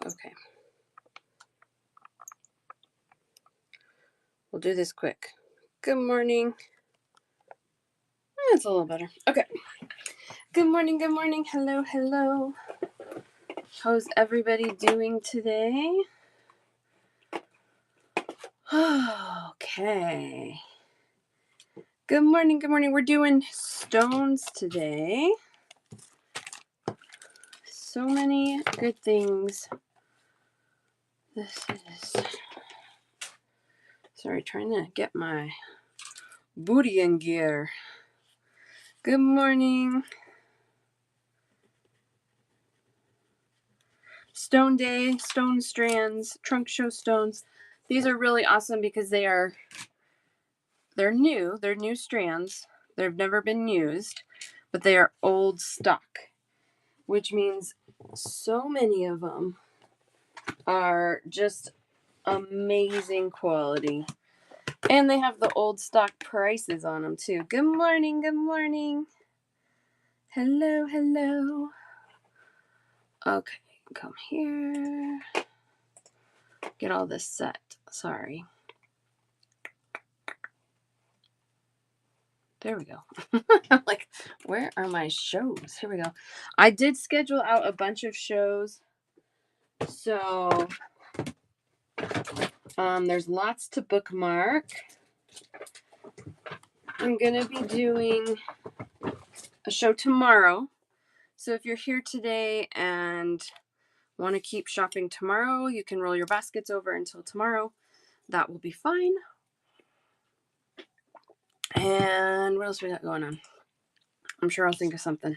Okay. We'll do this quick. Good morning. It's a little better. Okay. Good morning. Good morning. Hello. Hello. How's everybody doing today? Okay. Good morning. Good morning. We're doing stones today. So many good things. This is... Sorry, trying to get my booty in gear. Good morning. Stone Day, stone strands, trunk show stones. These are really awesome because they're new. They're new strands. They've never been used, but they are old stock, which means so many of them are just amazing quality. And they have the old stock prices on them too. Good morning. Good morning. Hello. Hello. Okay, come here. Get all this set. Sorry. There we go. I'm like, where are my shows? Here we go. I did schedule out a bunch of shows. So there's lots to bookmark. I'm going to be doing a show tomorrow. So if you're here today and want to keep shopping tomorrow, you can roll your baskets over until tomorrow. That will be fine. And what else we got going on? I'm sure I'll think of something.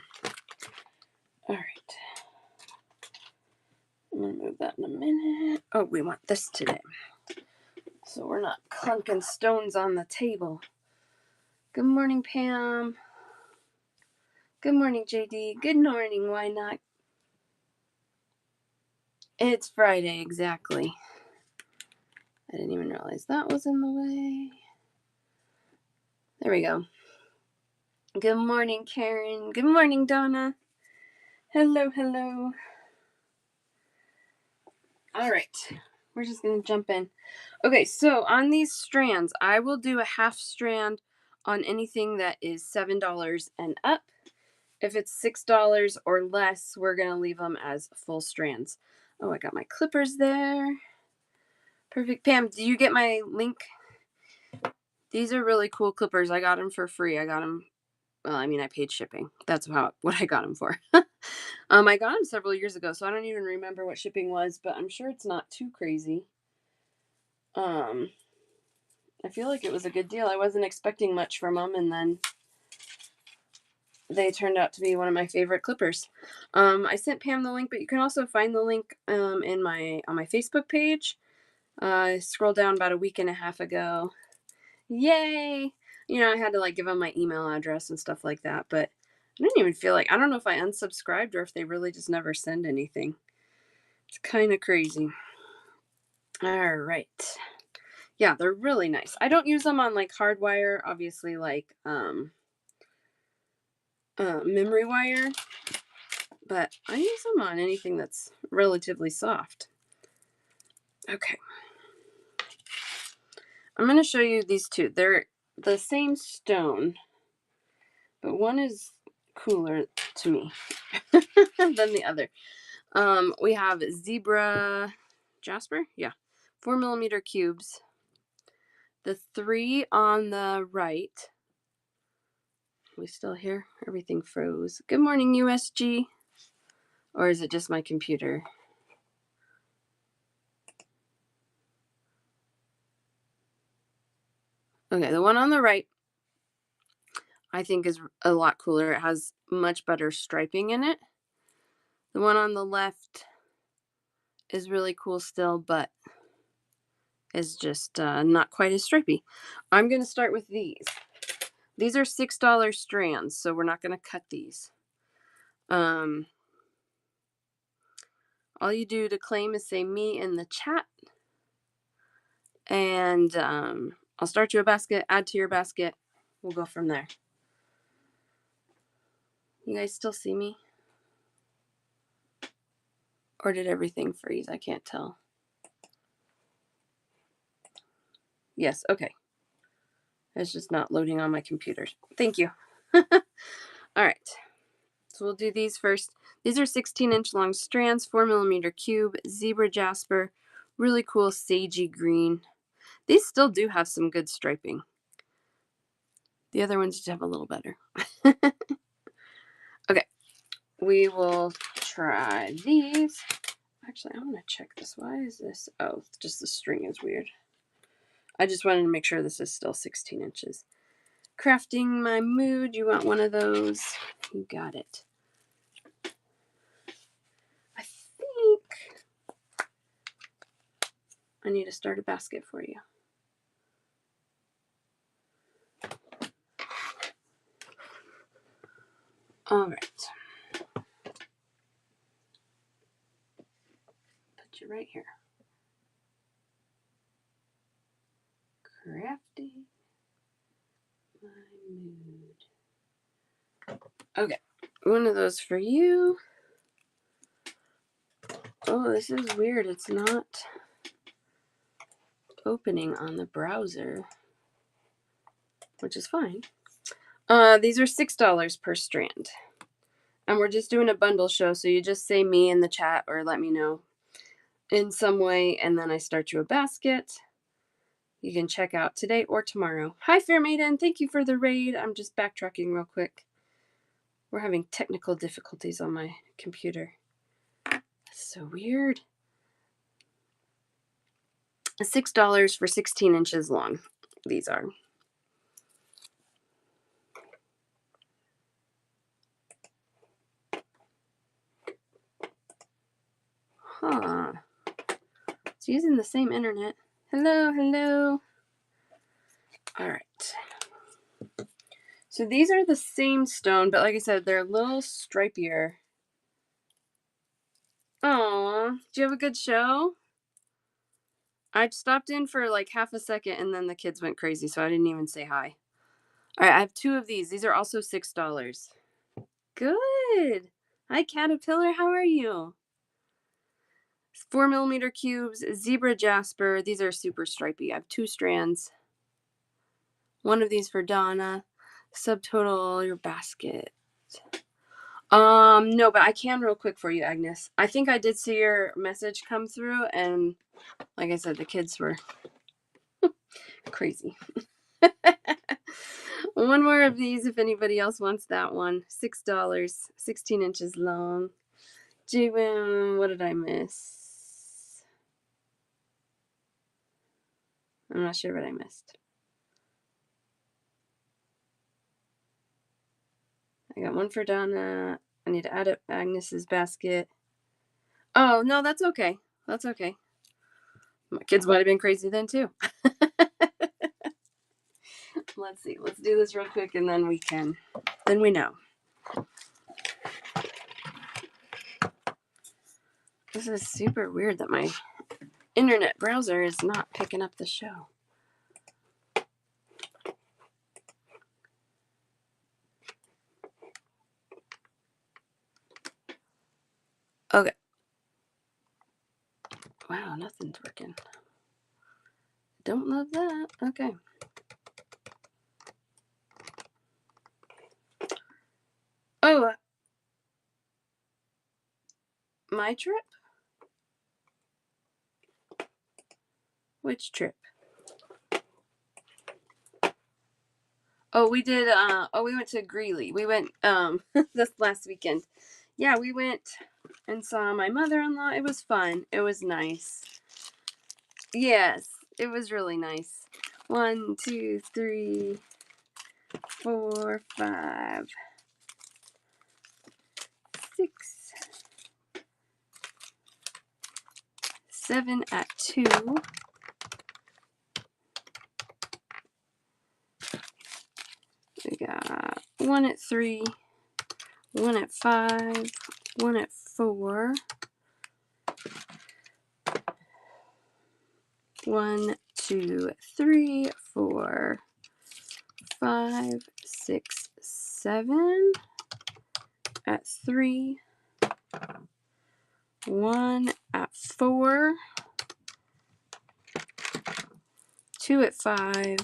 All right. I'm going to move that in a minute. Oh, we want this today, so we're not clunking stones on the table. Good morning, Pam. Good morning, JD. Good morning, why not? It's Friday, exactly. I didn't even realize that was in the way. There we go. Good morning, Karen. Good morning, Donna. Hello, hello. All right, we're just going to jump in. Okay, so on these strands, I will do a half strand on anything that is $7 and up. If it's $6 or less, we're going to leave them as full strands. Oh, I got my clippers there. Perfect. Pam, do you get my link? These are really cool clippers. I got them for free. I got them, well, I mean, I paid shipping. That's what I got them for. I got them several years ago, so I don't even remember what shipping was, but I'm sure it's not too crazy. I feel like it was a good deal. I wasn't expecting much from them, and then they turned out to be one of my favorite clippers. I sent Pam the link, but you can also find the link on my Facebook page. I scrolled down about a week and a half ago. Yay! You know, I had to like give them my email address and stuff like that, but I didn't even feel like, I don't know if I unsubscribed or if they really just never send anything. It's kind of crazy. All right. Yeah, they're really nice. I don't use them on like hardwire, obviously, like memory wire, but I use them on anything that's relatively soft. Okay. I'm going to show you these two. They're the same stone, but one is cooler to me than the other. We have Zebra Jasper. Yeah. 4mm cubes. The 3 on the right. We still here? Everything froze. Good morning, USG. Or is it just my computer? Okay, the one on the right, I think, is a lot cooler. It has much better striping in it. The one on the left is really cool still, but is just not quite as stripy. I'm going to start with these. These are $6 strands, so we're not going to cut these. All you do to claim is say me in the chat. And I'll start you a basket, add to your basket. We'll go from there. You guys still see me? Or did everything freeze? I can't tell. Yes, okay. It's just not loading on my computer. Thank you. All right. So we'll do these first. These are 16-inch long strands, 4mm cube, zebra jasper, really cool sagey green. These still do have some good striping. The other ones just have a little better. Okay, we will try these. Actually, I'm going to check this. Why is this? Oh, just the string is weird. I just wanted to make sure this is still 16 inches. Crafting My Mood. You want one of those? You got it. I think I need to start a basket for you. All right. Put you right here. Crafting My Mood. Okay. One of those for you. Oh, this is weird. It's not opening on the browser, which is fine. These are $6 per strand. And we're just doing a bundle show, so you just say me in the chat or let me know in some way, and then I start you a basket. You can check out today or tomorrow. Hi, Fair Maiden. Thank you for the raid. I'm just backtracking real quick. We're having technical difficulties on my computer. That's so weird. $6 for 16 inches long. These are. Huh. It's using the same internet. Hello, hello. All right. So these are the same stone, but like I said, they're a little stripier. Aw, did you have a good show? I stopped in for like half a second and then the kids went crazy, so I didn't even say hi. All right, I have 2 of these. These are also $6. Good. Hi, Caterpillar. How are you? 4mm cubes, zebra jasper. These are super stripy. I have 2 strands. One of these for Donna. Subtotal your basket. No, but I can real quick for you, Agnes. I think I did see your message come through, and like I said, the kids were crazy. One more of these if anybody else wants that one. $6, 16 inches long. Jwin, what did I miss? I'm not sure what I missed. I got one for Donna. I need to add up Agnes's basket. Oh, no, that's okay. That's okay. My kids might have been crazy then, too. Let's see. Let's do this real quick, and then we know. This is super weird that my internet browser is not picking up the show. Okay. Wow, nothing's working. Don't love that. Okay. Oh, my trip? Which trip? Oh, we did, we went to Greeley. We went, this last weekend. Yeah, we went and saw my mother-in-law. It was fun. It was nice. Yes, it was really nice. 1, 2, 3, 4, 5, 6, 7 at 2. We got 1 at 3, 1 at 5, 1 at 4, 1, 2, 3, 4, 5, 6, 7 at 3, 1 at 4, 2 at 5,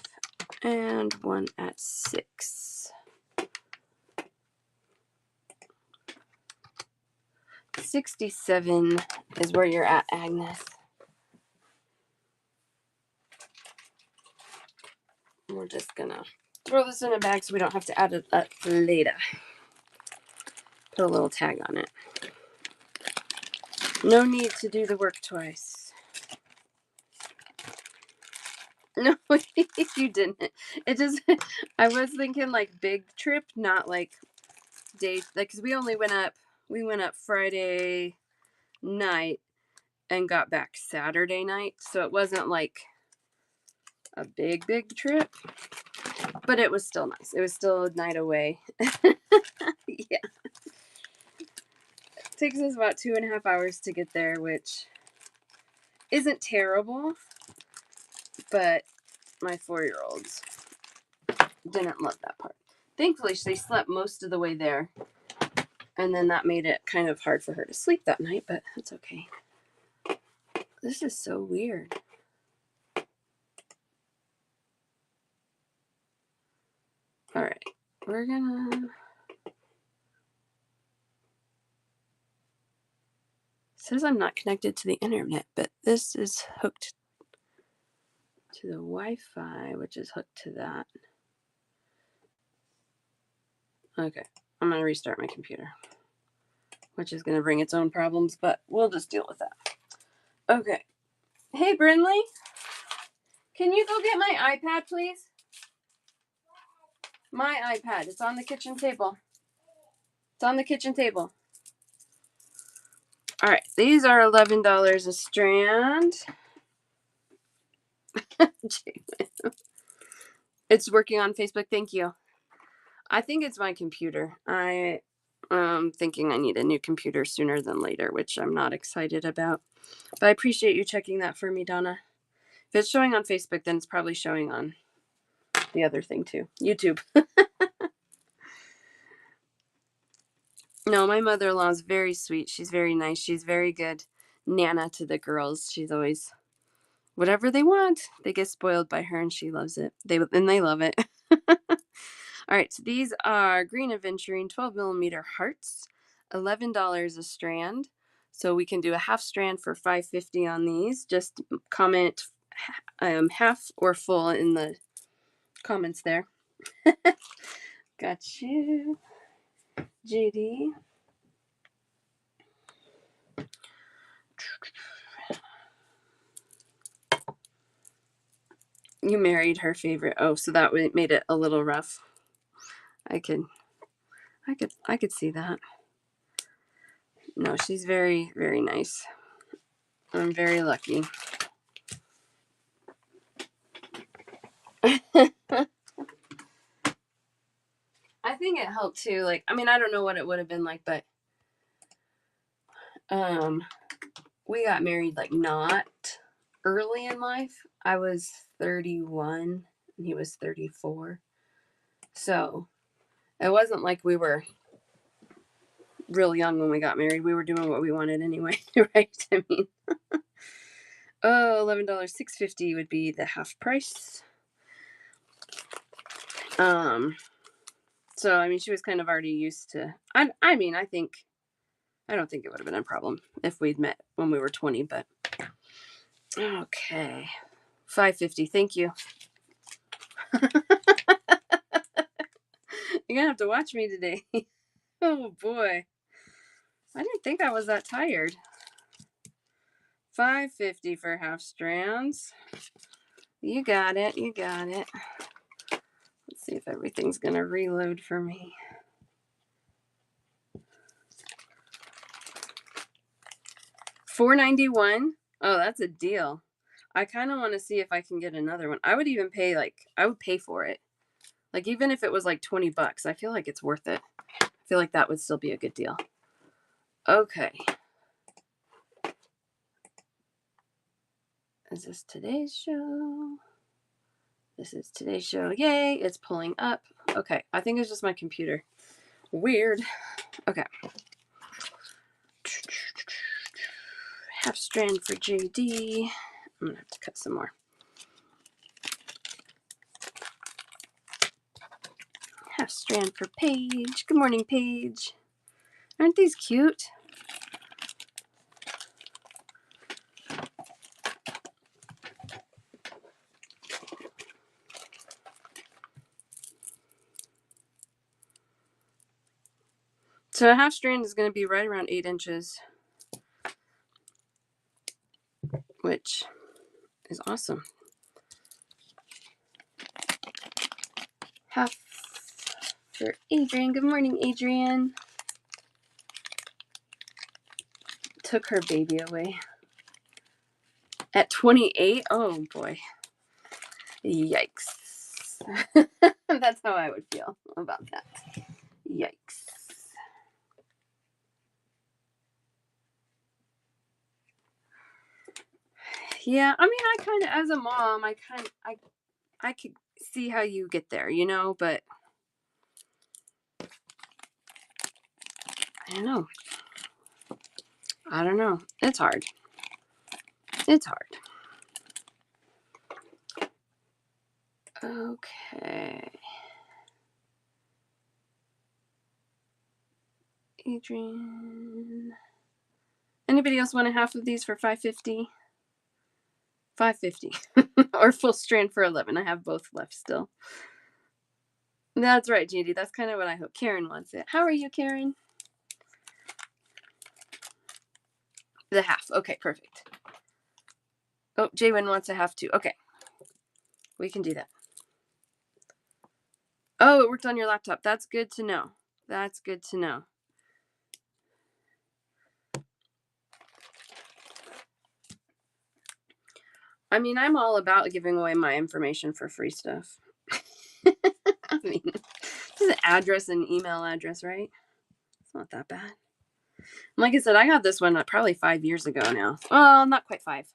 and 1 at 6. 67 is where you're at, Agnes. We're just gonna throw this in a bag so we don't have to add it up later. Put a little tag on it. No need to do the work twice. No, you didn't. It just, I was thinking like big trip, not like day, like, because we went up Friday night and got back Saturday night. So it wasn't like a big trip, but it was still nice. It was still a night away. Yeah. It takes us about 2.5 hours to get there, which isn't terrible, but my 4-year-olds didn't love that part. Thankfully, they slept most of the way there, and then that made it kind of hard for her to sleep that night, but that's okay. This is so weird. All right, we're gonna... It says I'm not connected to the internet, but this is hooked to the Wi-Fi, which is hooked to that. Okay, I'm gonna restart my computer, which is gonna bring its own problems, but we'll just deal with that. Okay. Hey, Brinley, can you go get my iPad, please? My iPad. It's on the kitchen table. It's on the kitchen table. All right, these are $11 a strand. It's working on Facebook. Thank you. I think it's my computer. I am thinking I need a new computer sooner than later, which I'm not excited about. But I appreciate you checking that for me, Donna. If it's showing on Facebook, then it's probably showing on the other thing too, YouTube. No, my mother-in-law is very sweet. She's very nice. She's very good Nana to the girls. She's always, whatever they want, they get spoiled by her, and she loves it. They love it. All right, so these are green aventurine 12mm hearts, $11 a strand. So we can do a half strand for $5.50 on these. Just comment half or full in the comments there. Got you, JD. You married her favorite. Oh, so that made it a little rough. I could see that. No, she's very, very nice. I'm very lucky. I think it helped too. Like, I mean, I don't know what it would have been like, but we got married like not early in life. I was 31 and he was 34. So it wasn't like we were real young when we got married. We were doing what we wanted anyway, right? I mean, oh, $11, $6.50 would be the half price. So I mean, she was kind of already used to. I don't think it would have been a problem if we'd met when we were 20, but okay. $5.50. Thank you. You're gonna have to watch me today. Oh boy. I didn't think I was that tired. $5.50 for half strands. You got it. You got it. Let's see if everything's gonna reload for me. $4.91. Oh, that's a deal. I kind of want to see if I can get another one. I would even pay I would pay for it. Like even if it was like $20, I feel like it's worth it. I feel like that would still be a good deal. Okay. Is this today's show? This is today's show. Yay, it's pulling up. Okay, I think it's just my computer. Weird. Okay. half strand for JD. I'm gonna have to cut some more. Half strand for Paige. Good morning, Paige. Aren't these cute? So a half strand is going to be right around 8 inches, which is awesome. Half for Adrian. Good morning, Adrian. Took her baby away. At 28? Oh boy. Yikes. That's how I would feel about that. Yikes. Yeah, I mean, I kind of, as a mom, I could see how you get there, you know, but I don't know. I don't know. It's hard. It's hard. Okay. Adrian. Anybody else want a half of these for $5.50? $5.50. Or full strand for $11. I have both left still. That's right, JD. That's kind of what I hope. Karen wants it. How are you, Karen? The half. Okay, perfect. Oh, Jaywin wants a half too. Okay. We can do that. Oh, it worked on your laptop. That's good to know. That's good to know. I mean, I'm all about giving away my information for free stuff. I mean, just an address and email address, right? It's not that bad. Like I said, I got this one probably 5 years ago now. Well, not quite 5.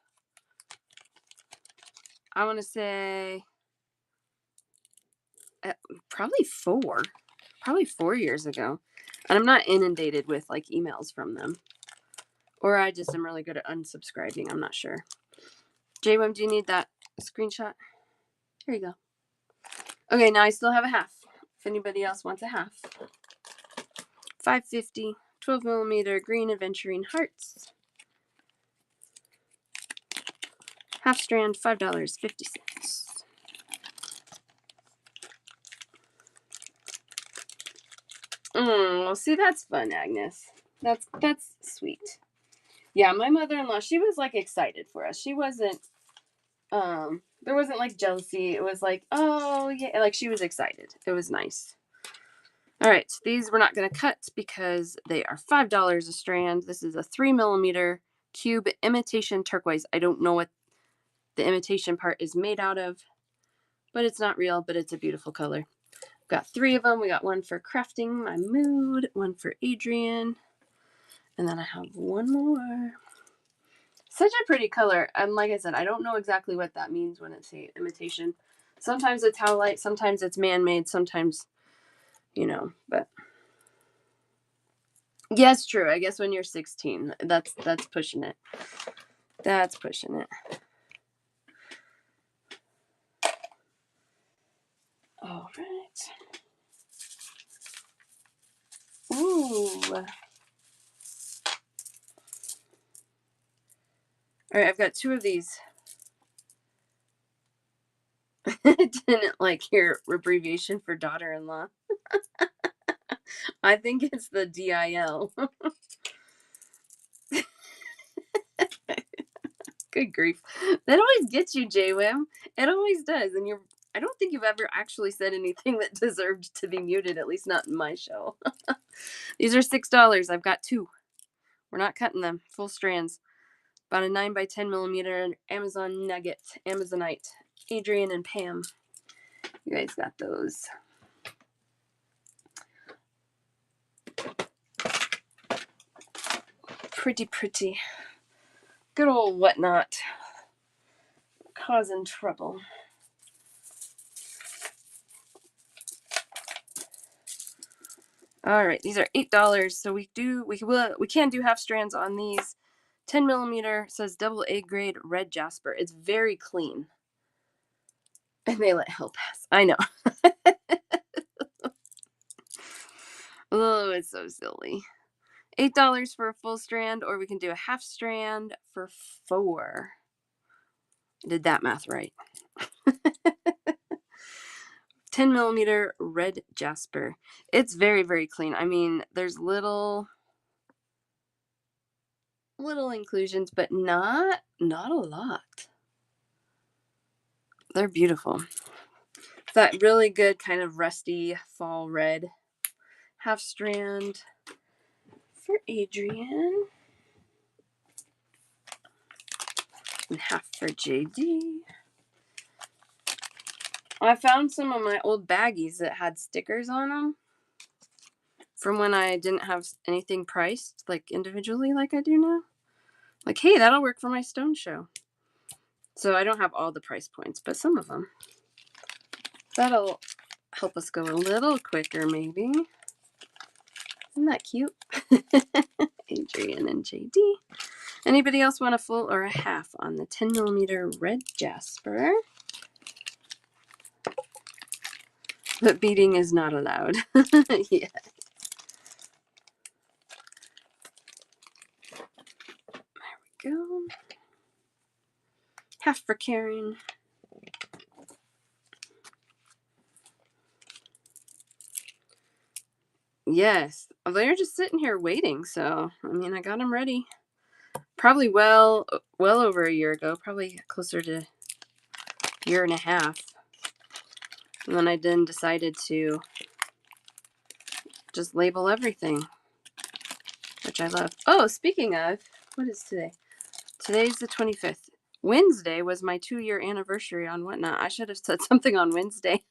I want to say probably 4. Probably 4 years ago. And I'm not inundated with like emails from them. Or I just am really good at unsubscribing. I'm not sure. JWM, do you need that screenshot? Here you go. Okay, now I still have a half. If anybody else wants a half. $5.50, 12mm green aventurine hearts. Half strand, $5.50. Oh, see, that's fun, Agnes. That's sweet. Yeah, my mother-in-law, she was like excited for us. She wasn't there wasn't like jealousy. It was like, oh yeah, like she was excited. It was nice. All right, these we're not going to cut because they are $5 a strand. This is a 3mm cube imitation turquoise. I don't know what the imitation part is made out of, but it's not real, but it's a beautiful color. Got 3 of them. We got one for crafting my mood, one for Adrian, and then I have one more. Such a pretty color. And like I said, I don't know exactly what that means when it's a imitation. Sometimes it's howlite, sometimes it's man-made, sometimes, you know, but yes, true. I guess when you're 16, that's pushing it. That's pushing it. All right. Ooh. All right, I've got 2 of these. Didn't like your abbreviation for daughter-in-law. I think it's the DIL. Good grief. That always gets you, JWim. It always does. And I don't think you've ever actually said anything that deserved to be muted, at least not in my show. These are $6. I've got 2. We're not cutting them. Full strands. About a 9x10mm Amazon Nugget, Amazonite. Adrian and Pam. You guys got those. Pretty, pretty. Good old whatnot. Causing trouble. All right, these are $8. So we can do half strands on these. 10 millimeter, says double A grade red jasper. It's very clean. And they let hell pass. I know. Oh, it's so silly. $8 for a full strand, or we can do a half strand for $4. Did that math right. 10 millimeter red jasper. It's very, very clean. I mean, there's little inclusions, but not a lot. They're beautiful. That really good kind of rusty fall red. Half strand for Adrian. And half for JD. I found some of my old baggies that had stickers on them from when I didn't have anything priced like individually like I do now. Like, hey, that'll work for my stone show. So I don't have all the price points, but some of them. That'll help us go a little quicker, maybe. Isn't that cute? Adrian and JD. Anybody else want a full or a half on the 10 millimeter red jasper? But beating is not allowed. Yeah. There we go. Half for Karen. Yes. They're just sitting here waiting, so, I mean, I got them ready. Probably well over a year ago. Probably closer to a year and a half. And then I decided to just label everything, which I love. Oh, speaking of, what is today? Today's the 25th. Wednesday was my 2-year anniversary on Whatnot. I should have said something on Wednesday.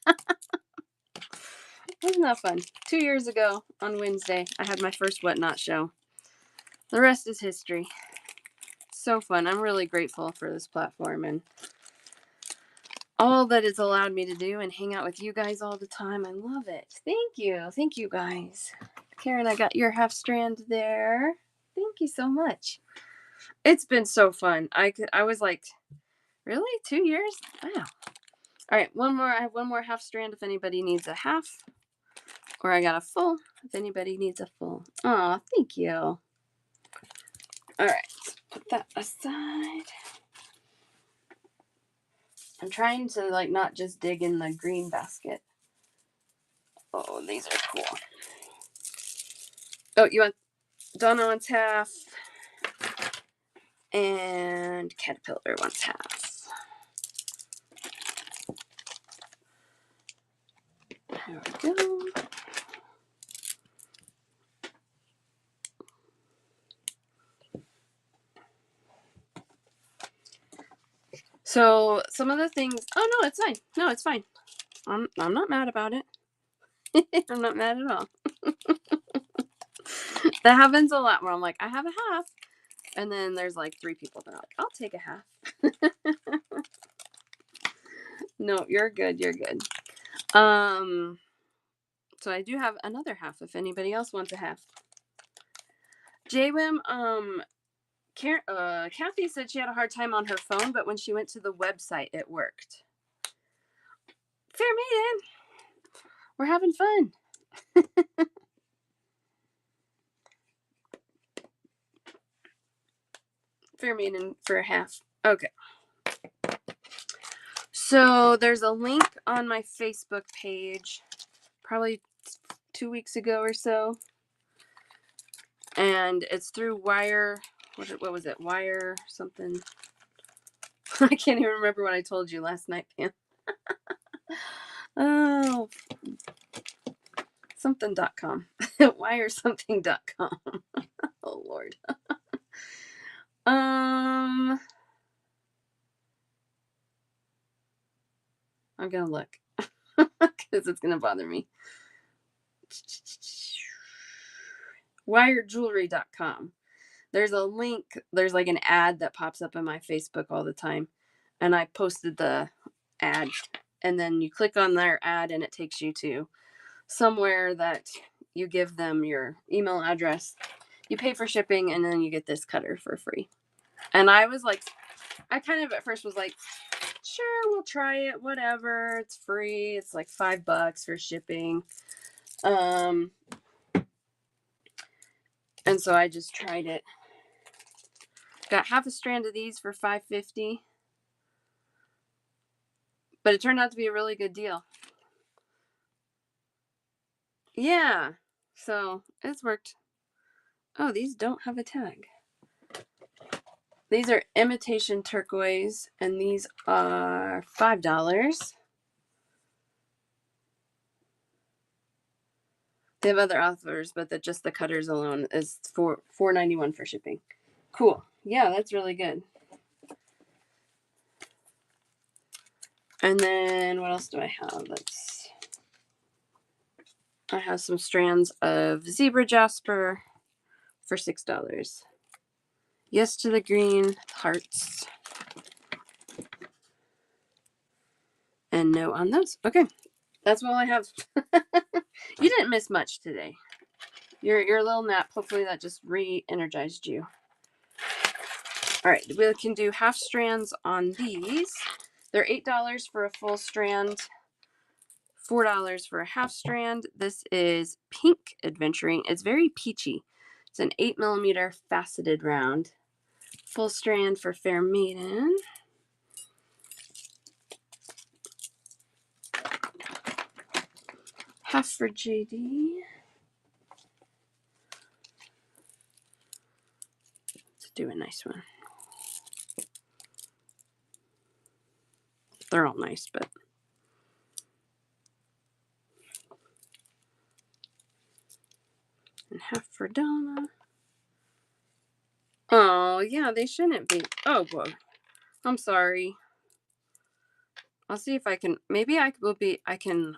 Wasn't that fun? 2 years ago on Wednesday, I had my first Whatnot show. The rest is history. So fun. I'm really grateful for this platform and all that it's allowed me to do and hang out with you guys all the time. I love it. Thank you. Thank you, guys. Karen, I got your half strand there. Thank you so much. It's been so fun. I was like, really? 2 years? Wow. All right, one more. I have one more half strand if anybody needs a half. Or I got a full if anybody needs a full. Aw, thank you. All right, put that aside. I'm trying to like not just dig in the green basket. Oh, these are cool. Oh, you want Donna wants half. And Caterpillar wants half. There we go. So some of the things. Oh no, it's fine. No, it's fine. I'm not mad about it. I'm not mad at all. That happens a lot where I'm like, I have a half, and then there's like 3 people that are like, I'll take a half. No, you're good. You're good. So I do have another half if anybody else wants a half. JWIM, Kathy said she had a hard time on her phone, but when she went to the website, it worked. Fair maiden. We're having fun. Fair maiden for a half. Okay. So there's a link on my Facebook page, probably 2 weeks ago or so. And it's through Wire. What was it? Wire something. I can't even remember what I told you last night, Pam. Oh, something.com. Wiresomething.com. Oh, Lord. I'm going to look because it's going to bother me. Wiredjewelry.com. There's a link. There's like an ad that pops up in my Facebook all the time. And I posted the ad. And then you click on their ad and it takes you to somewhere that you give them your email address. You pay for shipping and then you get this cutter for free. And I was like, I kind of at first was like, sure, we'll try it, whatever. It's free. It's like $5 for shipping. And so I just tried it. Got half a strand of these for $5.50. But it turned out to be a really good deal. Yeah. So it's worked. Oh, these don't have a tag. These are imitation turquoise, and these are $5. They have other offers, but just the cutters alone is $4.91 for shipping. Cool. Yeah, that's really good. And then what else do I have? I have some strands of zebra jasper for $6. Yes to the green hearts. And no on those. Okay. That's all I have. You didn't miss much today. Your little nap, hopefully that just re-energized you. All right, we can do half strands on these. They're $8 for a full strand, $4 for a half strand. This is Pink Adventuring. It's very peachy. It's an 8mm faceted round. Full strand for Fair Maiden. Half for JD. Let's do a nice one. They're all nice, but and half for Donna. Oh, yeah, they shouldn't be. Oh, boy. I'm sorry. I'll see if I can. Maybe I can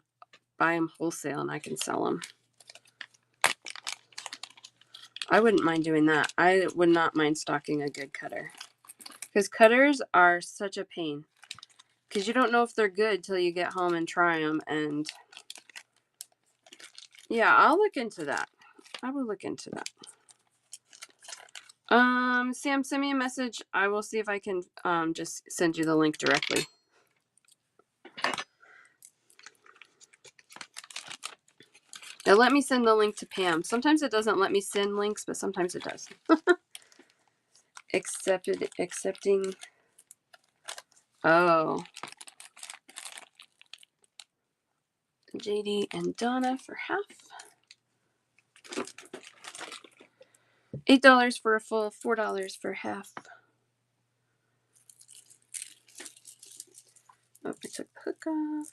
buy them wholesale and I can sell them. I wouldn't mind doing that. I would not mind stocking a good cutter. Because cutters are such a pain. Because you don't know if they're good till you get home and try them. And yeah, I'll look into that. I will look into that. Sam, send me a message. I will see if I can just send you the link directly. Now let me send the link to Pam. Sometimes it doesn't let me send links, but sometimes it does. Accepting. Oh. JD and Donna for half. $8 for a full, $4 for half. Oh, I took the hook off.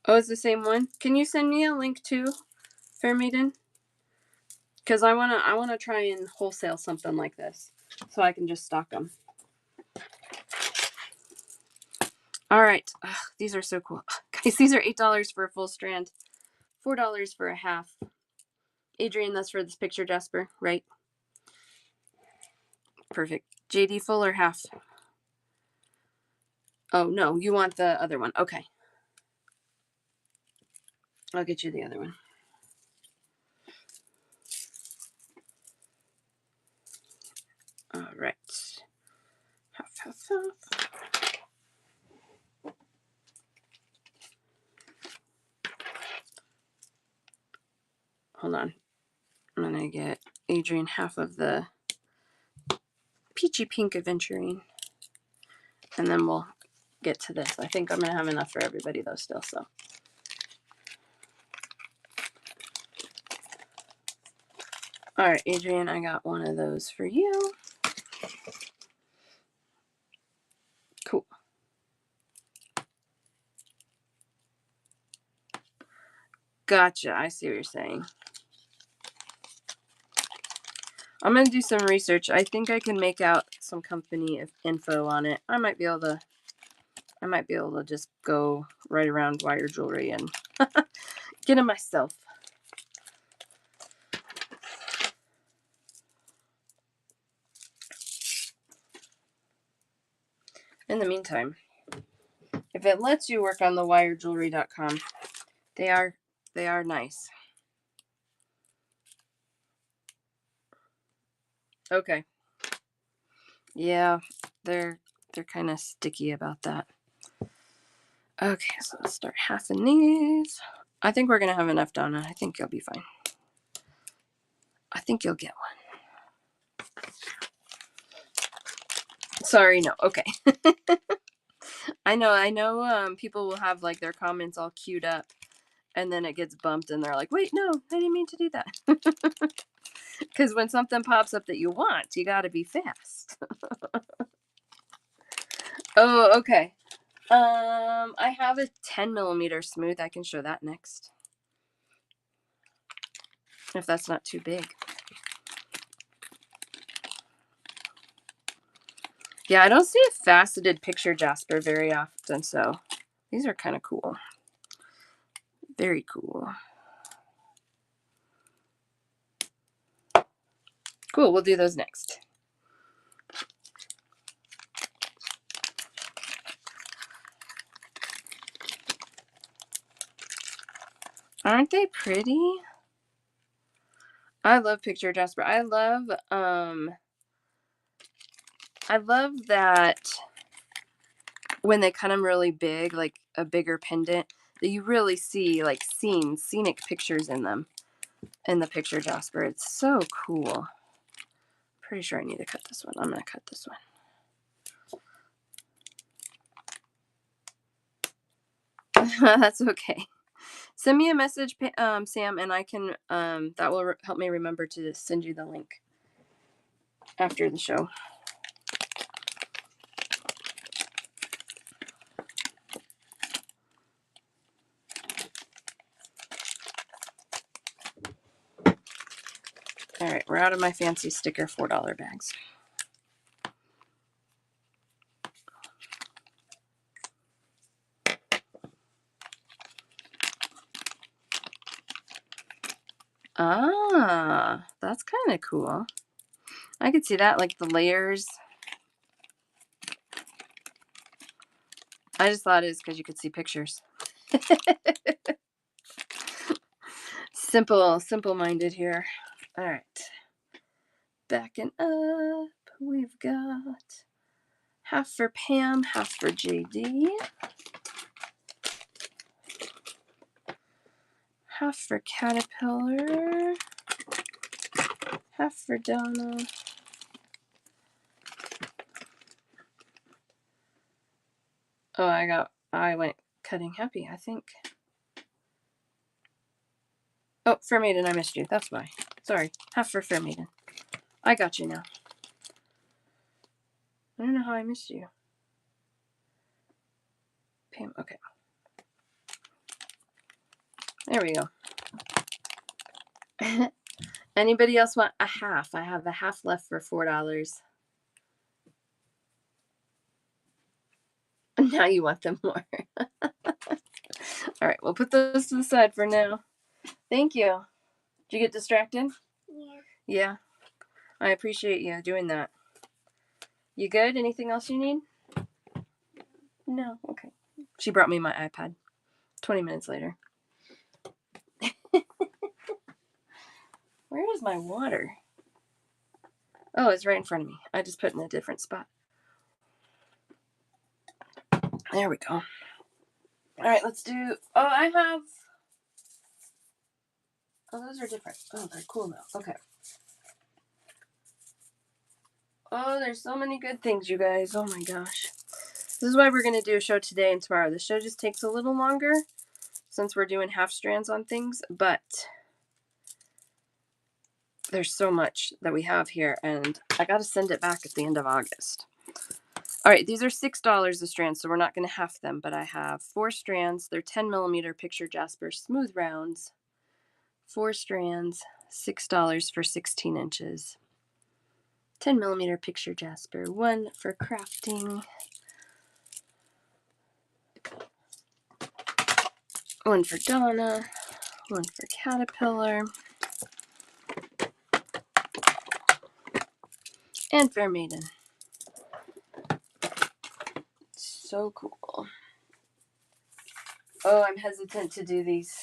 Oh, it's the same one. Can you send me a link too, Fair Maiden? Because I wanna try and wholesale something like this, so I can just stock them. All right, these are so cool, guys. These are $8 for a full strand, $4 for a half. Adrian, that's for this picture, Jasper, right? Perfect. JD, full or half? Oh no, you want the other one? Okay, I'll get you the other one. All right. Half. Hold on. I'm going to get Adrian half of the Peachy Pink Adventuring. And then we'll get to this. I think I'm going to have enough for everybody, though, still. So. All right, Adrian, I got one of those for you. Cool. Gotcha. I see what you're saying. I'm going to do some research. I think I can make out some company info on it. I might be able to just go right around Wire Jewelry and get it myself. In the meantime, if it lets you work on the wirejewelry.com, they are nice. Okay. Yeah, they're kind of sticky about that. Okay, so let's start halving these. I think we're gonna have enough, Donna. I think you'll be fine. I think you'll get one. Sorry, no. Okay. I know. People will have like their comments all queued up, and then it gets bumped, and they're like, "Wait, no, I didn't mean to do that." Because when something pops up that you want, you got to be fast. Oh, okay. I have a 10 millimeter smooth. I can show that next, if that's not too big. Yeah, I don't see a faceted picture jasper very often, so these are kind of cool. Very cool. Cool, we'll do those next. Aren't they pretty? I love picture jasper. I love that when they cut them really big, like a bigger pendant, that you really see like scenic pictures in them in the picture jasper. It's so cool. Pretty sure I need to cut this one. I'm gonna cut this one. That's okay. Send me a message, Sam, and I can that will help me remember to send you the link after the show. All right, we're out of my fancy sticker $4 bags. Ah, that's kind of cool. I could see that, like the layers. I just thought it was because you could see pictures. Simple-minded here. All right. Backing up, we've got half for Pam, half for JD. Half for Caterpillar. Half for Donna. Oh, I went cutting happy, I think. Oh, Fair Maiden, I missed you. That's why. Sorry. Half for Fair Maiden. I got you now. I don't know how I missed you. Pam, okay. There we go. Anybody else want a half? I have a half left for $4. Now you want them more. All right, we'll put those to the side for now. Thank you. Did you get distracted? Yeah. Yeah. I appreciate you doing that. You good? Anything else you need? No. Okay. She brought me my iPad 20 minutes later. Where is my water? Oh, it's right in front of me. I just put it in a different spot. There we go. All right, let's do. Oh, I have. Oh, those are different. Oh, they're cool though. Okay. Oh, there's so many good things, you guys. Oh my gosh. This is why we're going to do a show today and tomorrow. The show just takes a little longer since we're doing half strands on things, but there's so much that we have here, and I got to send it back at the end of August. All right, these are $6 a strand, so we're not going to half them, but I have 4 strands. They're 10 millimeter picture jasper smooth rounds. 4 strands, $6 for 16 inches. 10 millimeter picture jasper, 1 for crafting. 1 for Donna, 1 for Caterpillar. And Fair Maiden. So cool. Oh, I'm hesitant to do these.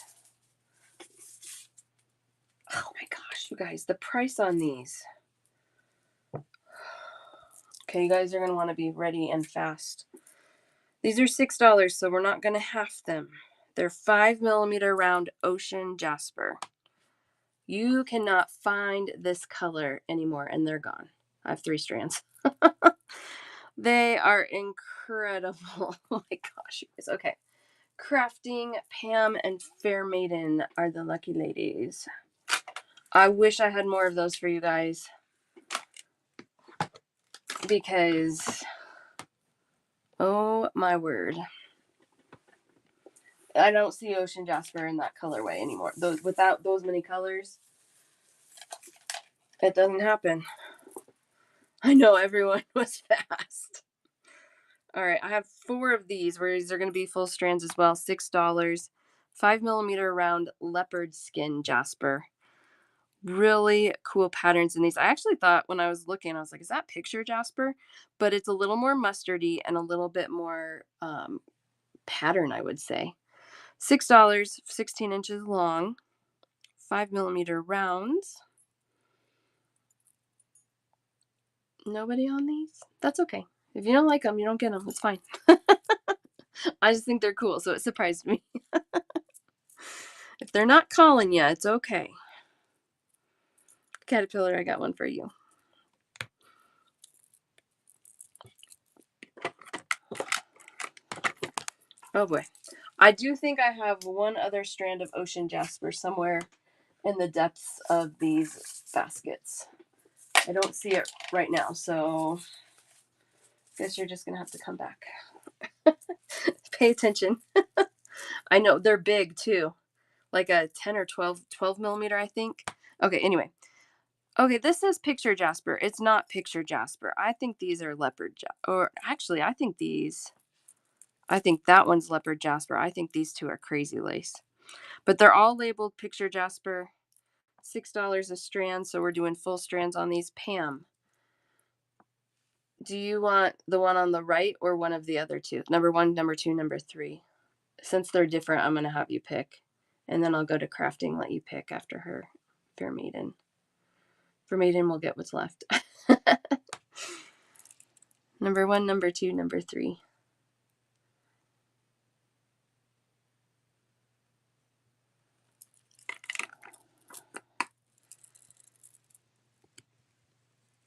Oh my gosh, you guys, the price on these. Okay, you guys are going to want to be ready and fast. These are $6, so we're not going to half them. They're 5mm round ocean jasper. You cannot find this color anymore, and they're gone. I have 3 strands. They are incredible. Oh my gosh, you guys. Okay. Crafting, Pam and Fair Maiden are the lucky ladies. I wish I had more of those for you guys, because, oh my word, I don't see ocean jasper in that colorway anymore. Without those many colors, it doesn't happen. I know everyone was fast. All right, I have 4 of these, where these are going to be full strands as well. $6. 5mm round leopard skin jasper. Really cool patterns in these. I actually thought when I was looking, I was like, is that picture jasper? But it's a little more mustardy and a little bit more pattern, I would say. $6, 16 inches long, 5mm rounds. Nobody on these? That's okay. If you don't like them, you don't get them. It's fine. I just think they're cool, so it surprised me. If they're not calling you, it's okay. Caterpillar, I got one for you. Oh boy. I do think I have one other strand of ocean jasper somewhere in the depths of these baskets. I don't see it right now, so I guess you're just gonna have to come back. Pay attention. I know they're big too, like a 10 or 12mm, I think. Okay, anyway. Okay, this says picture jasper. It's not picture jasper. I think these are leopard or actually, I think that one's leopard jasper. I think these two are crazy lace. But they're all labeled picture jasper. $6 a strand, so we're doing full strands on these. Pam, do you want the one on the right or one of the other two? Number 1, number 2, number 3. Since they're different, I'm going to have you pick. And then I'll go to crafting, let you pick after her. Fair Maiden. Fair Maiden will get what's left. Number 1, number 2, number 3.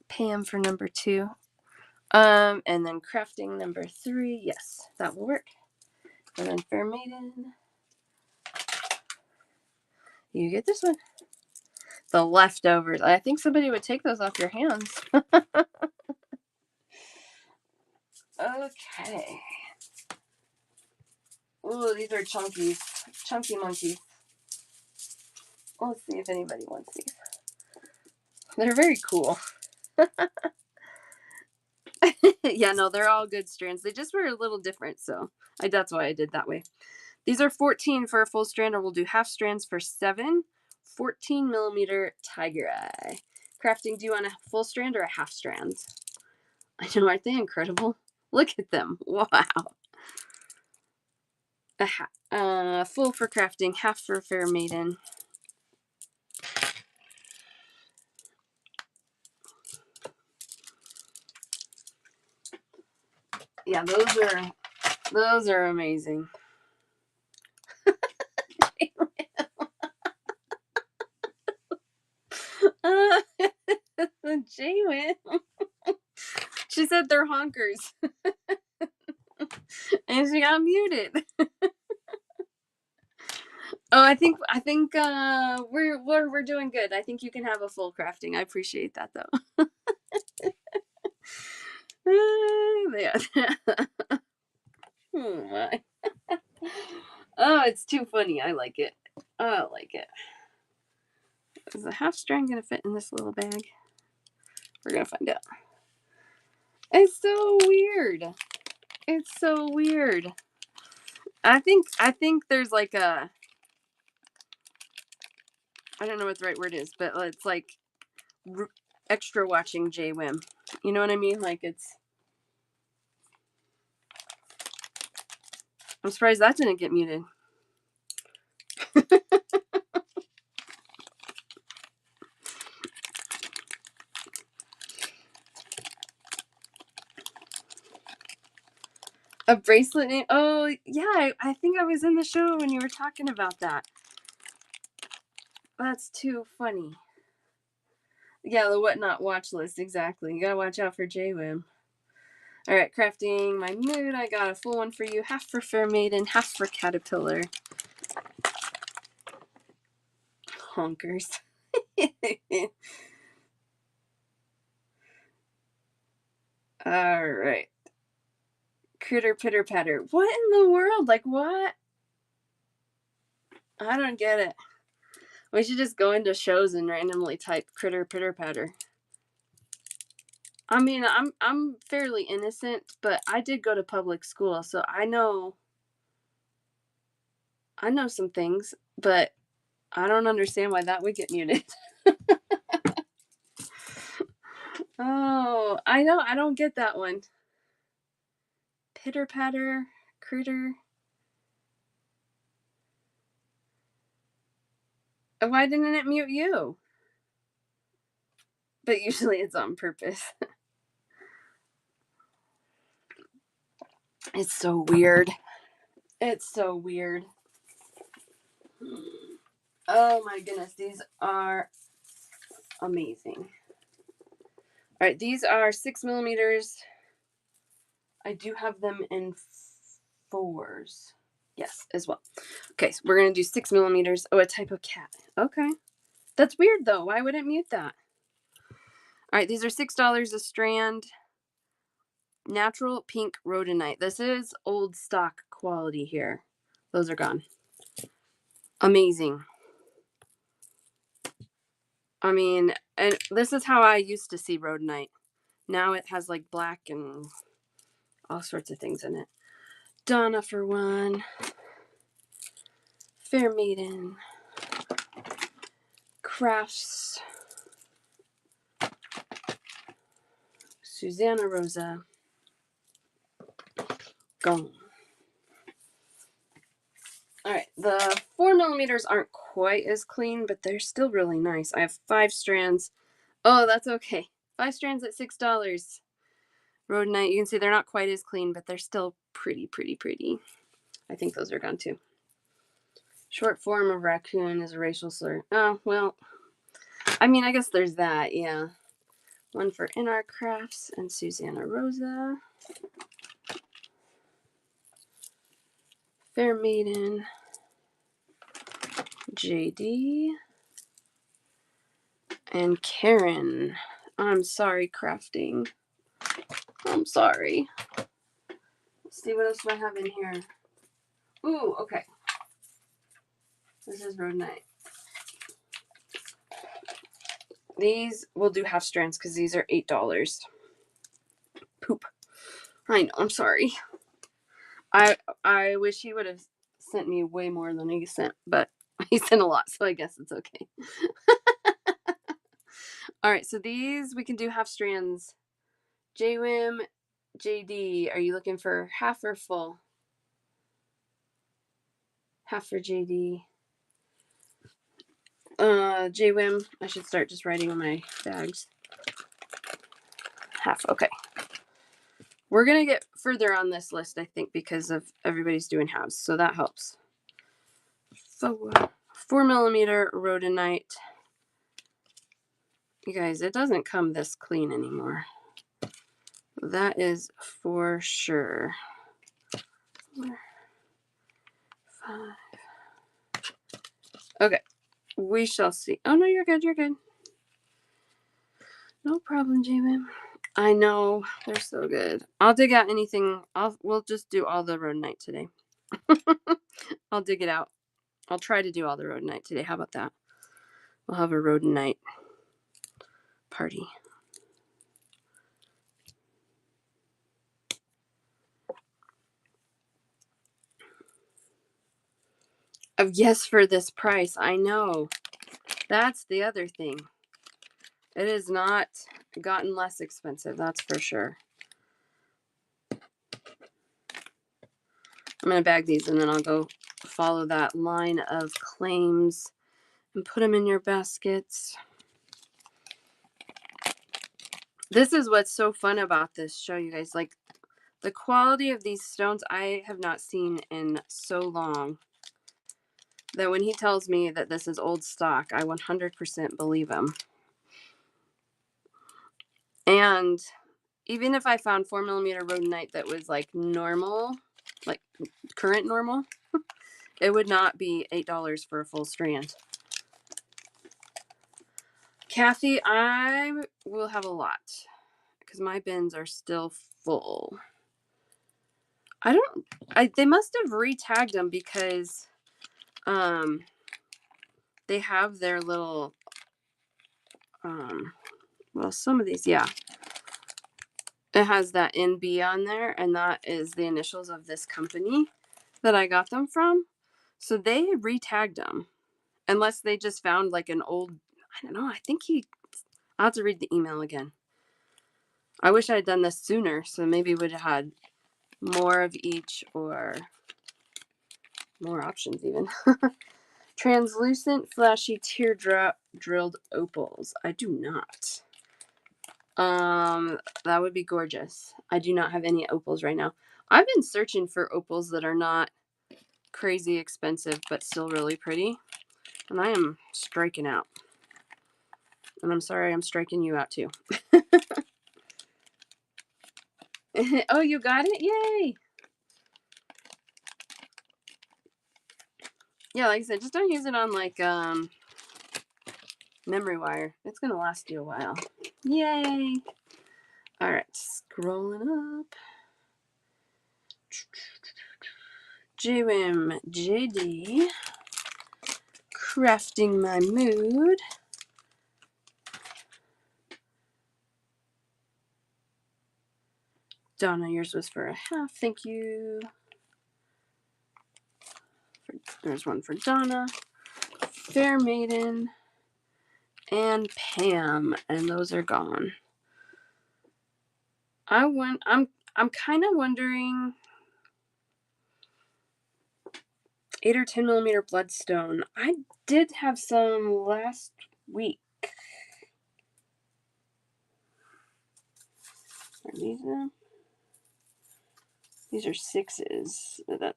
Pam for number 2. And then crafting number 3. Yes, that will work. And then Fair Maiden. You get this one. The leftovers. I think somebody would take those off your hands. Okay. Ooh, these are chunky monkeys. Let's see if anybody wants these. They're very cool. Yeah, no, they're all good strands. They just were a little different, so that's why I did that way. These are 14 for a full strand, or we'll do half strands for 7. 14mm tiger eye. Crafting, do you want a full strand or a half strand? I know, aren't they incredible? Look at them. Wow. Full for crafting, half for Fair Maiden. Yeah, those are amazing. Jaywin. She said they're honkers. And she got muted. Oh, I think we're doing good. I think you can have a full crafting. I appreciate that though. Yeah. Oh my. Oh, it's too funny. I like it. I like it. Is the half strand gonna fit in this little bag? We're gonna find out. It's so weird. It's so weird. I think there's like a, I don't know what the right word is, but it's like extra watching JWIM. You know what I mean? Like I'm surprised that didn't get muted. A bracelet name? Oh, yeah. I think I was in the show when you were talking about that. That's too funny. Yeah, the Whatnot watch list. Exactly. You gotta watch out for JWIM. All right, crafting my mood. I got a full one for you. Half for Fair Maiden, half for Caterpillar. Honkers. All right. Critter Pitter Patter. What in the world? Like, what? I don't get it. We should just go into shows and randomly type Critter Pitter Patter. I mean, I'm fairly innocent, but I did go to public school, so I know some things, but I don't understand why that would get muted. Oh, I know. I don't get that one. Pitter patter, critter. Why didn't it mute you? But usually it's on purpose. It's so weird. It's so weird. Oh my goodness, these are amazing. All right, these are 6mm. I do have them in 4s. Yes, as well. Okay, so we're going to do 6mm. Oh, a type of cat. Okay. That's weird, though. Why would it mute that? All right, these are $6 a strand. Natural pink rhodonite. This is old stock quality here. Those are gone. Amazing. I mean, and this is how I used to see rhodonite. Now it has like black and all sorts of things in it. Donna for one. Fair Maiden. Crafts. Susanna Rosa. Gone. All right, the 4mm aren't quite as clean, but they're still really nice. I have 5 strands. Oh, that's okay. 5 strands at $6. Rhodonite, you can see they're not quite as clean, but they're still pretty, pretty, pretty. I think those are gone too. Short form of raccoon is a racial slur. Oh, well, I mean, I guess there's that, yeah. One for In Our Crafts and Susanna Rosa. Fair Maiden. JD. And Karen. I'm sorry, crafting. I'm sorry. Let's see what else do I have in here. Ooh, okay. This is rhodonite. These will do half strands because these are $8. Poop. I know, I'm sorry. I wish he would have sent me way more than he sent, but he sent a lot, so I guess it's okay. All right, so these we can do half strands. JWIM, JD, are you looking for half or full? Half for JD. JWIM, I should start just writing on my bags. Half, okay. We're going to get further on this list, I think, because of everybody's doing halves, so that helps. 4mm rhodonite. You guys, it doesn't come this clean anymore. That is for sure. 4, 5. Okay, we shall see. Oh, no, you're good, you're good. No problem, JWIM. I know, they're so good. I'll dig out anything. We'll just do all the rhodonite today. I'll dig it out. I'll try to do all the rhodonite today. How about that? We'll have a rhodonite party. Yes, for this price. I know. That's the other thing. It has not gotten less expensive, that's for sure. I'm going to bag these and then I'll go follow that line of claims and put them in your baskets. This is what's so fun about this show, you guys. Like, The quality of these stones I have not seen in so long that when he tells me that this is old stock, I 100% believe him. And even if I found 4mm rhodonite that was like normal, like current normal, it would not be $8 for a full strand. Kathy, I will have a lot because my bins are still full. They must have re-tagged them because they have their little well, some of these, yeah, it has that NB on there, and that is the initials of this company that I got them from. So they re-tagged them, unless they just found like an old, I don't know, I think I'll have to read the email again. I wish I had done this sooner, so maybe would have had more of each or more options even. Translucent, flashy teardrop drilled opals. I do not. That would be gorgeous. I do not have any opals right now. I've been searching for opals that are not crazy expensive, but still really pretty. And I am striking out. And I'm sorry I'm striking you out too. Oh, you got it? Yay! Yeah, like I said, just don't use it on like memory wire. It's gonna last you a while. Yay! All right, scrolling up. JWIM JD, crafting my mood. Donna, yours was for a half. Thank you. There's one for Donna, Fair Maiden, and Pam, and those are gone. I'm kind of wondering 8 or 10mm bloodstone. I did have some last week. Are these them? These are 6s. Is that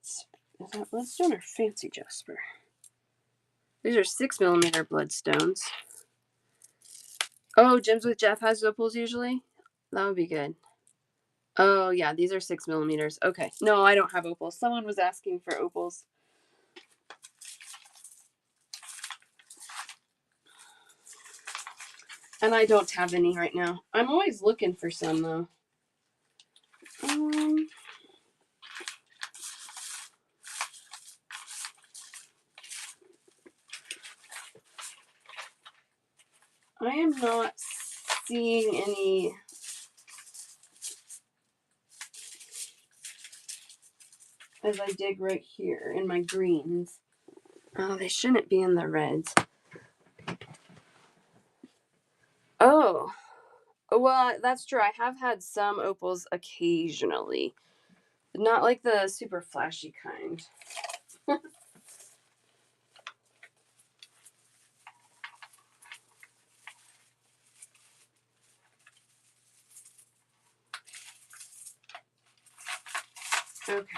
bloodstone or fancy jasper? These are 6mm bloodstones. Oh, Gems with Jeff has opals usually? That would be good. Oh, yeah, these are 6mm. Okay. No, I don't have opals. Someone was asking for opals. And I don't have any right now. I'm always looking for some, though. I am not seeing any as I dig right here in my greens. Oh, they shouldn't be in the reds. Oh, well, that's true. I have had some opals occasionally, but not like the super flashy kind. Okay.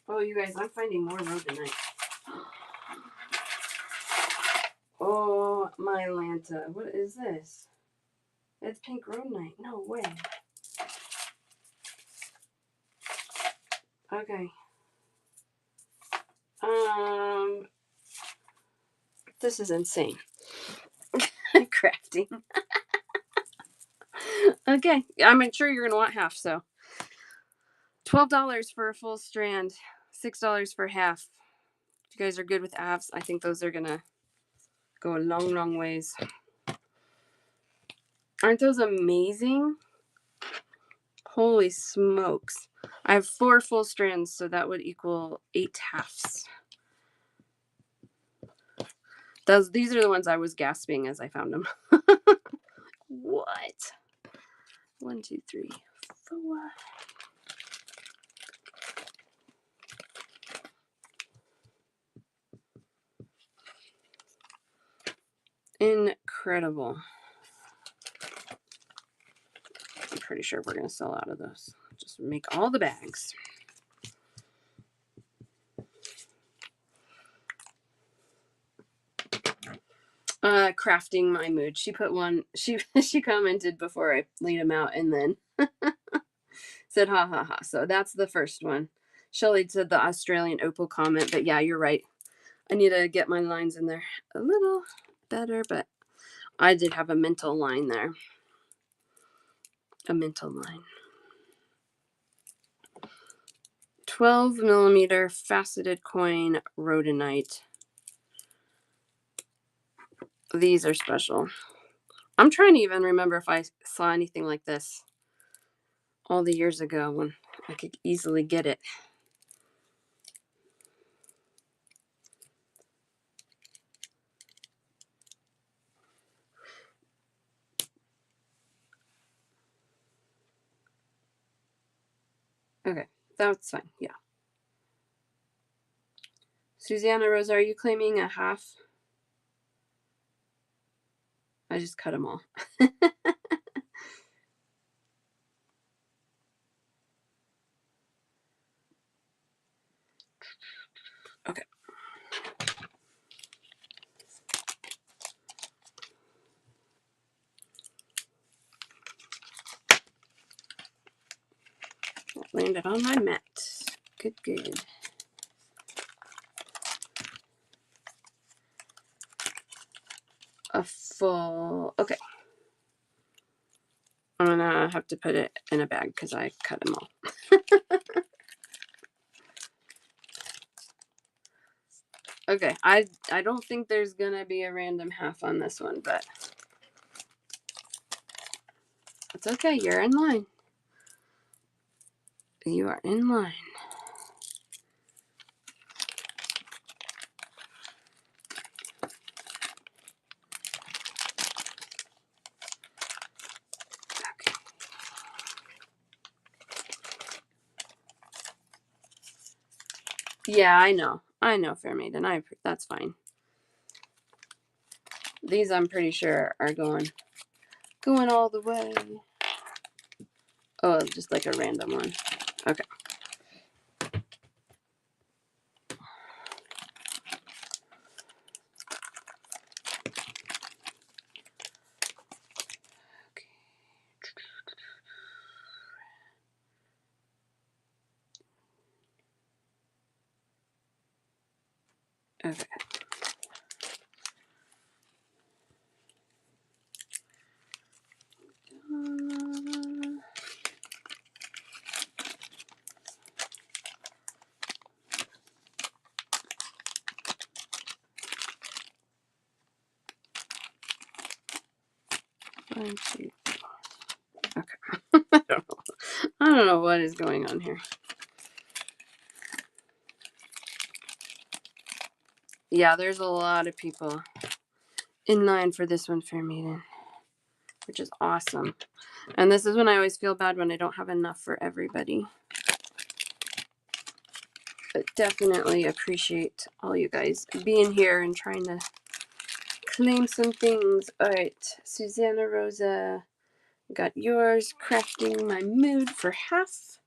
Oh, you guys, I'm finding more rhodonite. Oh, my Lanta. What is this? It's pink rhodonite. No way. Okay. This is insane. Crafting. Okay. I'm sure you're going to want half, so. $12 for a full strand. $6 for half. If you guys are good with abs, I think those are going to go a long, long ways. Aren't those amazing? Holy smokes. I have 4 full strands, so that would equal 8 halves. These are the ones I was gasping as I found them. What? 1, 2, 3, 4. Incredible. pretty sure we're going to sell out of those. Just make all the bags. Crafting my mood. She put one, she commented before I laid them out and then said ha ha ha. So that's the first one. Shelly said the Australian opal comment, but yeah, you're right. I need to get my lines in there a little better, but I did have a mental line there. A mental line. 12 millimeter faceted coin rhodonite. These are special. I'm trying to even remember if I saw anything like this all the years ago when I could easily get it. Okay, that's fine. Yeah. Susanna Rosa, are you claiming a half? I just cut them all. Okay. That landed on my mat. Good, good. A full, okay. I'm gonna have to put it in a bag because I cut them all. Okay, I don't think there's gonna be a random half on this one, but it's okay. You're in line. You are in line. Okay. Yeah, I know. I know, Fair Maiden. That's fine. These I'm pretty sure are going all the way. Oh, just like a random one. Okay. Okay. One, two. Okay. I don't know what is going on here. Yeah, there's a lot of people in line for this one, Fair Maiden, which is awesome. And this is when I always feel bad when I don't have enough for everybody. But definitely appreciate all you guys being here and trying to claim some things. All right, Susanna Rosa, got yours. Crafting my mood for half.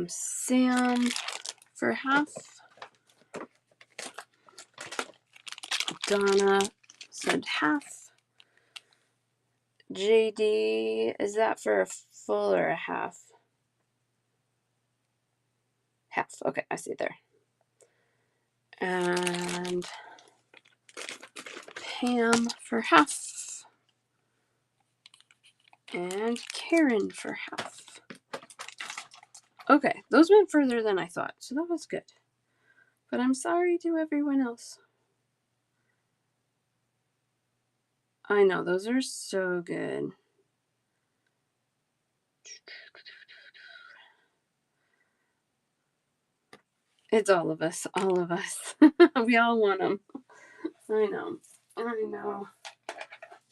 Sam for half. Donna said half. JD, is that for a full or a half? Half. Okay, I see it there. And Pam for half. And Karen for half. Okay, those went further than I thought, so that was good. But I'm sorry to everyone else. I know, those are so good. It's all of us, all of us. We all want them. I know, I know.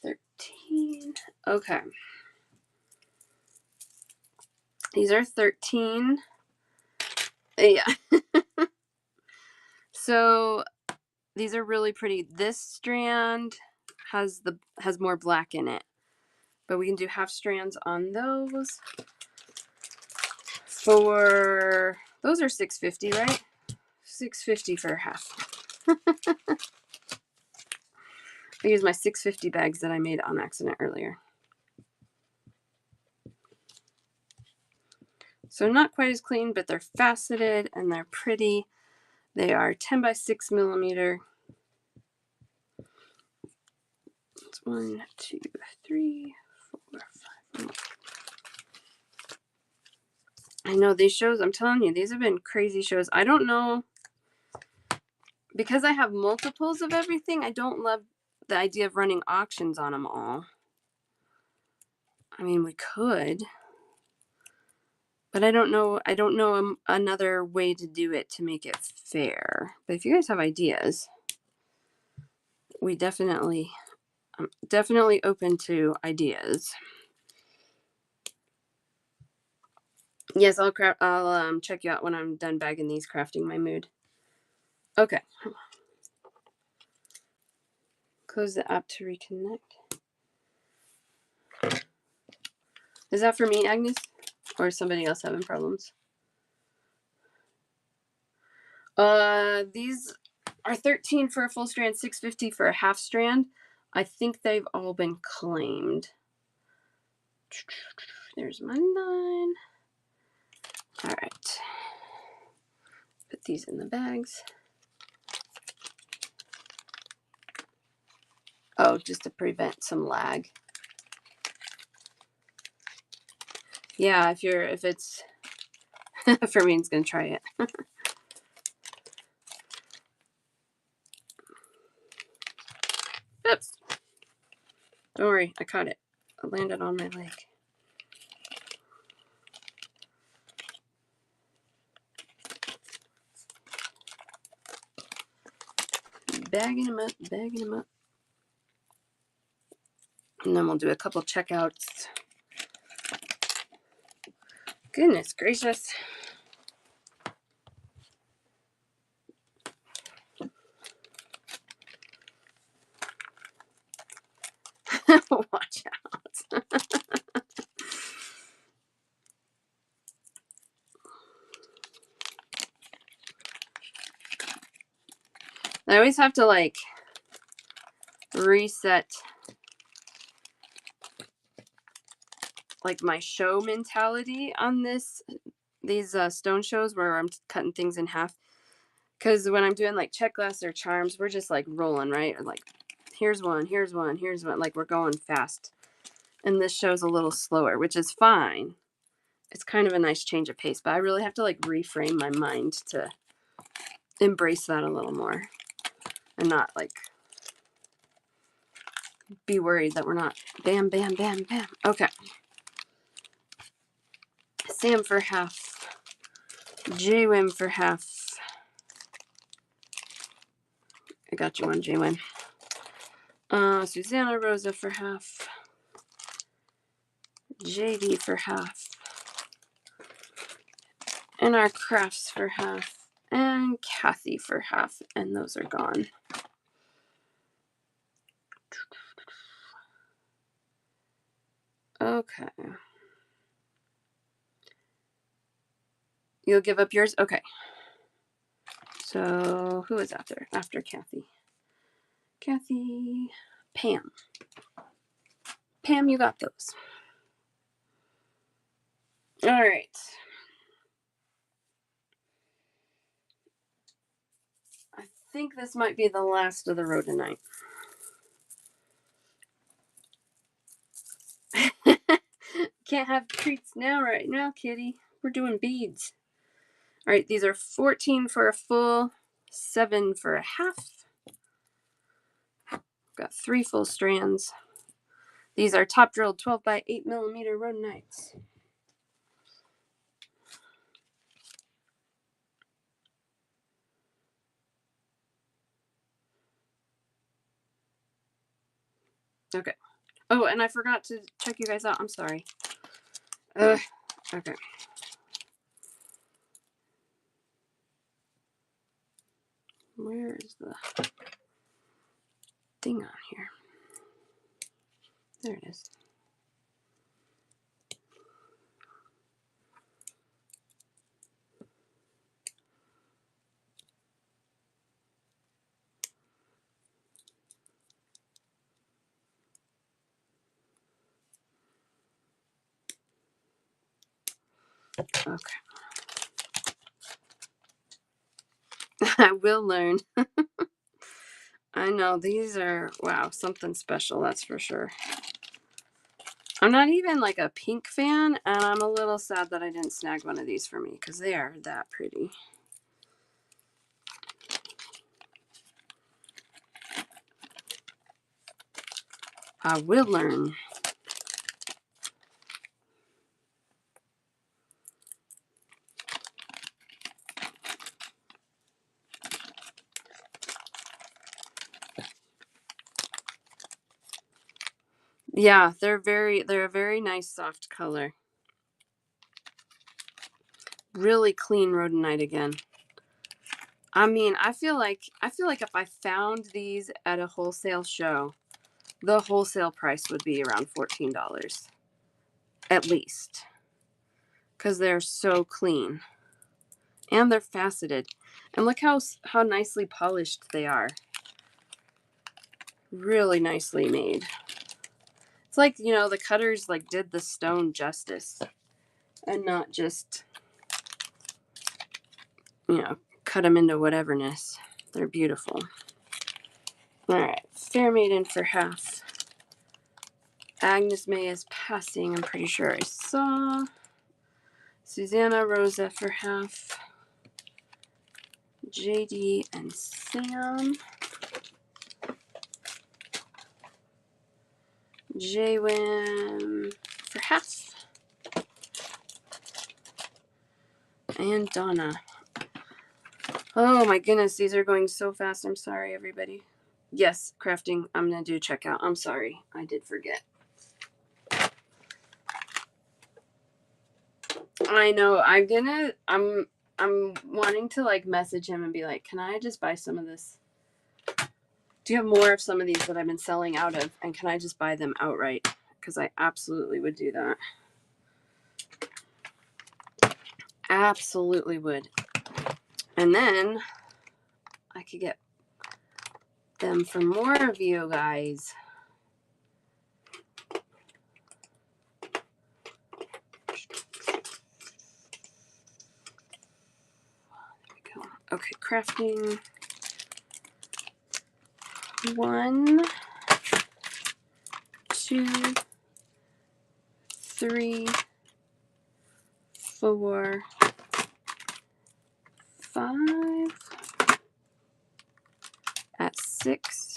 13. Okay. These are 13. Yeah. So these are really pretty. This strand has more black in it, but we can do half strands on those. For those are $6.50, right? $6.50 for half. I use my $6.50 bags that I made on accident earlier. So not quite as clean, but they're faceted and they're pretty. They are 10 by 6 millimeter. It's 1, 2, 3, 4, 5. I know these shows, I'm telling you, these have been crazy shows. I don't know, because I have multiples of everything, I don't love the idea of running auctions on them all. I mean, we could, but I don't know another way to do it to make it fair. But if you guys have ideas, I'm definitely open to ideas. Yes, I'll check you out when I'm done bagging these, crafting my mood. Okay. Close the app to reconnect. Is that for me, Agnes? Or is somebody else having problems? These are $13 for a full strand, $6.50 for a half strand. I think they've all been claimed. There's my 9. All right. Put these in the bags. Oh, just to prevent some lag. Yeah, if it's for me, it's gonna try it. Oops. Don't worry, I caught it. I landed on my leg. Bagging them up, bagging them up. And then we'll do a couple checkouts. Goodness gracious. Watch out. I always have to like reset like my show mentality on these stone shows where I'm cutting things in half. Because when I'm doing like checklists or charms, we're just like rolling, right? Like here's one, here's one, here's one. Like we're going fast. And this show's a little slower, which is fine. It's kind of a nice change of pace, but I really have to like reframe my mind to embrace that a little more and not like be worried that we're not bam, bam, bam, bam. Okay. Sam for half. J-Wim for half. I got you one, J-Wim. Susanna Rosa for half. JD for half. And our crafts for half. And Kathy for half. And those are gone. Okay. You'll give up yours? Okay. So who is after? After Kathy. Kathy. Pam. Pam, you got those. All right. I think this might be the last of the rhodonite. Can't have treats now, right now, kitty. We're doing beads. All right, these are 14 for a full, 7 for a half. Got 3 full strands. These are top drilled 12 by 8 millimeter rhodonites. Okay. Oh, and I forgot to check you guys out. I'm sorry. Okay. Where is the thing on here? There it is. Okay. I will learn. I know these are, wow, something special, that's for sure. I'm not even like a pink fan, and I'm a little sad that I didn't snag one of these for me because they are that pretty. I will learn. Yeah, they're a very nice soft color. Really clean rhodonite again. I mean, I feel like if I found these at a wholesale show, the wholesale price would be around $14 at least, because they're so clean and they're faceted. And look how nicely polished they are. Really nicely made. It's like, you know, the cutters like did the stone justice and not just, you know, cut them into whateverness. They're beautiful. All right, Fair Maiden for half. Agnes May is passing, I'm pretty sure I saw. Susanna Rosa for half. JD and Sam. JWAM for half. And Donna. Oh my goodness, these are going so fast. I'm sorry, everybody. Yes, crafting. I'm going to do checkout. I'm sorry. I did forget. I know. I'm wanting to like message him and be like, "Can I just buy some of this? Do you have more of some of these that I've been selling out of? And can I just buy them outright? Because I absolutely would do that. Absolutely would. And then I could get them for more of you guys. There we go. Okay, crafting. 1, 2, 3, 4, 5. At 6.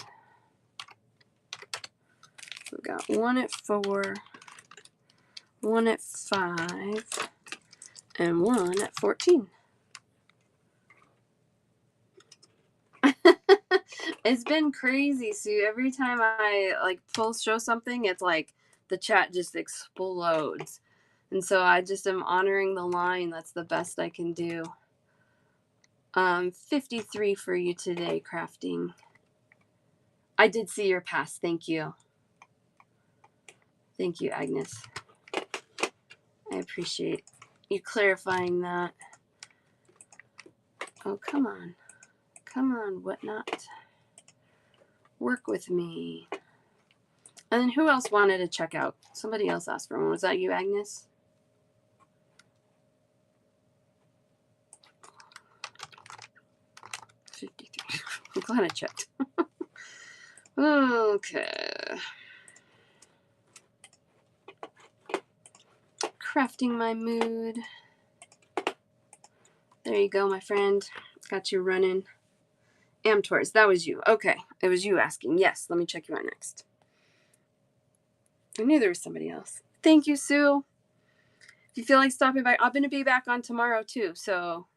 We got 1 at 4, 1 at 5, and 1 at 14. It's been crazy, Sue. Every time I like show something, it's like the chat just explodes. And so I just am honoring the line. That's the best I can do. 53 for you today, crafting. I did see your pass. Thank you. Thank you, Agnes. I appreciate you clarifying that. Oh, come on. Come on, Whatnot. Work with me. And then who else wanted to check out? Somebody else asked for one. Was that you, Agnes? $53. I'm glad I checked. Okay. Crafting my mood. There you go, my friend. Got you running. Amtors, that was you. Okay, it was you asking. Yes, let me check you out next. I knew there was somebody else. Thank you, Sue. If you feel like stopping by, I'm going to be back on tomorrow too. So,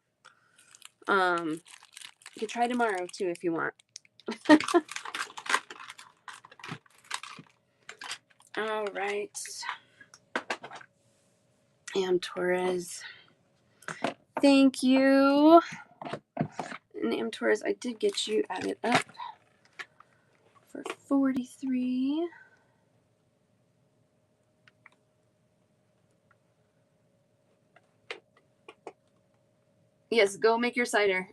you can try tomorrow too if you want. All right. Torres. Thank you. And Torres, I did get you added up for 43. Yes, go make your cider.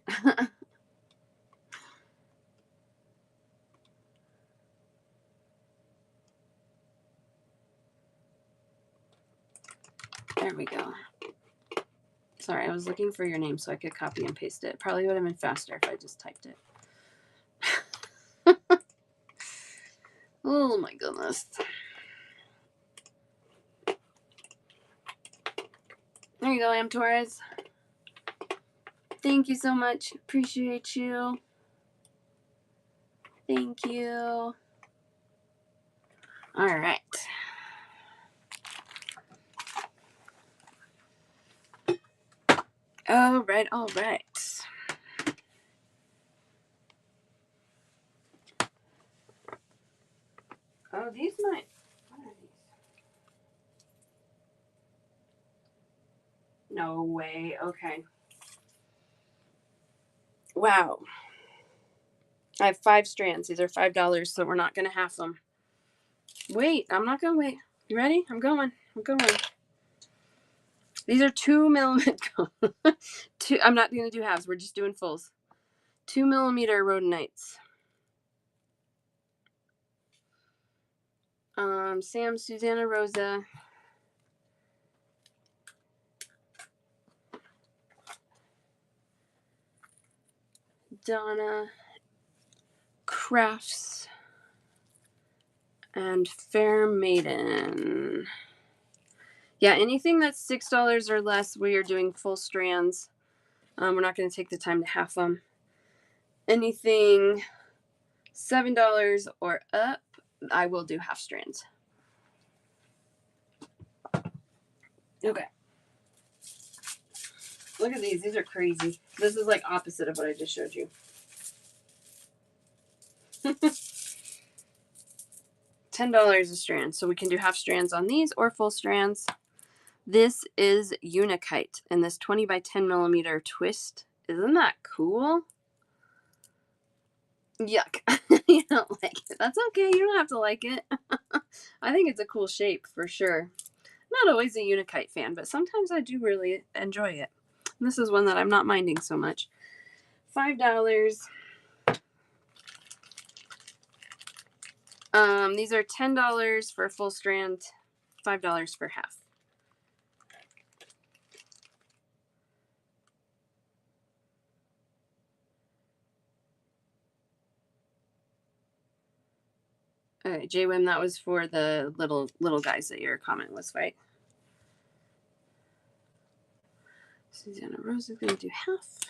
There we go. Sorry, I was looking for your name so I could copy and paste it. Probably would have been faster if I just typed it. Oh my goodness. There you go, Am Torres. Thank you so much. Appreciate you. Thank you. All right. All right, all right. Oh, these might. What are these? No way. Okay. Wow. I have 5 strands. These are $5, so we're not going to half them. Wait, I'm not going to wait. You ready? I'm going. These are 2 millimeter. I'm not going to do halves. We're just doing fulls. 2 millimeter rhodonites. Sam, Susanna, Rosa. Donna. Crafts. And Fair Maiden. Yeah, anything that's $6 or less, we are doing full strands. We're not going to take the time to half them. Anything $7 or up, I will do half strands. Okay. Look at these. These are crazy. This is like opposite of what I just showed you. $10 a strand. So we can do half strands on these or full strands. This is Unikite and this 20 by 10 millimeter twist. Isn't that cool? Yuck. You don't like it. That's okay. You don't have to like it. I think it's a cool shape for sure. Not always a Unikite fan, but sometimes I do really enjoy it. And this is one that I'm not minding so much. $5. These are $10 for a full strand, $5 for half. Okay, J-Wim, that was for the little guys that your comment was, right? Susanna Rose is going to do half.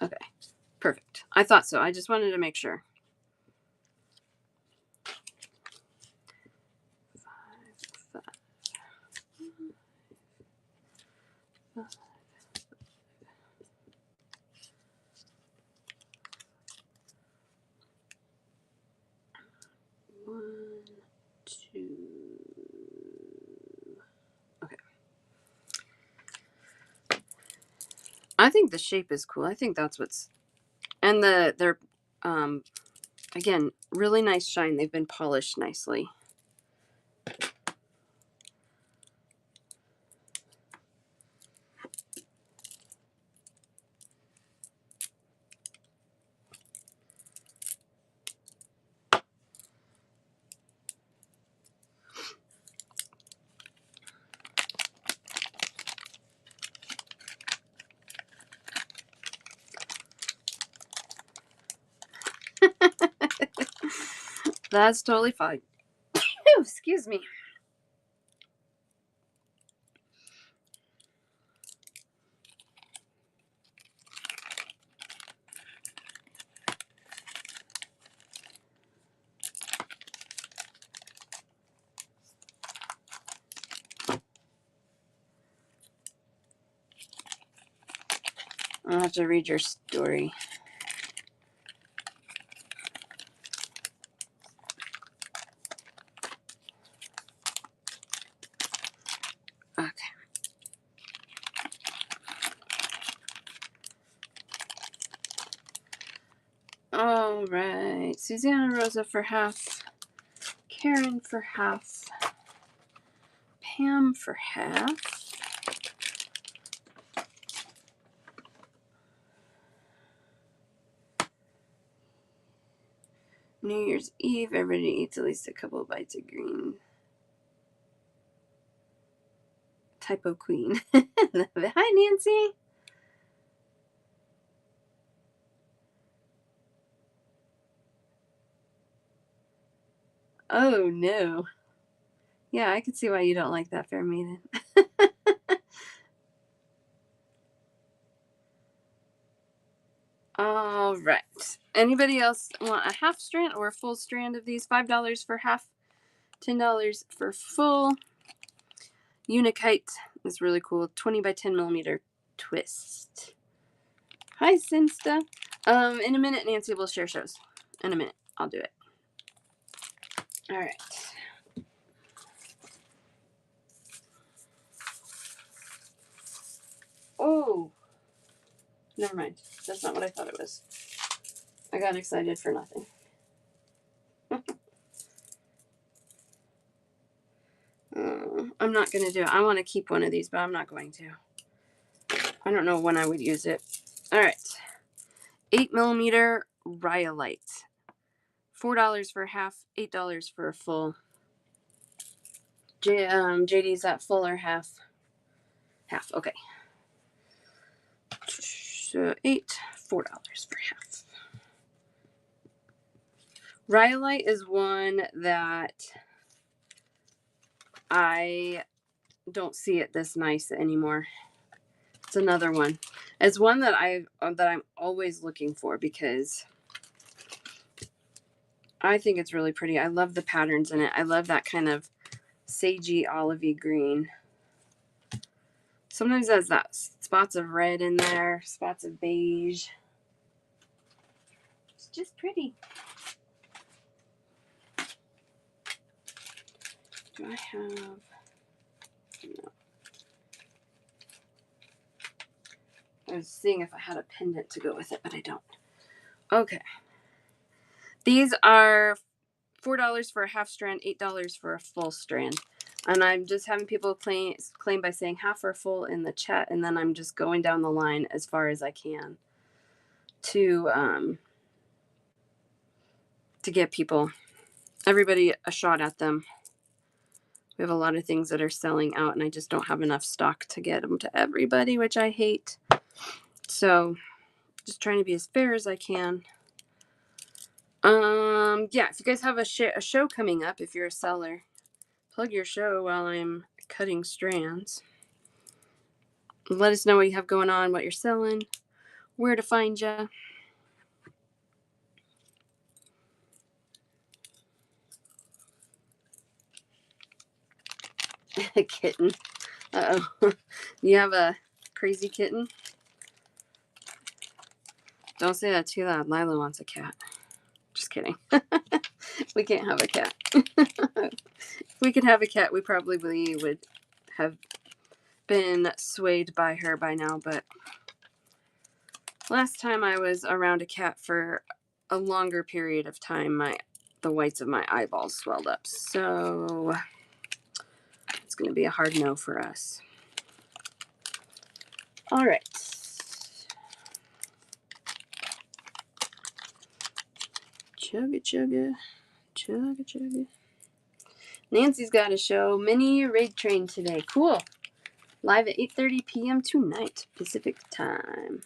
Okay, perfect. I thought so. I just wanted to make sure. Five. 1, 2. Okay. I think the shape is cool. I think that's what's, and they're again, really nice shine. They've been polished nicely. That's totally fine. Excuse me. I'll have to read your story. Okay. All right. Susanna Rosa for half. Karen for half. Pam for half. New Year's Eve, everybody eats at least a couple of bites of green. Typo queen. Hi, Nancy. Oh, no. Yeah, I can see why you don't like that, Fair Maiden. All right. Anybody else want a half strand or a full strand of these? $5 for half, $10 for full. Unikite is really cool. 20 by 10 millimeter twist. Hi, Sinsta. In a minute, Nancy will share shows. In a minute, I'll do it. All right. Oh, never mind. That's not what I thought it was. I got excited for nothing. I'm not going to do it. I want to keep one of these, but I'm not going to. I don't know when I would use it. All right. 8 millimeter Rhyolite. $4 for a half, $8 for a full. JD's that full or half? Half, okay. So $4 for half. Rhyolite is one that I don't see it this nice anymore. It's another one. It's one that I'm always looking for because I think it's really pretty. I love the patterns in it. I love that kind of sagey olivey green. Sometimes it has that spots of red in there, spots of beige. It's just pretty. Do I have? No. I was seeing if I had a pendant to go with it, but I don't. Okay. These are $4 for a half strand, $8 for a full strand. And I'm just having people claim by saying half or full in the chat, and then I'm just going down the line as far as I can to get everybody a shot at them. We have a lot of things that are selling out, and I just don't have enough stock to get them to everybody, which I hate. So just trying to be as fair as I can. Yeah, if you guys have a show coming up, if you're a seller, plug your show while I'm cutting strands. Let us know what you have going on, what you're selling, where to find you. A kitten. Uh-oh. You have a crazy kitten? Don't say that too loud. Lila wants a cat. Just kidding. We can't have a cat. If we could have a cat, we probably would have been swayed by her by now, but last time I was around a cat for a longer period of time, the whites of my eyeballs swelled up. So it's going to be a hard no for us. All right. Chugga, chugga. Chugga, chugga. Nancy's got a show, Mini Raid Train today. Cool. Live at 8:30 p.m. tonight, Pacific time.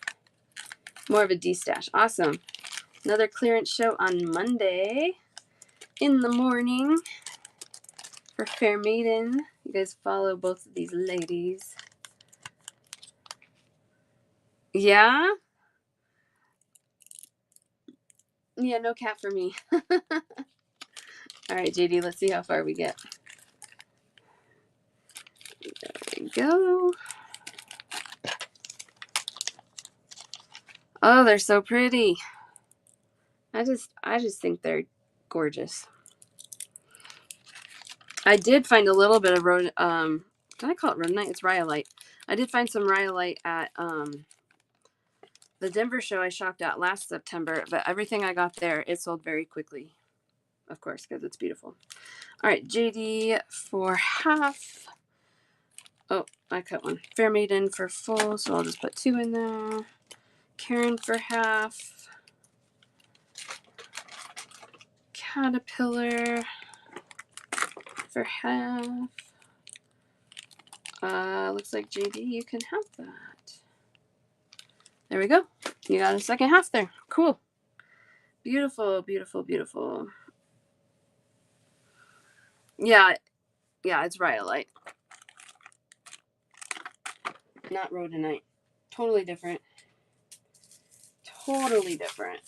More of a D-stash. Awesome. Another clearance show on Monday in the morning for Fair Maiden. You guys follow both of these ladies. Yeah? Yeah, no cat for me. All right, JD, let's see how far we get. There we go. Oh, they're so pretty. I just think they're gorgeous. I did find a little bit of did I call it rhodonite? It's rhyolite. I did find some rhyolite at the Denver show I shopped at last September, but everything I got there, it sold very quickly. Of course, because it's beautiful. All right, JD for half. Oh, I cut one. Fair Maiden for full, so I'll just put 2 in there. Karen for half. Caterpillar for half. Looks like JD, you can have that. There we go. You got a second half there. Cool. Beautiful, beautiful, beautiful. Yeah, it's rhyolite. Not rhodonite. Totally different. Totally different.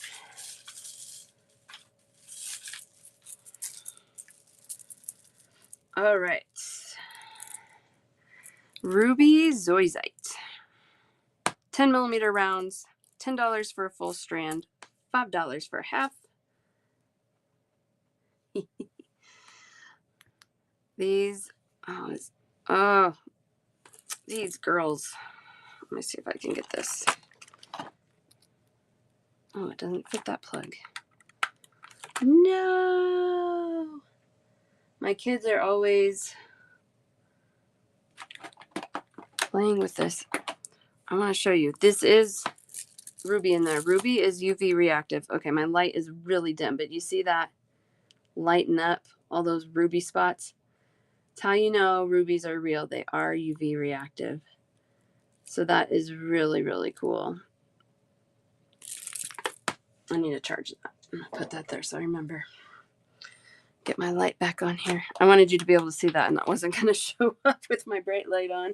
All right. Ruby zoisite. 10 millimeter rounds. $10 for a full strand. $5 for half. These, these girls. Let me see if I can get this. Oh, it doesn't fit that plug. No. My kids are always playing with this. I want to show you. This is ruby in there. Ruby is UV reactive. Okay, my light is really dim, but you see that lighten up all those ruby spots? It's how you know rubies are real. They are UV reactive. So that is really, really cool. I need to charge that. I'm gonna put that there so I remember. Get my light back on here. I wanted you to be able to see that, and that wasn't going to show up with my bright light on.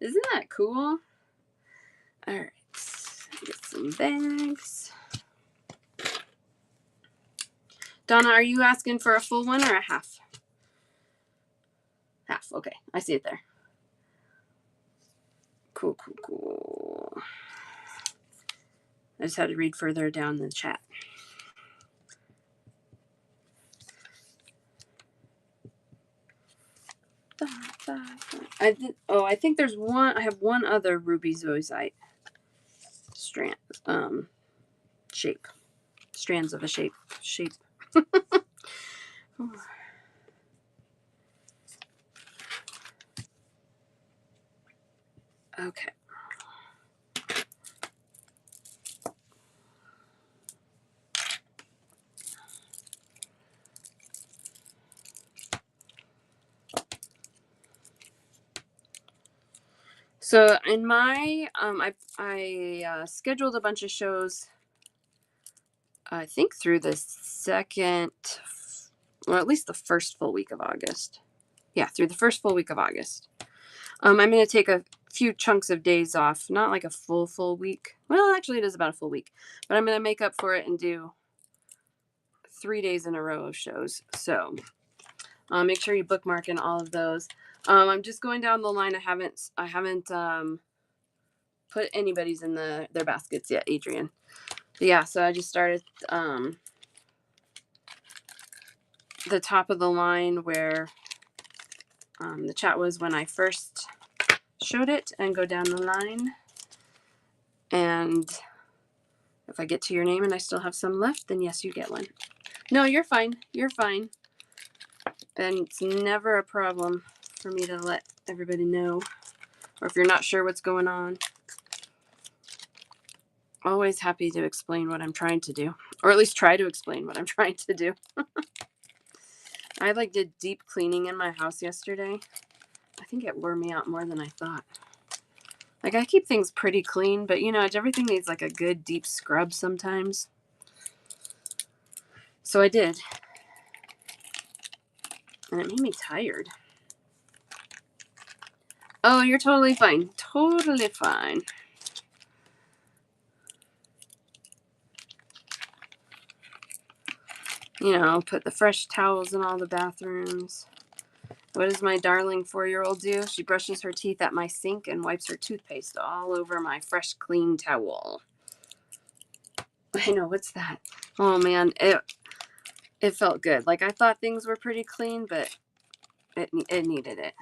Isn't that cool? All right. Get some bags. Donna, are you asking for a full one or a half? Half. Okay. I see it there. Cool, cool, cool. I just had to read further down the chat. I think there's one. I have one other ruby zoisite strand, shape, strands of a shape. Okay. So in my, I scheduled a bunch of shows, I think through the second, or at least the first full week of August. Yeah, through the first full week of August. I'm going to take a few chunks of days off, not like a full week. Well, actually it is about a full week, but I'm going to make up for it and do 3 days in a row of shows. So make sure you bookmark in all of those. I'm just going down the line. I haven't put anybody's in their baskets yet, Adrian. But yeah, so I just started the top of the line where the chat was when I first showed it, and go down the line. And if I get to your name and I still have some left, then yes, you get one. No, you're fine. You're fine. And it's never a problem for me to let everybody know. Or if you're not sure what's going on. Always happy to explain what I'm trying to do. Or at least try to explain what I'm trying to do. I did deep cleaning in my house yesterday. I think it wore me out more than I thought. I keep things pretty clean, but everything needs a good deep scrub sometimes. So I did. And it made me tired. Oh, you're totally fine. Totally fine. Put the fresh towels in all the bathrooms. What does my darling 4-year-old do? She brushes her teeth at my sink and wipes her toothpaste all over my fresh, clean towel. I know, what's that? Oh, man, it felt good. I thought things were pretty clean, but it needed it.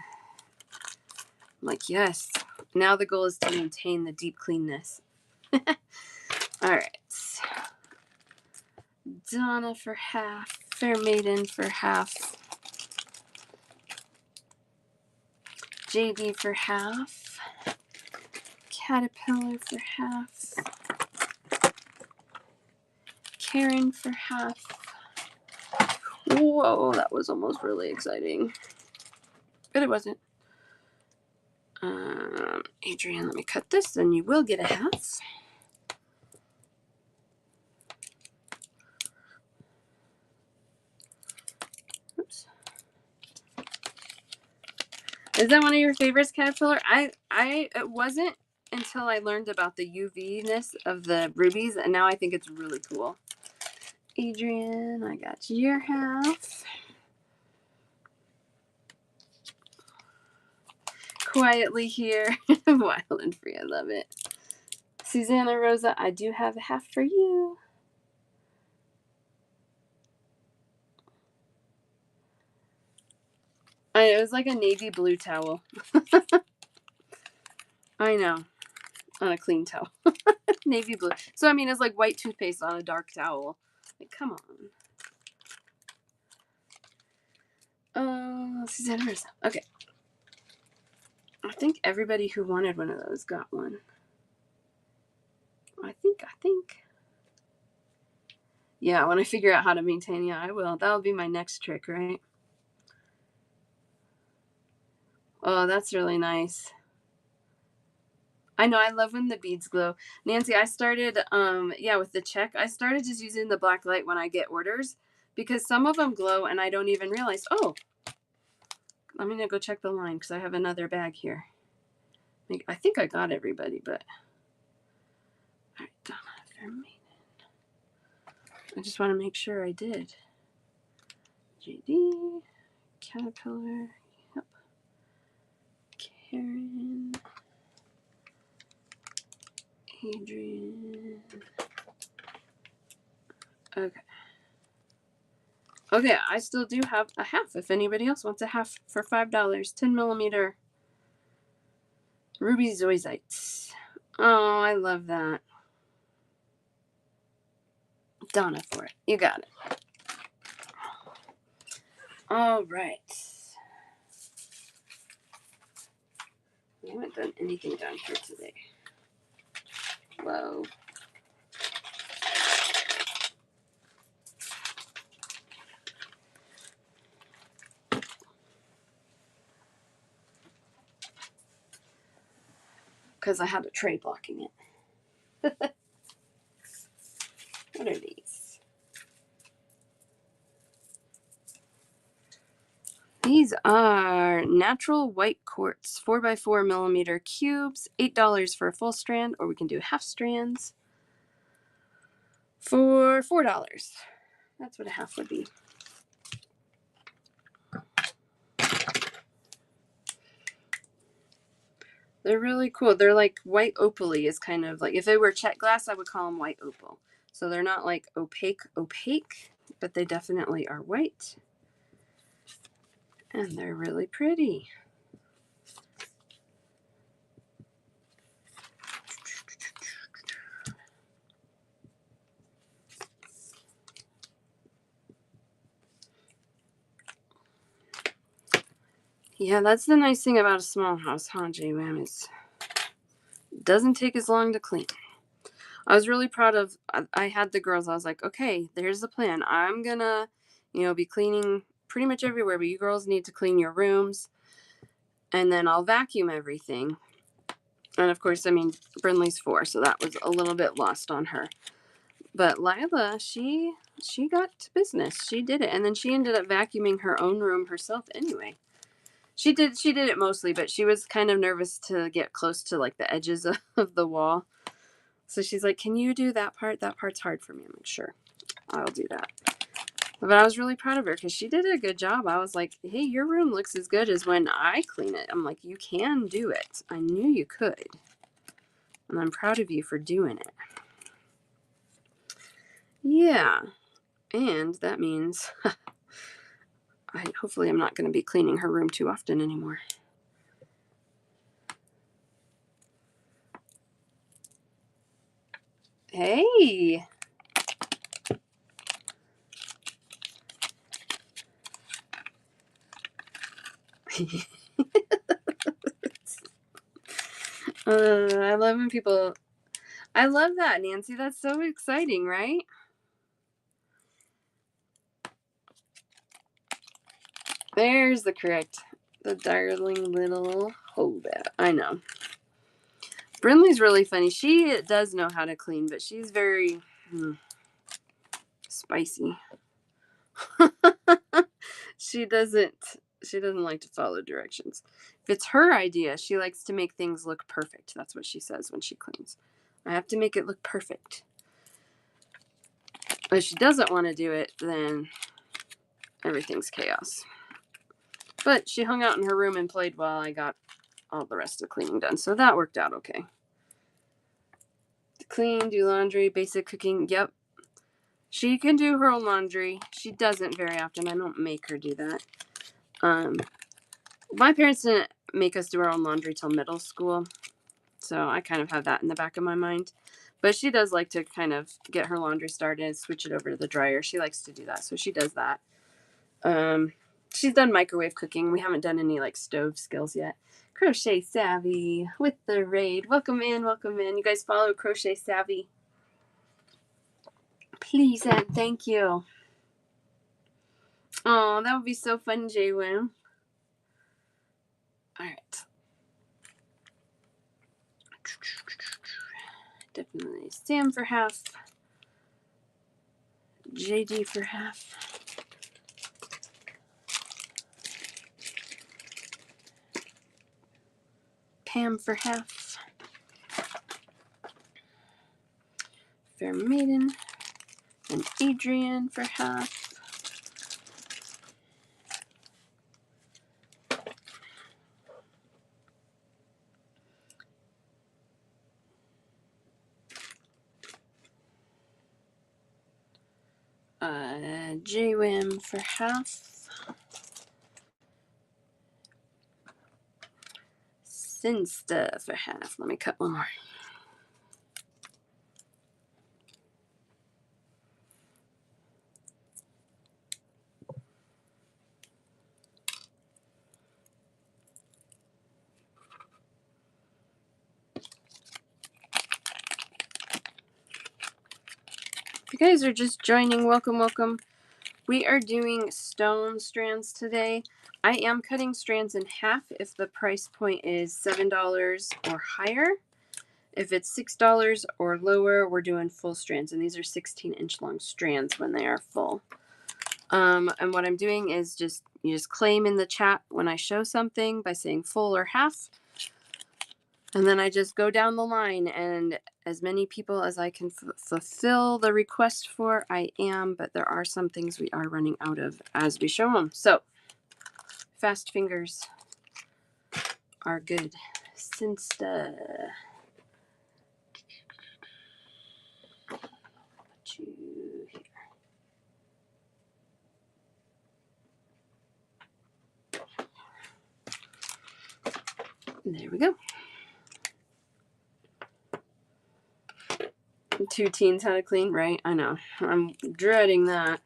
I'm yes. Now the goal is to maintain the deep cleanness. All right. Donna for half. Fair Maiden for half. JD for half. Caterpillar for half. Karen for half. Whoa, that was almost really exciting. But it wasn't. Adrian, let me cut this and you will get a half. Oops. Is that one of your favorites, Caterpillar? It wasn't until I learned about the UV-ness of the rubies, and now I think it's really cool. Adrian, I got your half. Quietly here. Wild and free. I love it. Susanna Rosa, I do have a half for you. It was like a navy blue towel. I know. On a clean towel. Navy blue. So, I mean, it's like white toothpaste on a dark towel. Like, come on. Susanna Rosa. Okay. I think everybody who wanted one of those got one. I think. Yeah, when I figure out how to maintain, yeah, I will. That'll be my next trick, right? Oh, that's really nice. I know, I love when the beads glow. Nancy, I started, with the check, I started just using the black light when I get orders because some of them glow and I don't even realize. Oh, I'm going to go check the line because I have another bag here. I think I got everybody, but. All right, Donna Vermaiden. I just want to make sure I did. JD, Caterpillar, yep. Karen, Adrian. Okay. Okay, I still do have a half if anybody else wants a half for $5. 10 millimeter ruby zoisites. Oh, I love that. Donna for it. You got it. All right. I haven't done anything down here today. Whoa. Because I had a tray blocking it. What are these? These are natural white quartz 4x4 millimeter cubes. $8 for a full strand, or we can do half strands for $4. That's what a half would be. They're really cool. They're like white opaly is kind of like, if they were check glass, I would call them white opal. So they're not like opaque, but they definitely are white. And they're really pretty. Yeah, that's the nice thing about a small house, huh, J-Wham? It doesn't take as long to clean. I was really proud of, I had the girls, I was like, okay, there's the plan. I'm gonna, be cleaning pretty much everywhere, but you girls need to clean your rooms, and then I'll vacuum everything. And of course, Brinley's 4, so that was a little bit lost on her. But Lila, she got to business. She did it, and then she ended up vacuuming her own room herself anyway. She did it mostly, but she was kind of nervous to get close to like the edges of the wall. So she's like, "Can you do that part? That part's hard for me." I'm like, "Sure, I'll do that." But I was really proud of her because she did a good job. I was like, "Hey, your room looks as good as when I clean it." I'm like, "You can do it. I knew you could. And I'm proud of you for doing it." Yeah. And that means hopefully I'm not going to be cleaning her room too often anymore. Hey. I love when people... I love that, Nancy. That's so exciting, right? There's the correct The darling little hobat. I know. Brinley's really funny. She does know how to clean, but she's very spicy. She doesn't like to follow directions. If it's her idea, she likes to make things look perfect. That's what she says when she cleans. I have to make it look perfect. If she doesn't want to do it, then everything's chaos. But she hung out in her room and played while I got all the rest of the cleaning done. So that worked out okay. Clean, do laundry, basic cooking. Yep. She can do her own laundry. She doesn't very often. I don't make her do that. My parents didn't make us do our own laundry till middle school. So I kind of have that in the back of my mind. But she does like to kind of get her laundry started and switch it over to the dryer. She likes to do that. So she does that. She's done microwave cooking. We haven't done any like stove skills yet. Crochet Savvy with the raid. Welcome in, welcome in. You guys follow Crochet Savvy. Please and thank you. Oh, that would be so fun, J-Wim. All right. Definitely Sam for half. JD for half. Pam for half. Fair Maiden and Adrian for half. J-Wim for half. Sinsta for half. Let me cut one more. If you guys are just joining, welcome, welcome. We are doing stone strands today. I am cutting strands in half if the price point is $7 or higher. If it's $6 or lower, we're doing full strands. And these are 16-inch long strands when they are full. And what I'm doing is you just claim in the chat when I show something by saying full or half. And then I just go down the line, and as many people as I can fulfill the request for, I am. But there are some things we are running out of as we show them. So fast fingers are good. Since the... Put you here. There we go. 2 teens how to clean, right? I know. I'm dreading that.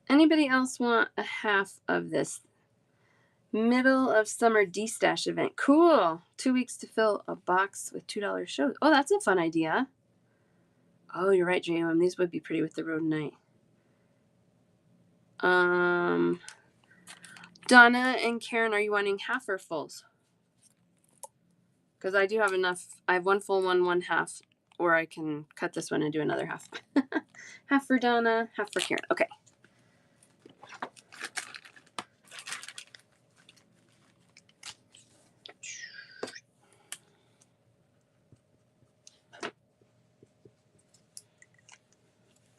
Anybody else want a half of this middle of summer D-Stash event? Cool. 2 weeks to fill a box with $2 shows. Oh, that's a fun idea. Oh, you're right, JM. These would be pretty with the Rhodonite. Donna and Karen, are you wanting half or fulls? Because I do have enough. I have one full one half. Or I can cut this one and do another half. Half for Donna, half for Karen. Okay.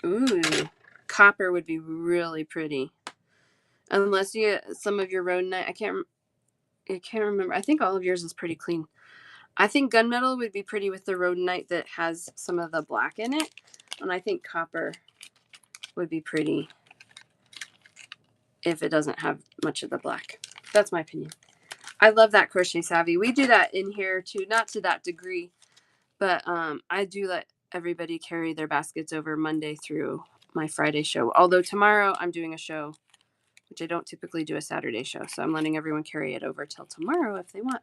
Ooh, copper would be really pretty. Unless you some of your Rhodonite. I can't remember. I think all of yours is pretty clean. I think gunmetal would be pretty with the Rhodonite that has some of the black in it. And I think copper would be pretty if it doesn't have much of the black. That's my opinion. I love that Crochet Savvy. We do that in here too, not to that degree, but I do let everybody carry their baskets over Monday through my Friday show. Although tomorrow I'm doing a show, which I don't typically do a Saturday show. So I'm letting everyone carry it over till tomorrow if they want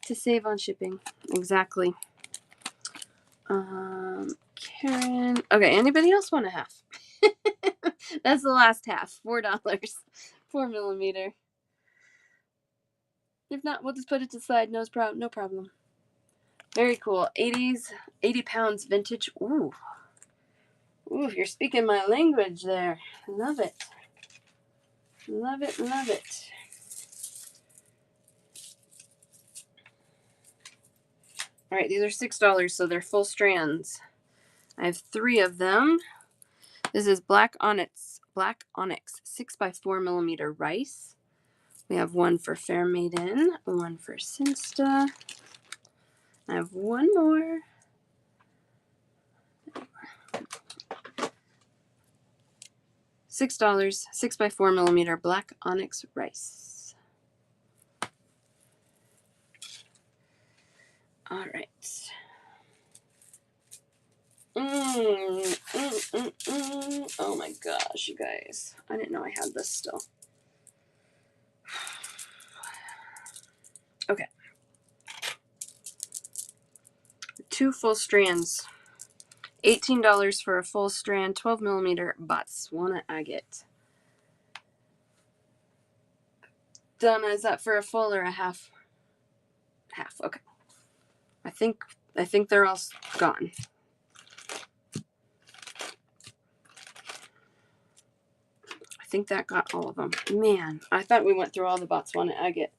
to save on shipping. Exactly. Karen. Okay, anybody else want a half? That's the last half. $4. 4 millimeter. If not, we'll just put it to the side. No problem. Very cool. 80 pounds vintage. Ooh. Ooh, you're speaking my language there. Love it. Love it. All right, these are $6, so they're full strands. I have 3 of them. This is Black Onyx 6x4mm rice. We have one for Fair Maiden, one for Sinsta. I have one more. $6, 6x4mm Black Onyx rice. All right. Oh my gosh, you guys. I didn't know I had this still. Okay. 2 full strands. $18 for a full strand, 12mm Botswana agate. Donna, is that for a full or a half? Half, okay. I think they're all gone. I think that got all of them. Man, I thought we went through all the Botswana agate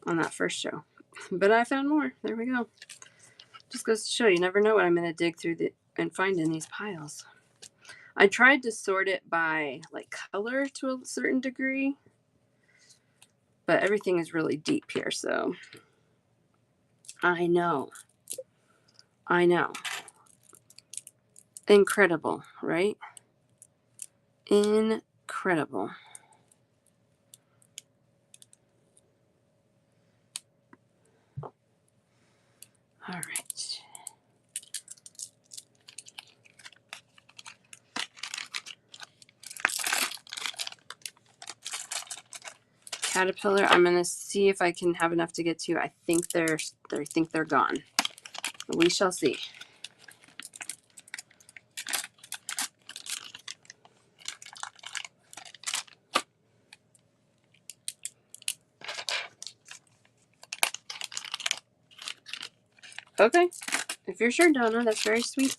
on that first show. But I found more. There we go. Just goes to show you never know what I'm going to dig through and find in these piles. I tried to sort it by like color to a certain degree, but everything is really deep here, so I know. Incredible, right? Incredible. All right. Caterpillar, I'm going to see if I can have enough to get to. I think they're gone. We shall see. Okay. If you're sure, Donna, that's very sweet.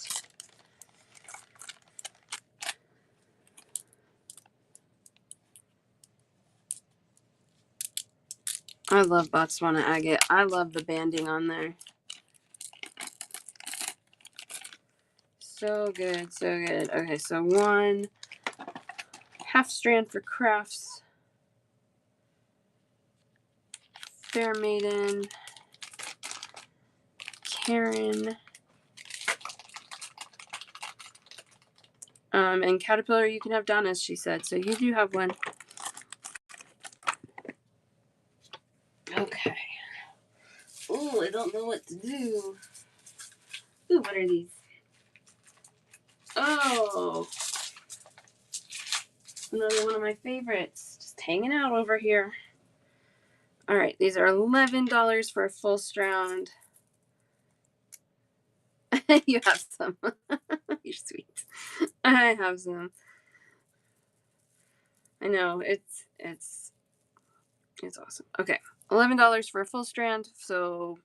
I love Botswana agate. I love the banding on there. So good, so good. Okay, so 1 half strand for Crafts. Fair Maiden. Karen. And Caterpillar, you can have Donna's, she said. So you do have one. Okay. Oh, I don't know what to do. Ooh, what are these? Oh. Another one of my favorites. Just hanging out over here. All right, these are $11 for a full strand. You have some. You're sweet. I have some. I know, it's awesome. Okay, $11 for a full strand, so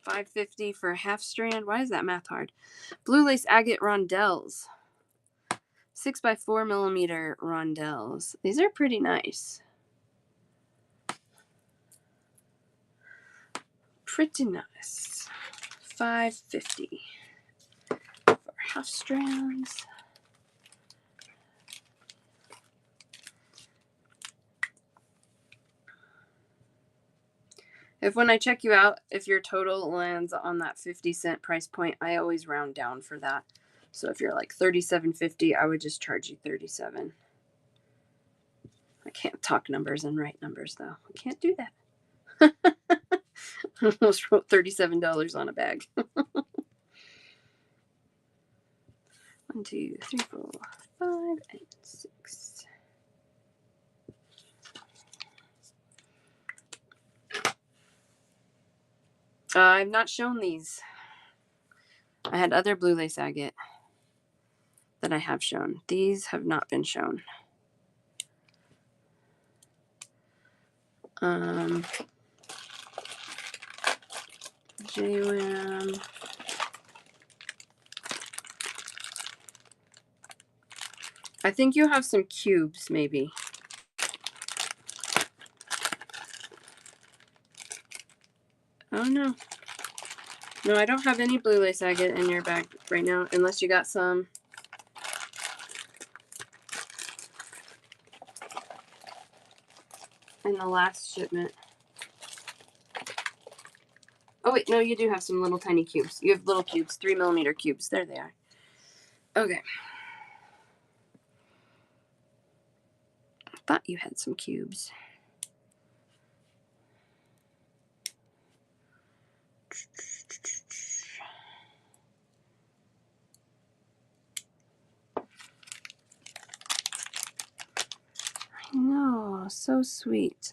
$5.50 for a half strand. Why is that math hard? Blue lace agate rondelles. 6x4mm rondelles. These are pretty nice. Pretty nice. $5.50 for half strands. If when I check you out, if your total lands on that 50-cent price point, I always round down for that. So if you're like $37.50, I would just charge you $37. I can't talk numbers and write numbers though. I can't do that. I almost wrote $37 on a bag. 1, 2, 3, 4, 5, and 6. I've not shown these. I had other blue lace agate that I have shown. These have not been shown. JWAM. I think you have some cubes, maybe. Oh, no. No, I don't have any blue lace agate in your bag right now, unless you got some. In the last shipment. Oh, wait, no, you do have some little tiny cubes. You have little cubes, 3mm cubes. There they are. Okay. I thought you had some cubes. I know, so sweet.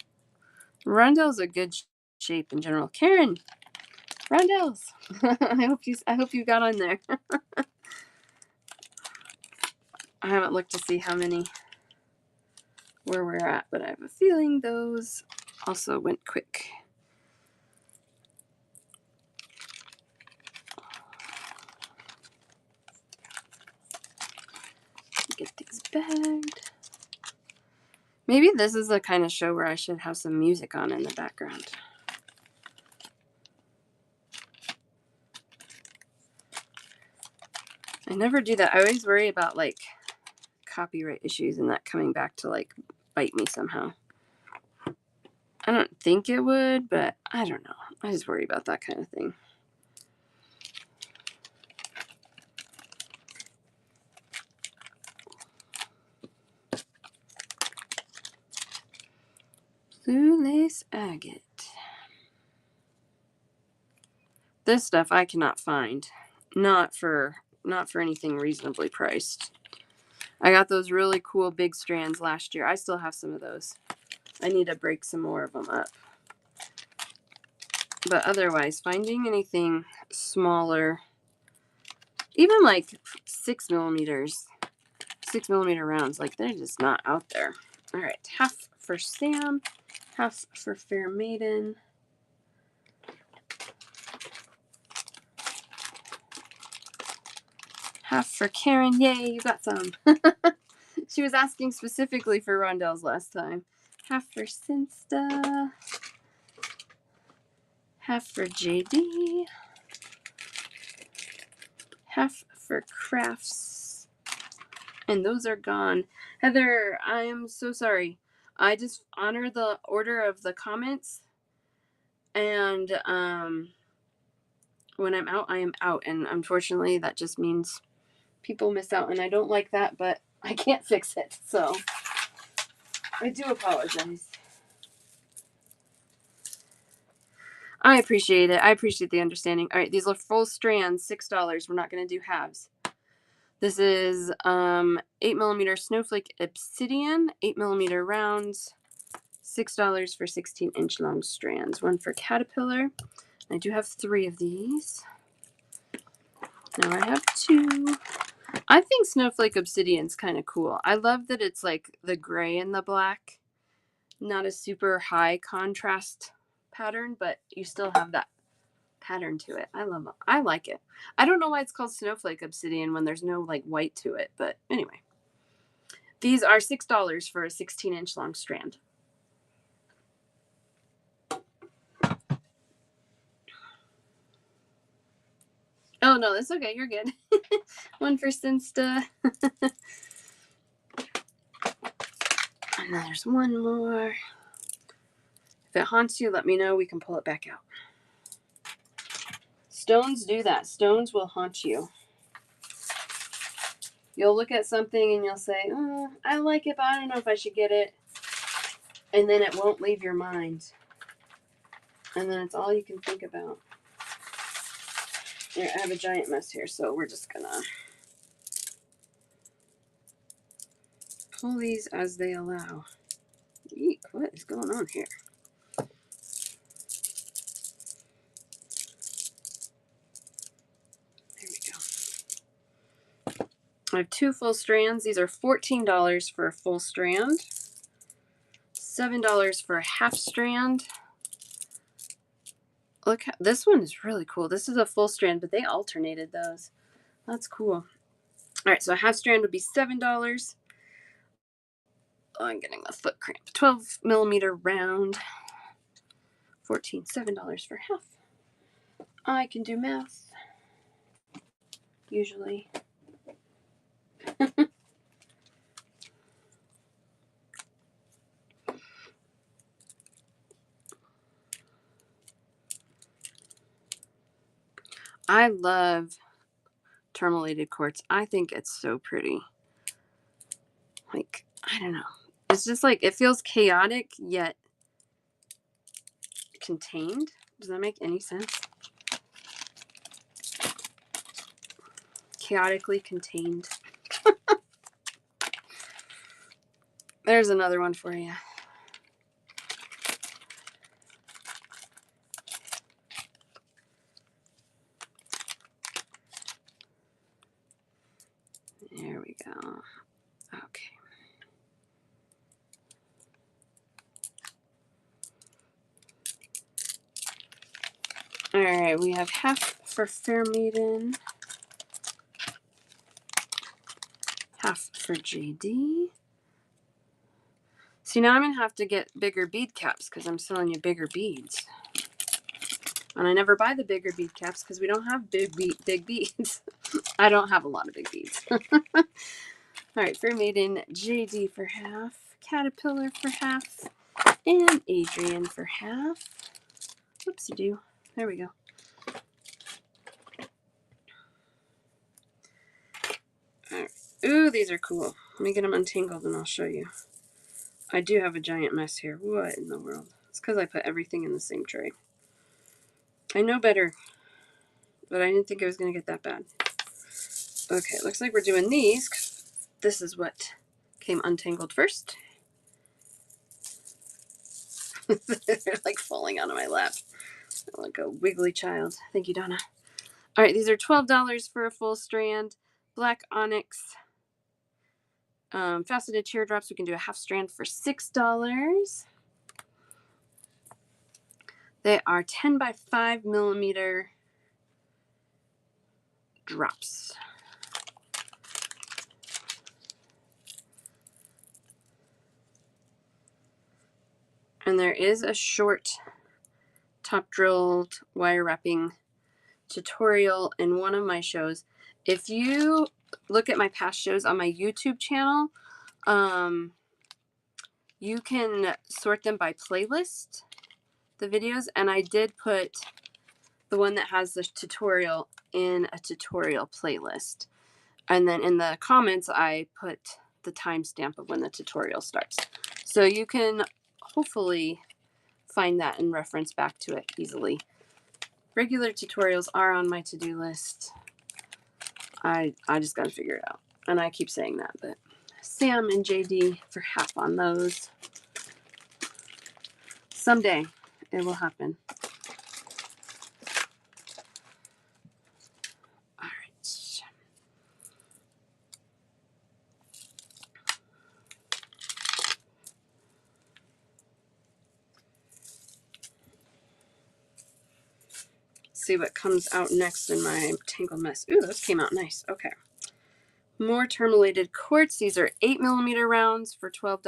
Rondell's a good shape in general. Karen, Rondell's. I hope you got on there. I haven't looked to see how many where we're at, but I have a feeling those also went quick. Get these bagged. Maybe this is the kind of show where I should have some music on in the background. I never do that. I always worry about like copyright issues and that coming back to like bite me somehow. I don't think it would, but I don't know. I just worry about that kind of thing. Blue lace agate. This stuff I cannot find. Not for anything reasonably priced. I got those really cool big strands last year. I still have some of those. I need to break some more of them up. But otherwise, finding anything smaller, even like 6mm, 6mm rounds, like they're just not out there. All right, half for Sam, half for Fair Maiden. Half for Karen. Yay, you got some. She was asking specifically for rondelles last time. Half for Sinsta. Half for JD. Half for Crafts. And those are gone. Heather, I am so sorry. I just honor the order of the comments. And when I'm out, I am out. And unfortunately, that just means people miss out. And I don't like that, but I can't fix it. So I do apologize. I appreciate it. I appreciate the understanding. All right, these are full strands, $6. We're not going to do halves. This is 8mm Snowflake Obsidian, 8mm rounds, $6 for 16-inch long strands. One for Caterpillar. I do have 3 of these. Now I have 2. I think Snowflake Obsidian's kind of cool. I love that it's like the gray and the black. Not a super high contrast pattern, but you still have that pattern to it. I like it. I don't know why it's called Snowflake Obsidian when there's no like white to it, but anyway. These are $6 for a 16-inch long strand. Oh no, that's okay. You're good. One for Sinsta. And then there's one more. If it haunts you, let me know. We can pull it back out. Stones do that. Stones will haunt you. You'll look at something and you'll say, oh, I like it, but I don't know if I should get it. And then it won't leave your mind. And then it's all you can think about. Here, I have a giant mess here, so we're just gonna pull these as they allow. Eek, what is going on here? There we go. I have 2 full strands. These are $14 for a full strand. $7 for a half strand. Look, this one is really cool. This is a full strand, but they alternated those. That's cool. All right, so a half strand would be $7. Oh, I'm getting a foot cramp. 12 millimeter round. $7 for half. I can do math. Usually. I love tourmalated quartz. I think it's so pretty. Like, I don't know. It's just like, it feels chaotic yet contained. Does that make any sense? Chaotically contained. There's another one for you. There we go. Okay. All right, we have half for Fair Maiden, half for JD. See, now I'm gonna have to get bigger bead caps because I'm selling you bigger beads. And I never buy the bigger bead caps because we don't have big beads. I don't have a lot of big beads. All right, Fair Maiden, JD for half, Caterpillar for half, and Adrian for half. Whoopsie-doo. There we go. All right. Ooh, these are cool. Let me get them untangled and I'll show you. I do have a giant mess here. What in the world? It's because I put everything in the same tray. I know better, but I didn't think it was going to get that bad. Okay, looks like we're doing these. This is what came untangled first. They're like falling onto my lap. I'm like a wiggly child. Thank you, Donna. All right, these are $12 for a full strand. Black onyx. Faceted teardrops. We can do a half strand for $6. They are 10 by 5 millimeter drops. And there is a short top drilled wire wrapping tutorial in one of my shows. If you look at my past shows on my YouTube channel, you can sort them by playlist, the videos, and I did put the one that has the tutorial in a tutorial playlist. And then in the comments, I put the timestamp of when the tutorial starts. So you can hopefully find that and reference back to it easily. Regular tutorials are on my to-do list. I just got to figure it out. And I keep saying that, but Sam and JD for half on those. Someday it will happen. All right. See what comes out next in my tangled mess. Ooh, those came out nice. Okay. More tourmalated quartz. These are 8 millimeter rounds for $12.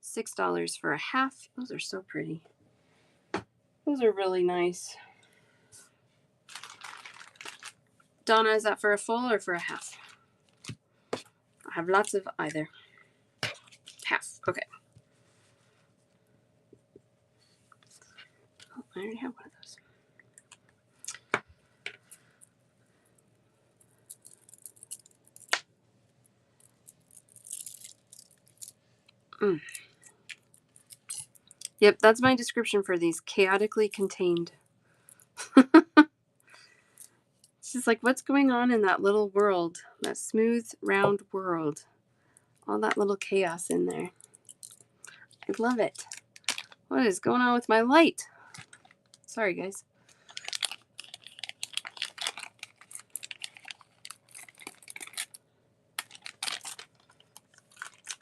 $6 for a half. Those are so pretty. Those are really nice. Donna, is that for a full or for a half? I have lots of either. Half. Okay. Oh, I already have one of those. Yep, that's my description for these. Chaotically contained. It's just like, what's going on in that little world? That smooth, round world. All that little chaos in there. I love it. What is going on with my light? Sorry, guys.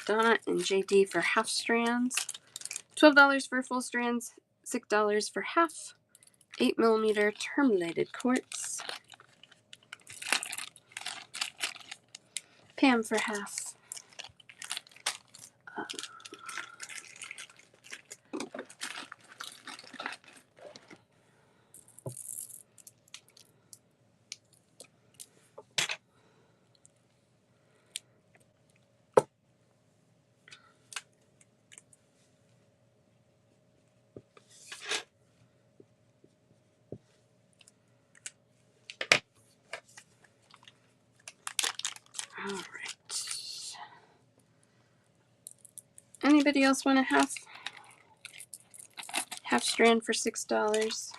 Donna and JD for half strands. $12 for full strands, $6 for half. 8mm terminated quartz. Pam for half. All right. Anybody else want a half strand for $6?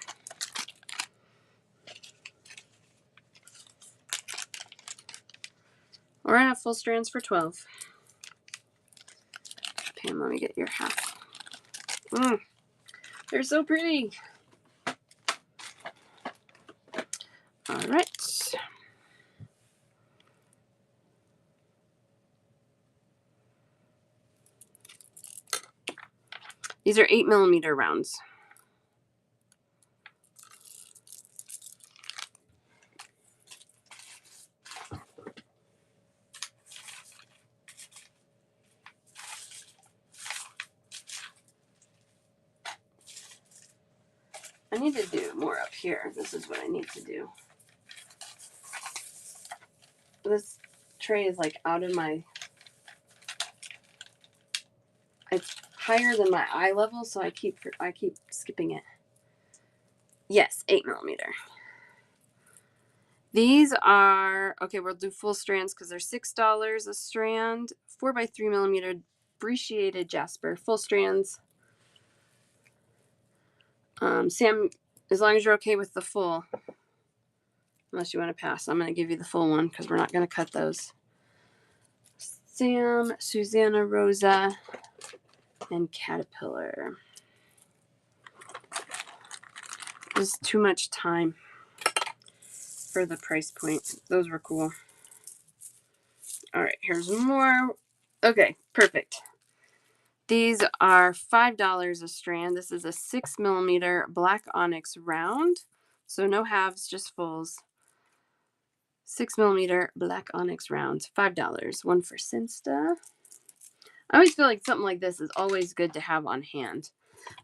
Or I have full strands for 12. Pam, let me get your half. They're so pretty. All right. These are 8mm rounds. I need to do more up here. This is what I need to do. This tray is like out of my, it's higher than my eye level, so I keep skipping it. Yes, 8mm. These are, okay, we'll do full strands because they're $6 a strand. 4x3mm brecciated jasper, full strands. Sam, as long as you're okay with the full, unless you want to pass, I'm going to give you the full one because we're not going to cut those. Sam, Susanna Rosa, and Caterpillar. This is too much time for the price point. Those were cool. All right, here's more. Okay, perfect. These are $5 a strand. This is a 6mm black onyx round. So no halves, just fulls. 6mm black onyx round. $5. One for Sinsta. I always feel like something like this is always good to have on hand.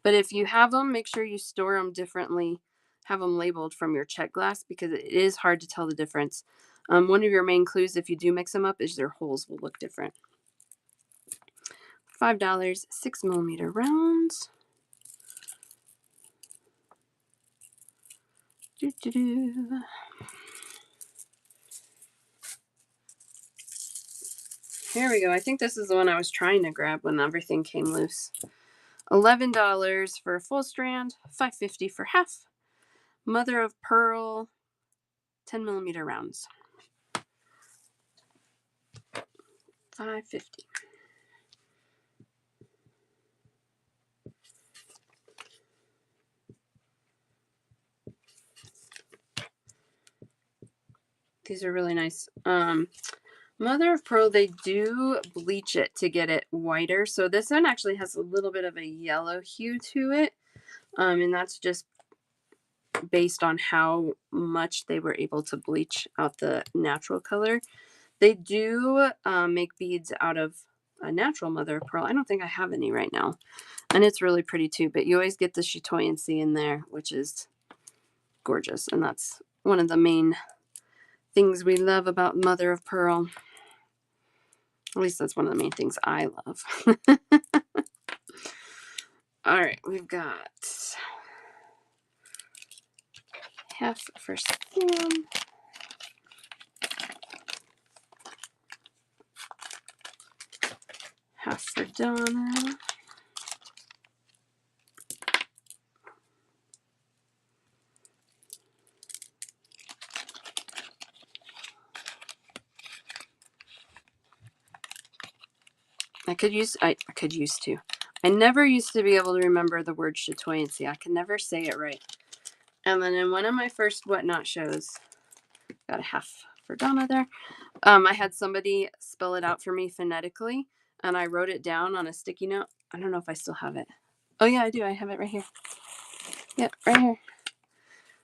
But if you have them, make sure you store them differently. Have them labeled from your check glass because it is hard to tell the difference. One of your main clues, if you do mix them up, is their holes will look different. $5, 6mm rounds. Here we go. I think this is the one I was trying to grab when everything came loose. $11 for a full strand, $5.50 for half. Mother of pearl, 10mm rounds. $5.50. These are really nice. Mother of pearl, they do bleach it to get it whiter. So this one actually has a little bit of a yellow hue to it. And that's just based on how much they were able to bleach out the natural color. They do make beads out of a natural mother of pearl. I don't think I have any right now. And it's really pretty too, but you always get the chatoyancy in there, which is gorgeous. And that's one of the main things we love about mother of pearl. At least that's one of the main things I love. All right, we've got half for Sam. Half for Donna. I never used to be able to remember the word chatoyancy. I can never say it right. And then in one of my first Whatnot shows, got a half for Donna there. I had somebody spell it out for me phonetically, and I wrote it down on a sticky note. I don't know if I still have it. Oh yeah, I do. I have it right here. Yep, right here.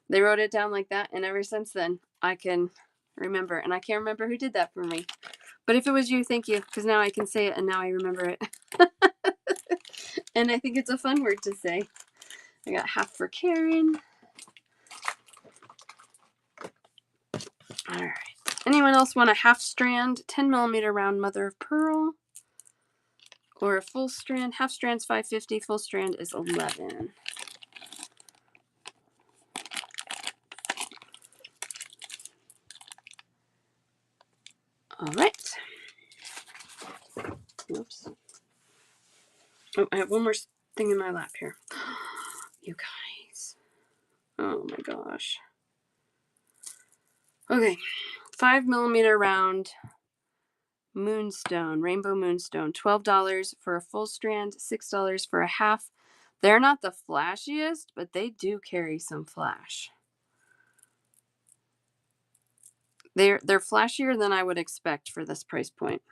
They wrote it down like that, and ever since then, I can remember. And I can't remember who did that for me. But if it was you, thank you, because now I can say it, and now I remember it. And I think it's a fun word to say. I got half for Karen. All right. Anyone else want a half strand, 10 millimeter round mother of pearl? Or a full strand? Half strand's $5.50, full strand is $11. All right. Oops. Oh, I have one more thing in my lap here. You guys. Oh my gosh. Okay. 5 millimeter round moonstone, rainbow moonstone. $12 for a full strand, $6 for a half. They're not the flashiest, but they do carry some flash. They're flashier than I would expect for this price point.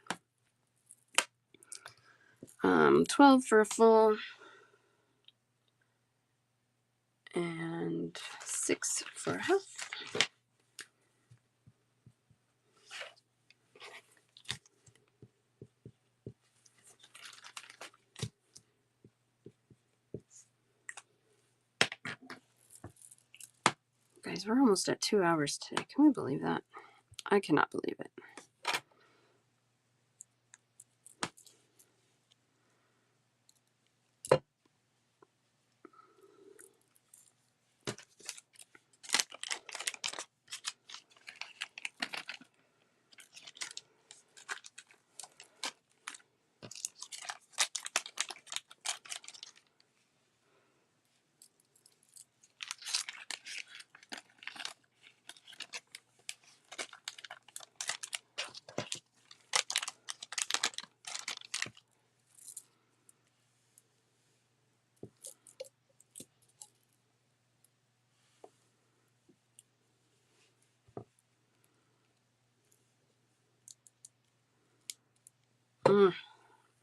12 for a full and 6 for a half. Guys, we're almost at 2 hours today. Can we believe that? I cannot believe it.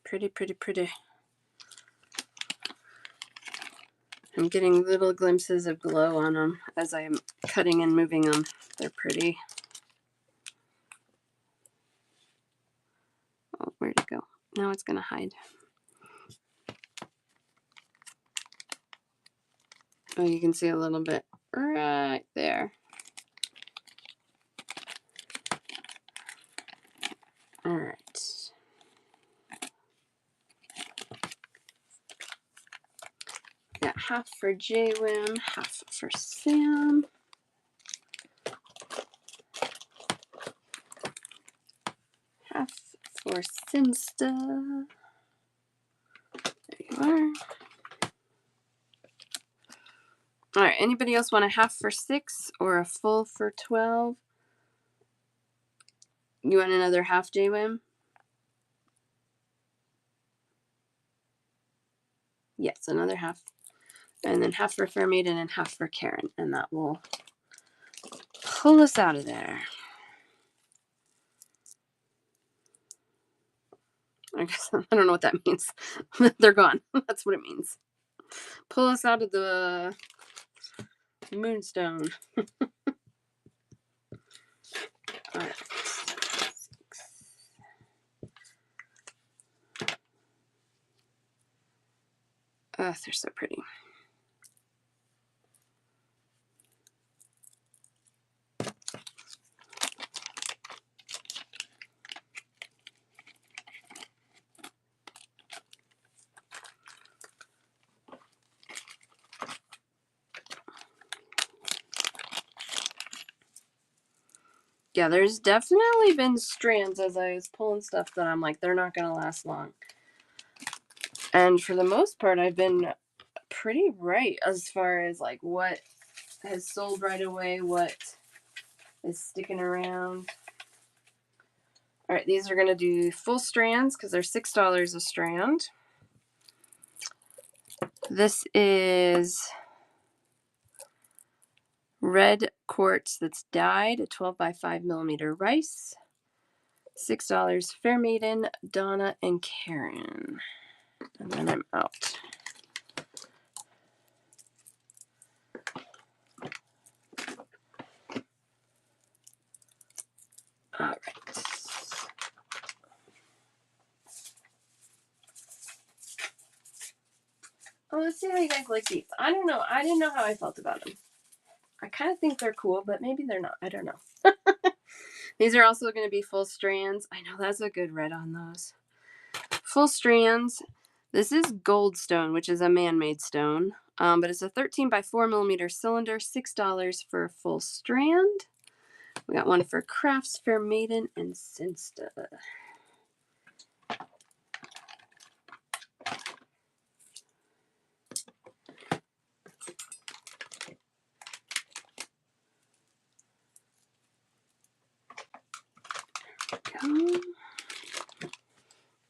Pretty, pretty, pretty. I'm getting little glimpses of glow on them as I'm cutting and moving them. They're pretty. Oh, where'd it go? Now it's going to hide. Oh, you can see a little bit right there. All right. Got half for JWIM, half for Sam. Half for Sinsta. There you are. All right, anybody else want a half for 6 or a full for 12? You want another half, JWIM? Yes, another half. And then half for Fair Maiden and half for Karen. And that will pull us out of there. I guess I don't know what that means. They're gone. That's what it means. Pull us out of the moonstone. All right. Oh, they're so pretty. Yeah, there's definitely been strands as I was pulling stuff that I'm like, they're not going to last long. And for the most part, I've been pretty right as far as like what has sold right away, what is sticking around. All right, these are going to do full strands because they're $6 a strand. This is red quartz that's dyed, a 12 by 5 millimeter rice. $6, Fair Maiden, Donna, and Karen. And then I'm out. All right. Oh, let's see how you guys like these. I don't know. I didn't know how I felt about them. I kind of think they're cool, but maybe they're not. I don't know. These are also going to be full strands. I know that's a good red on those. Full strands. This is Goldstone, which is a man-made stone. But it's a 13 by 4 millimeter cylinder, $6 for a full strand. We got one for Crafts Fair Maiden and Sinsta.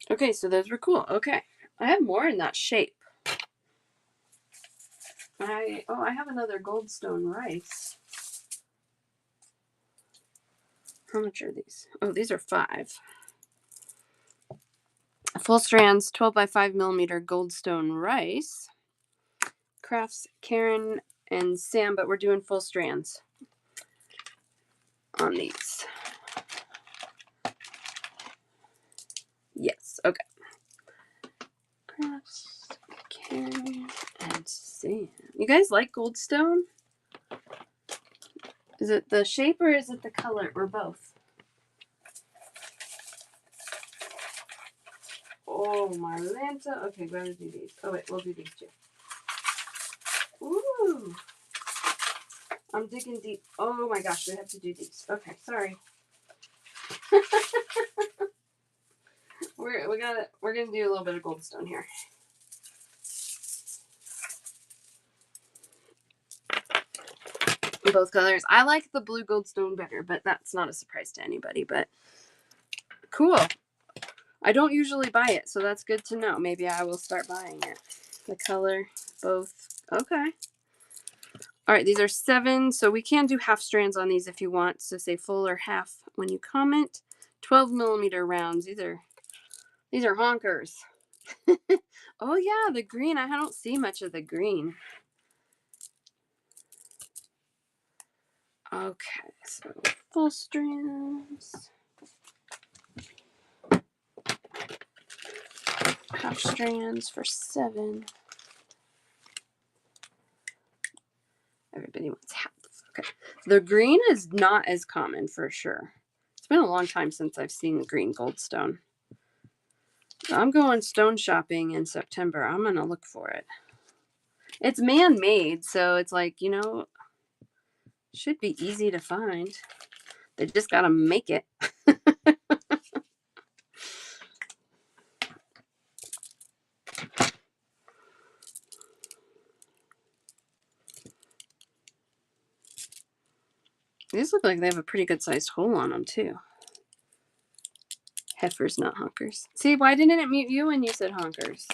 Okay, so those were cool. Okay, I have more in that shape. I have another Goldstone rice. How much are these? Oh, these are 5. Full strands, 12 by 5 millimeter Goldstone rice. Crafts Karen and Sam, but we're doing full strands on these. Yes, okay. Crafts Karen and Sam. You guys like Goldstone? Is it the shape or is it the color or both? Oh, my Lanta. Okay, gotta do these. Oh, wait, we'll do these too. Ooh. I'm digging deep. Oh my gosh, we have to do these. Okay, sorry. We're gonna do a little bit of Goldstone here. Both colors. I like the blue Goldstone better, but that's not a surprise to anybody. But cool. I don't usually buy it, so that's good to know. Maybe I will start buying it. The color, both. Okay. All right, these are 7, so we can do half strands on these if you want. So say full or half when you comment. 12 millimeter rounds. These are honkers. Oh yeah, the green. I don't see much of the green. Okay, so full strands. Half strands for 7. Everybody wants half. Okay. The green is not as common for sure. It's been a long time since I've seen the green Goldstone. I'm going stone shopping in September. I'm going to look for it. It's man-made, so it's like, should be easy to find. They just got to make it. These look like they have a pretty good sized hole on them too. Heifers, not honkers. See, why didn't it mute you when you said honkers?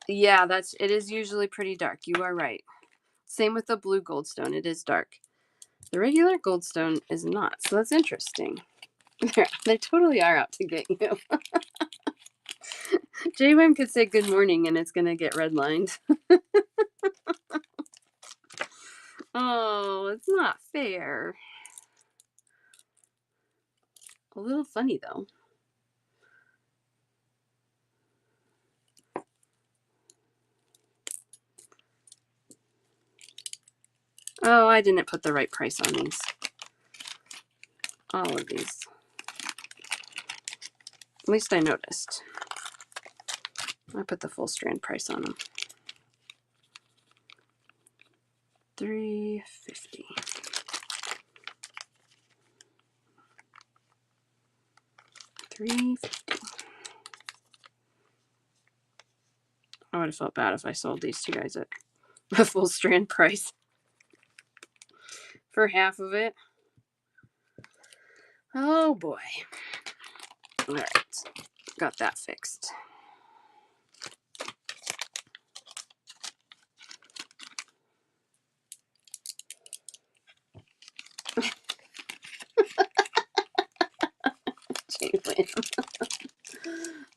Yeah, it is usually pretty dark. You are right. Same with the blue Goldstone. It is dark. The regular Goldstone is not. So that's interesting. They totally are out to get you. JWM could say good morning and it's going to get redlined. Oh, it's not fair. A little funny though. Oh, I didn't put the right price on these. All of these. At least I noticed. I put the full strand price on them. $3.50. $3.50. I would have felt bad if I sold these to you guys at a full strand price for half of it. Oh boy. All right. Got that fixed.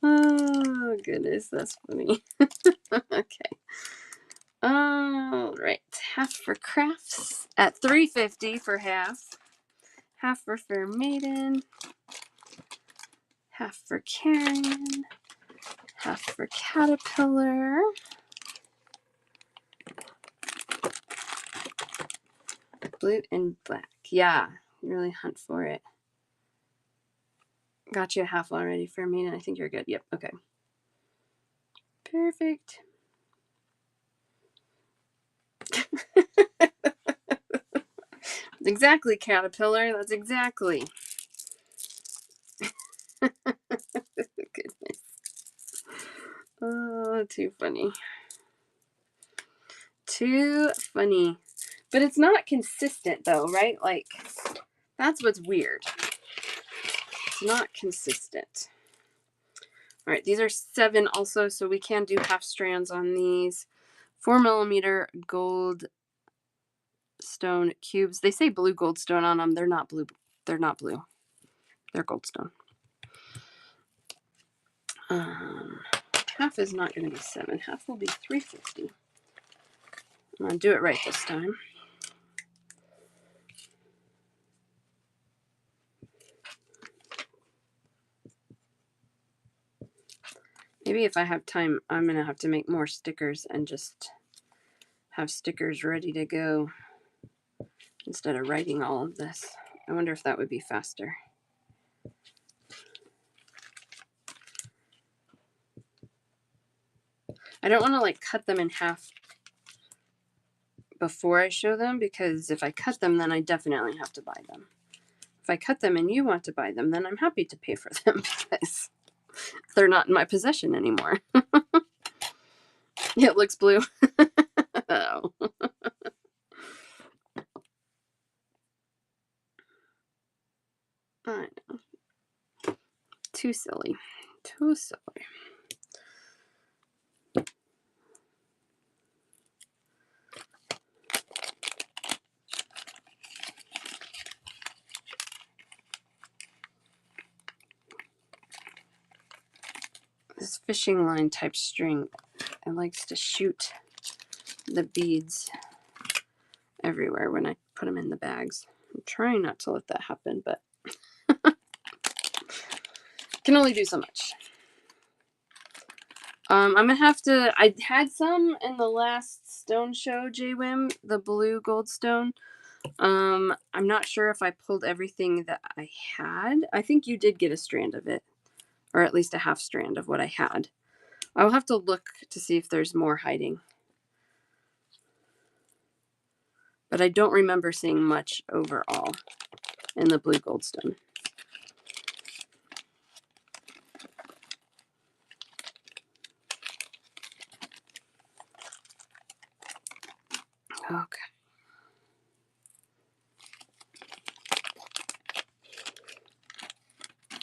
Oh goodness, that's funny. Okay. at $3.50 for half. Half for Fair Maiden. Half for Karen. Half for Caterpillar. Blue and black. Yeah, you really hunt for it. Got you a half already, Fair Maiden. I think you're good. Yep, okay. Perfect. Exactly, Caterpillar. That's exactly. Goodness. Oh, too funny. Too funny. But it's not consistent though, right? Like, that's what's weird. It's not consistent. All right, these are 7 also, so we can do half strands on these. 4mm gold stone cubes. They say blue gold stone on them. They're not blue. They're not blue. They're gold stone. Half is not going to be 7. Half will be $3.50. I'm going to do it right this time. Maybe if I have time, I'm going to have to make more stickers and just have stickers ready to go instead of writing all of this. I wonder if that would be faster. I don't want to like cut them in half before I show them, because if I cut them, then I definitely have to buy them. If I cut them and you want to buy them, then I'm happy to pay for them because they're not in my possession anymore. It looks blue. Oh. I know. Too silly. Too silly. This fishing line type string, it likes to shoot the beads everywhere when I put them in the bags. I'm trying not to let that happen, but can only do so much. I'm gonna have to. I had some in the last stone show, JWIM, the blue gold stone. I'm not sure if I pulled everything that I had. I think you did get a strand of it, or at least a half strand of what I had. I'll have to look to see if there's more hiding. But I don't remember seeing much overall in the blue goldstone. Okay.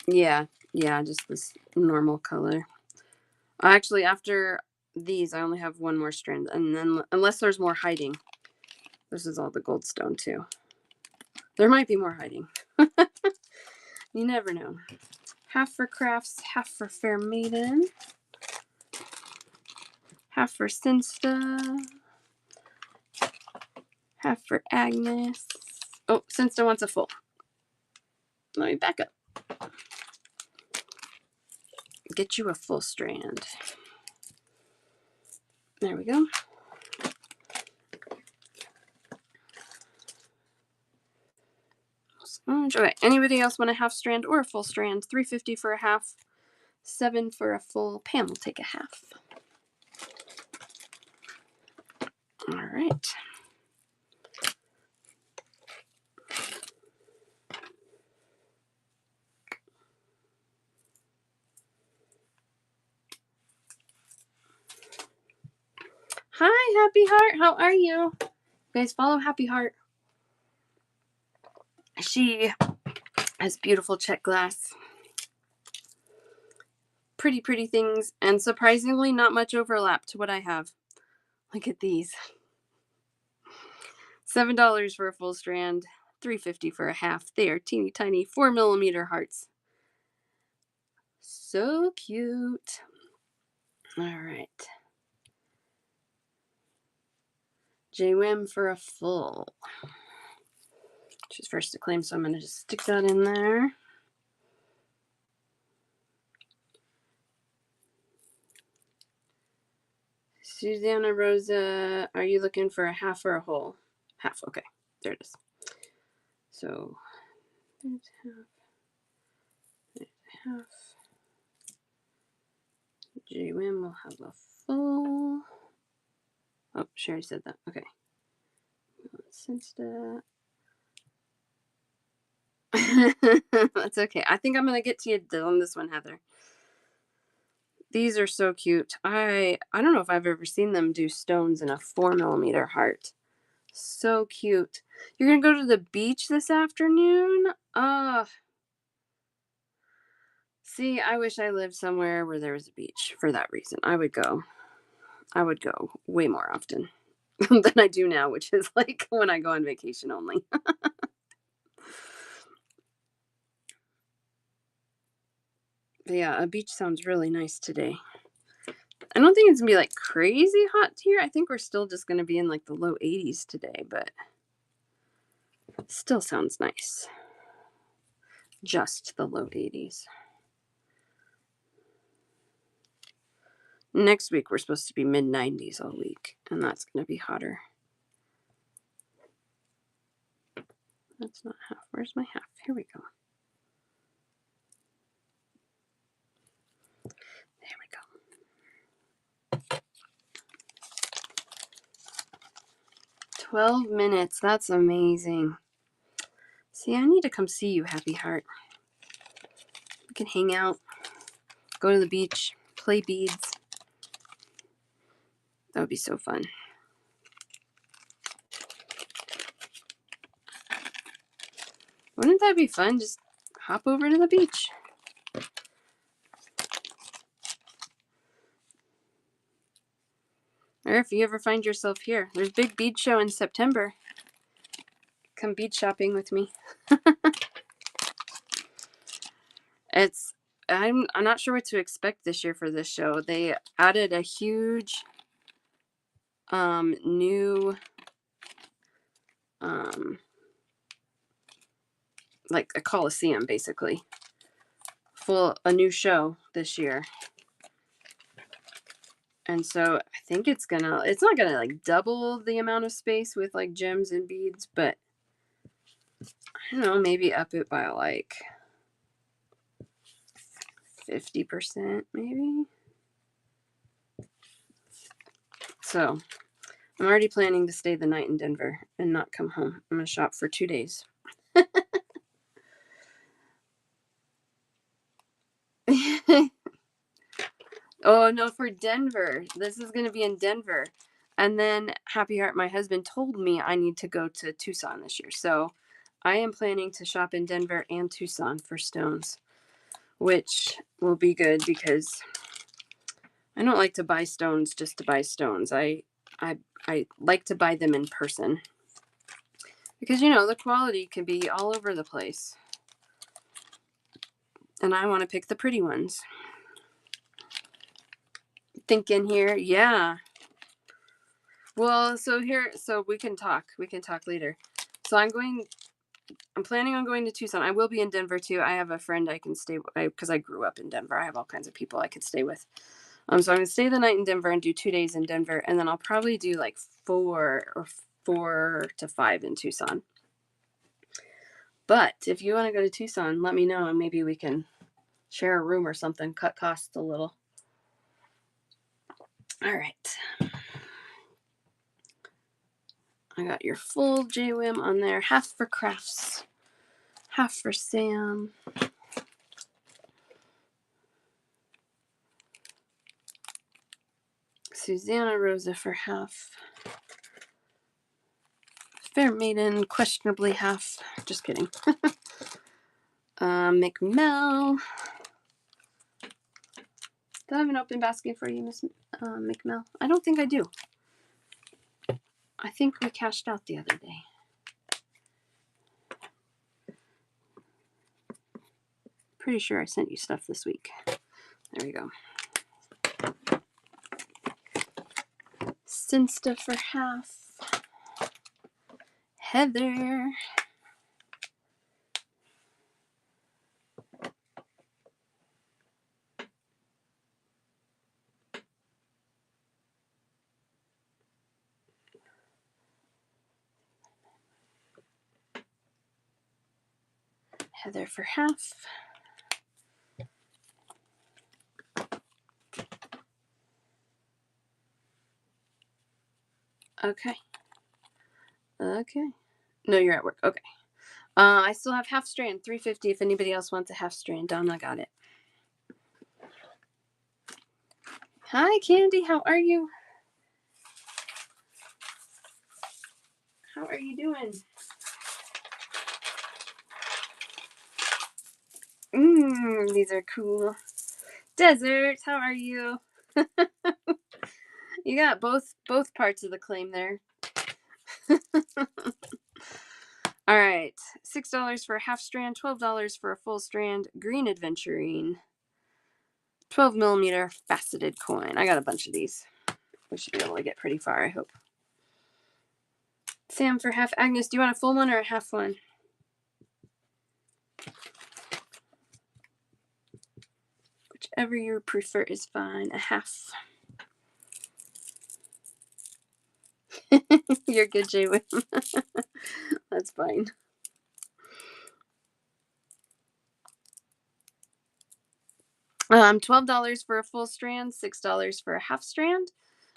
Yeah, just this normal color. Actually, after these, I only have one more strand, and then unless there's more hiding, this is all the goldstone too. There might be more hiding. You never know. Half for Crafts, half for Fair Maiden, half for Sinsta, half for Agnes. Oh, Sinsta wants a full. Let me back up. Get you a full strand. There we go. Enjoy. Anybody else want a half strand or a full strand? $3.50 for a half, $7 for a full. Pam will take a half. All right. Hi, Happy Heart. How are you? You guys follow Happy Heart. She has beautiful check glass. Pretty, pretty things. And surprisingly, not much overlap to what I have. Look at these. $7 for a full strand. $3.50 for a half. They are teeny tiny 4mm hearts. So cute. All right. JWIM for a full. She's first to claim, so I'm going to just stick that in there. Susanna Rosa, are you looking for a half or a whole? Half, okay. There it is. So, there's half. There's half. JWIM will have a full. Oh, Sherry said that. Okay. Since that. That's okay. I think I'm going to get to you on this one, Heather. These are so cute. I don't know if I've ever seen them do stones in a 4mm heart. So cute. You're going to go to the beach this afternoon? See, I wish I lived somewhere where there was a beach for that reason. I would go way more often than I do now, which is like when I go on vacation only. But yeah, a beach sounds really nice today. I don't think it's gonna be like crazy hot here. I think we're still just gonna be in like the low 80s today, but still sounds nice. Just the low 80s. Next week we're supposed to be mid 90s all week, and that's gonna be hotter. That's not half. Where's my half? Here we go. There we go. 12 minutes. That's amazing. See, I need to come see you, Happy Heart. We can hang out, go to the beach, play beads. That would be so fun. Wouldn't that be fun? Just hop over to the beach. Or if you ever find yourself here, there's a big bead show in September. Come bead shopping with me. I'm not sure what to expect this year for this show. They added a huge new like a coliseum, basically, a new show this year. And so I think it's not gonna like double the amount of space with like gems and beads, but I don't know, maybe up it by like 50% maybe. So I'm already planning to stay the night in Denver and not come home. I'm gonna shop for 2 days. Oh no, for Denver. This is gonna be in Denver. And then Happy Heart, my husband, told me I need to go to Tucson this year. So I am planning to shop in Denver and Tucson for stones, which will be good because I don't like to buy stones just to buy stones. I like to buy them in person because, you know, the quality can be all over the place. And I want to pick the pretty ones. Thinking here, yeah. Well, so we can talk. We can talk later. So I'm planning on going to Tucson. I will be in Denver too. I have a friend I can stay with because I grew up in Denver. I have all kinds of people I could stay with. So I'm going to stay the night in Denver and do 2 days in Denver. And then I'll probably do like 4 to 5 in Tucson. But if you want to go to Tucson, let me know and maybe we can share a room or something, cut costs a little. All right. I got your full JWIM on there. Half for crafts, half for Sam. Susanna Rosa for half. Fair Maiden, questionably half. Just kidding. McMel. Do I have an open basket for you, Miss McMel? I don't think I do. I think we cashed out the other day. Pretty sure I sent you stuff this week. There we go. Sinsta for half. Heather. Heather for half. Okay. Okay. No, you're at work. Okay. I still have half strand, $3.50 if anybody else wants a half strand. Donna got it. Hi, Candy. How are you? How are you doing? These are cool. Desert, how are you? You got both parts of the claim there. All right, $6 for a half strand, $12 for a full strand. Green Adventuring, 12 millimeter faceted coin. I got a bunch of these. We should be able to get pretty far, I hope. Sam for half. Agnes, do you want a full one or a half one? Whichever you prefer is fine. A half. You're good, Jay Wim. That's fine. $12 for a full strand, $6 for a half strand,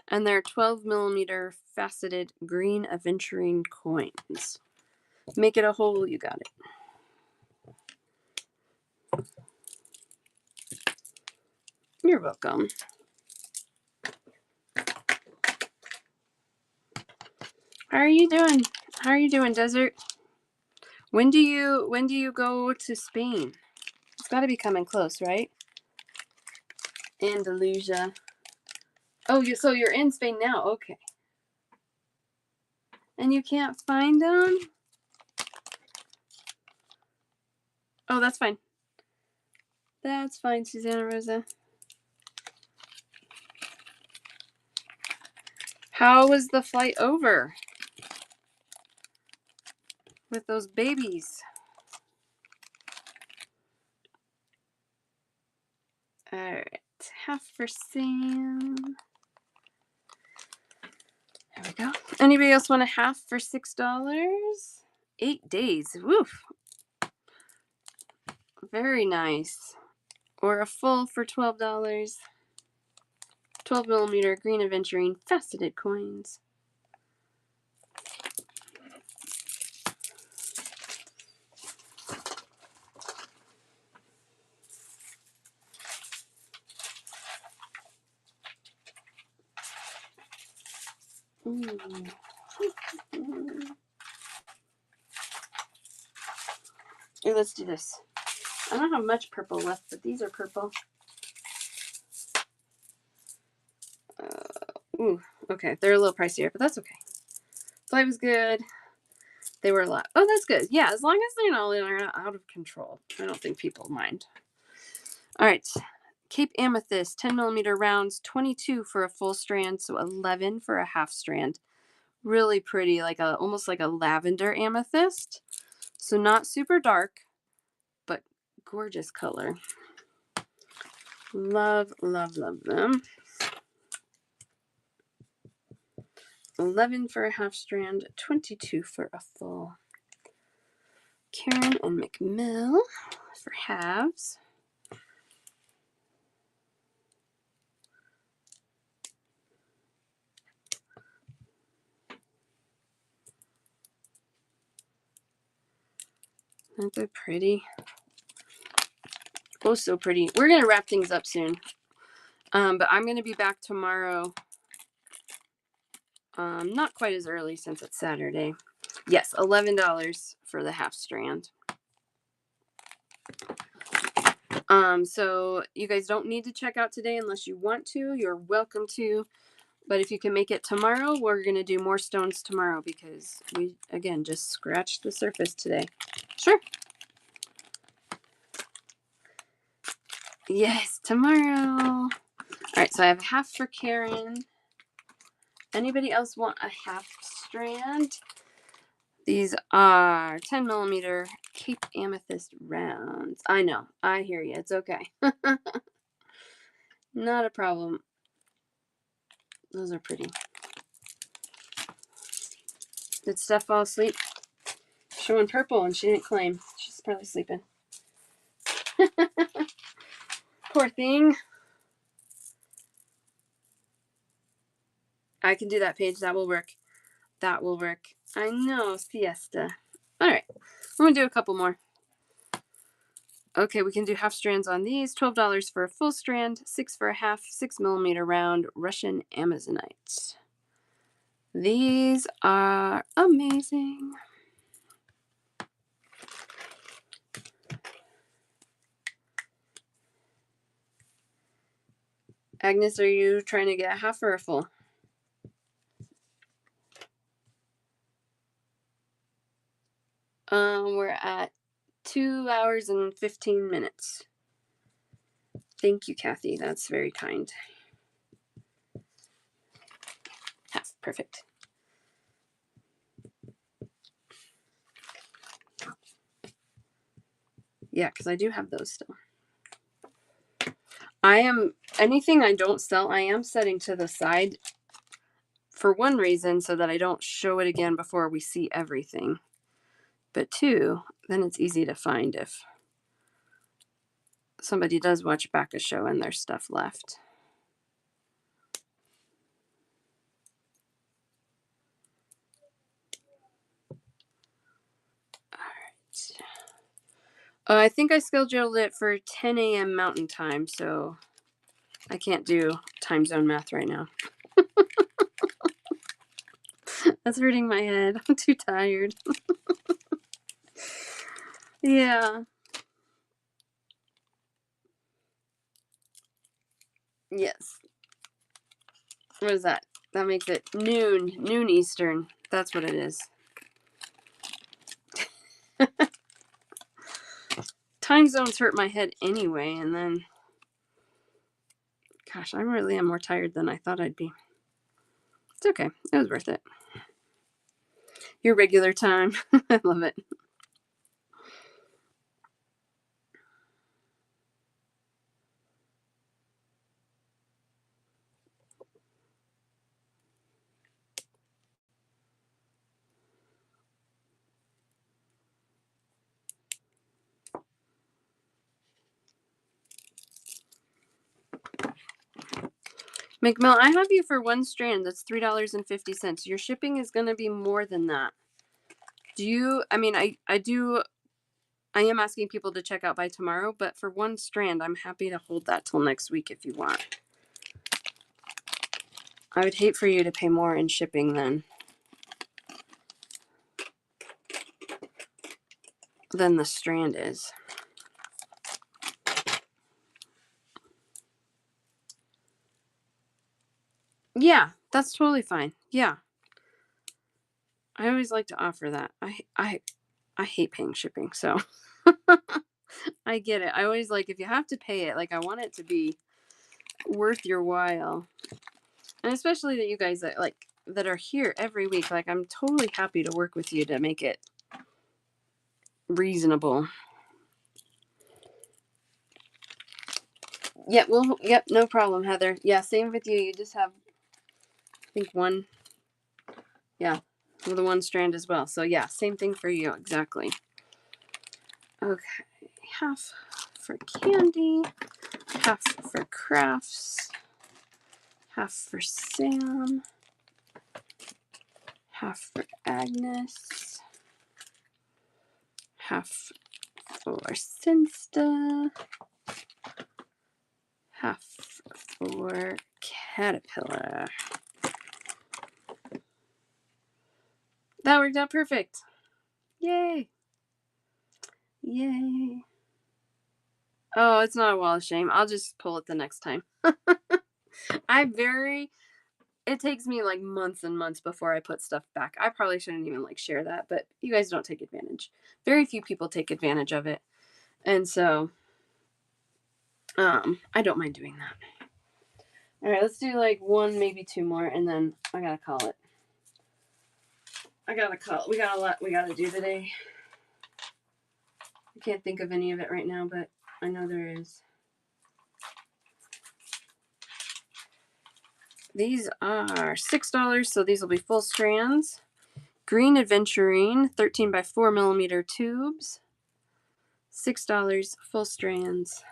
and they're 12 millimeter faceted Green Adventuring coins. Make it a whole, you got it. You're welcome. How are you doing? How are you doing, Desert? When do you go to Spain? It's got to be coming close, right? Andalusia. Oh, so you're in Spain now? Okay. And you can't find them? Oh, that's fine. That's fine, Susanna Rosa. How was the flight over with those babies? All right, half for Sam. There we go. Anybody else want a half for $6? 8 days. Woof. Very nice. Or a full for $12. 12 millimeter Green Adventuring faceted coins. Here, let's do this. I don't have much purple left, but these are purple. Okay. They're a little pricier, but that's okay. Flight was good. They were a lot. Oh, that's good. Yeah, as long as they're not out of control. I don't think people mind. All right. Cape Amethyst, 10 millimeter rounds, 22 for a full strand, so 11 for a half strand. Really pretty, almost like a lavender amethyst. So not super dark, but gorgeous color. Love, love, love them. 11 for a half strand, 22 for a full. Karen and McMill for halves. Aren't they pretty? Oh, so pretty. We're going to wrap things up soon. But I'm going to be back tomorrow. Not quite as early since it's Saturday. Yes, $11 for the half strand. So you guys don't need to check out today unless you want to. You're welcome to. But if you can make it tomorrow, we're going to do more stones tomorrow because we, again, just scratched the surface today. Sure. Yes, tomorrow. All right, so I have a half for Karen. Anybody else want a half strand? These are 10 millimeter Cape Amethyst rounds. I know. I hear you. It's okay. Not a problem. Those are pretty. Did Steph fall asleep? She went purple and she didn't claim. She's probably sleeping. Poor thing. I can do that, Paige. That will work. That will work. I know, siesta. All right, we're gonna do a couple more. Okay, we can do half strands on these. $12 for a full strand, 6 for a half, 6mm round Russian Amazonite. These are amazing. Agnes, are you trying to get a half or a full? We're at 2 hours and 15 minutes. Thank you, Kathy. That's very kind. Half, perfect. Yeah, because I do have those still. Anything I don't sell, I am setting to the side for one reason, so that I don't show it again before we see everything. But two, then it's easy to find if somebody does watch back a show and there's stuff left. All right. I think I scheduled it for 10 a.m. Mountain Time, so I can't do time zone math right now. That's hurting my head. I'm too tired. Yeah. Yes. What is that? That makes it noon Eastern. That's what it is. Time zones hurt my head anyway, and then, gosh, I really am more tired than I thought I'd be. It's okay. It was worth it. Your regular time. I love it. McMill, I have you for one strand. That's $3.50. Your shipping is going to be more than that. Do you, I mean, I am asking people to check out by tomorrow, but for one strand, I'm happy to hold that till next week if you want. I would hate for you to pay more in shipping than the strand is. Yeah, that's totally fine. Yeah. I always like to offer that. I hate paying shipping, so I get it. I always like, if you have to pay it, like, I want it to be worth your while. And especially that you guys that are here every week, like, I'm totally happy to work with you to make it reasonable. Yeah, well, yep, no problem, Heather. Yeah, same with you. You just have, I think, one, yeah, with the one strand as well. So yeah, same thing for you, exactly. Okay, half for Candy, half for Crafts, half for Sam, half for Agnes, half for Sinsta, half for Caterpillar. That worked out perfect. Yay. Yay. Oh, it's not a wall of shame. I'll just pull it the next time. It takes me like months and months before I put stuff back. I probably shouldn't even share that, but you guys don't take advantage. Very few people take advantage of it. And so, I don't mind doing that. All right, let's do one, maybe two more, and then I gotta call it. We got a lot we gotta do today. I can't think of any of it right now, but I know there is. These are $6, so these will be full strands. Green Adventurine, 13 by 4mm tubes. $6, full strands.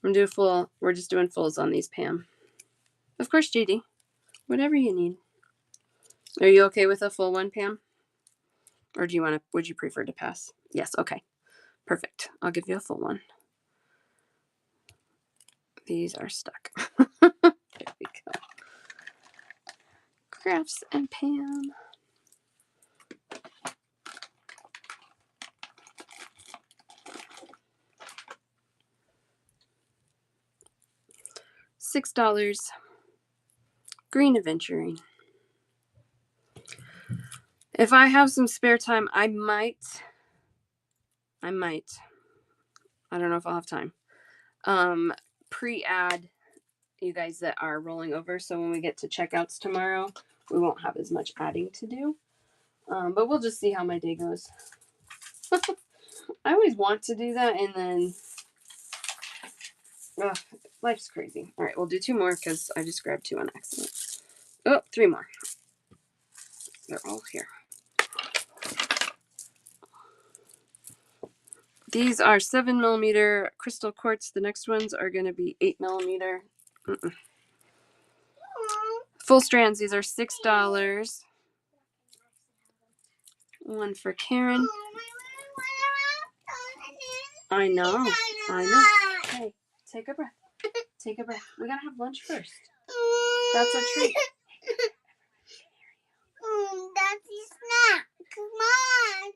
I'm gonna do full. We're just doing fulls on these, Pam. Of course, JD. Whatever you need. Are you okay with a full one, Pam? Or do you want to? Would you prefer to pass? Yes. Okay. Perfect. I'll give you a full one. These are stuck. There we go. Crafts and Pam. $6. Green Aventurine. If I have some spare time, I might. I don't know if I'll have time. Pre-add you guys that are rolling over, so when we get to checkouts tomorrow, we won't have as much adding to do. But we'll just see how my day goes. I always want to do that, and then life's crazy. All right, we'll do 2 more because I just grabbed 2 on accident. Oh, 3 more. They're all here. These are 7mm crystal quartz. The next ones are going to be 8mm. Full strands. These are $6. One for Karen. I know. Hey, take a breath. Take a breath. We gotta have lunch first. That's a treat. That's a snack. Come on.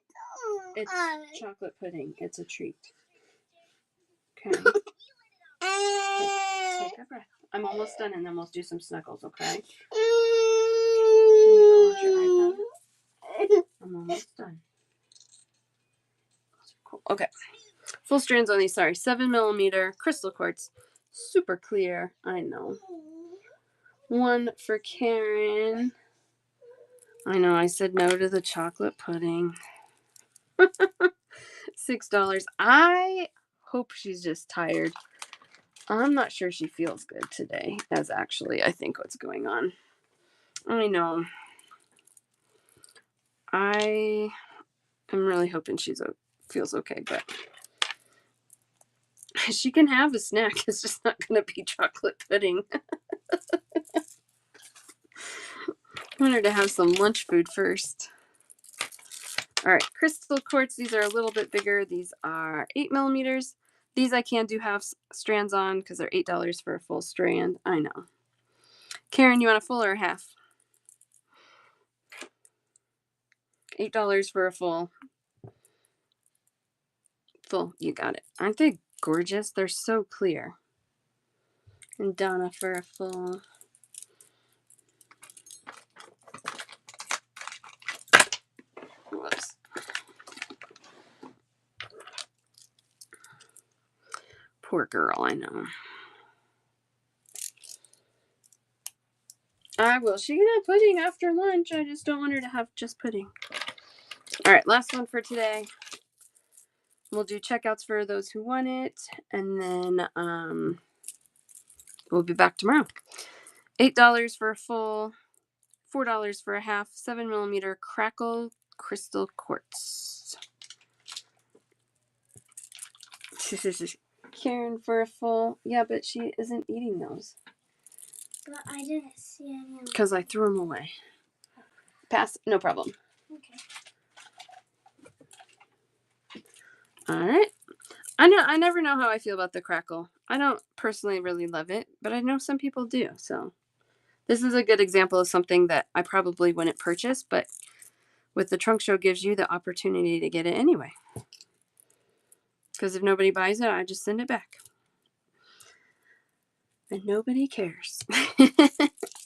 It's chocolate pudding. It's a treat. Okay. Take a breath. I'm almost done, and then we'll do some snuggles, okay? Can you go watch your iPad? I'm almost done. Cool. Okay. Full strands on these. Sorry. 7mm crystal quartz. Super clear. I know. One for Karen. I know. I said no to the chocolate pudding. $6. I hope she's just tired. I'm not sure she feels good today. That's actually, I think, what's going on. I know. I am really hoping she feels okay, but she can have a snack. It's just not going to be chocolate pudding. I want her to have some lunch food first. All right, crystal quartz. These are a little bit bigger. These are 8mm. These I can do half strands on because they're $8 for a full strand. I know. Karen, you want a full or a half? $8 for a full. Full, you got it. Aren't they gorgeous? They're so clear. And Donna for a full. Whoops. Poor girl, I know. I will. She can have pudding after lunch. I just don't want her to have just pudding. All right, last one for today. We'll do checkouts for those who want it, and then we'll be back tomorrow. $8 for a full, $4 for a half, 7mm crackle crystal quartz. Karen for a full. Yeah, but she isn't eating those. But I didn't see any. Because I threw them away. Pass. No problem. Okay. All right. I never know how I feel about the crackle. I don't personally really love it, but I know some people do. So this is a good example of something that I probably wouldn't purchase, but with the trunk show gives you the opportunity to get it anyway. Because if nobody buys it, I just send it back. And nobody cares.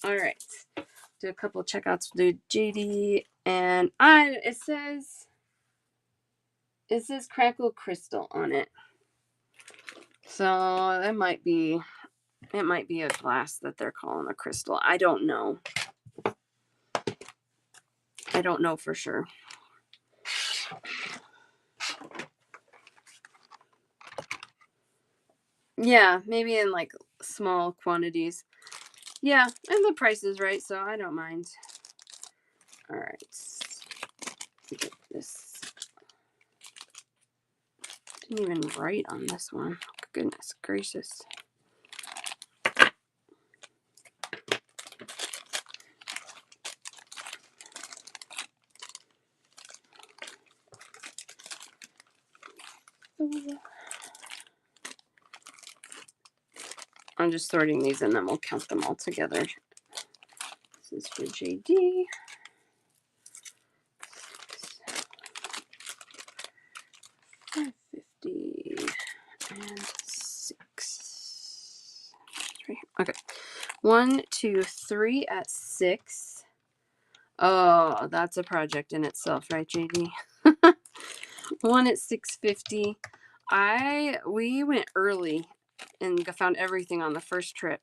All right. Do a couple checkouts. We'll do JD and it says Crackle Crystal on it. So it might be a glass that they're calling a crystal. I don't know. I don't know for sure. Yeah, maybe in like small quantities. Yeah, and the price is right, so I don't mind. All right. Get this Didn't even write on this one. Goodness gracious. I'm just sorting these and then we'll count them all together. This is for JD. 550 and 6. Right. Okay. 1, 2, 3 at 6. Oh, that's a project in itself, right, JD? 1 at 650. We went early and found everything on the first trip.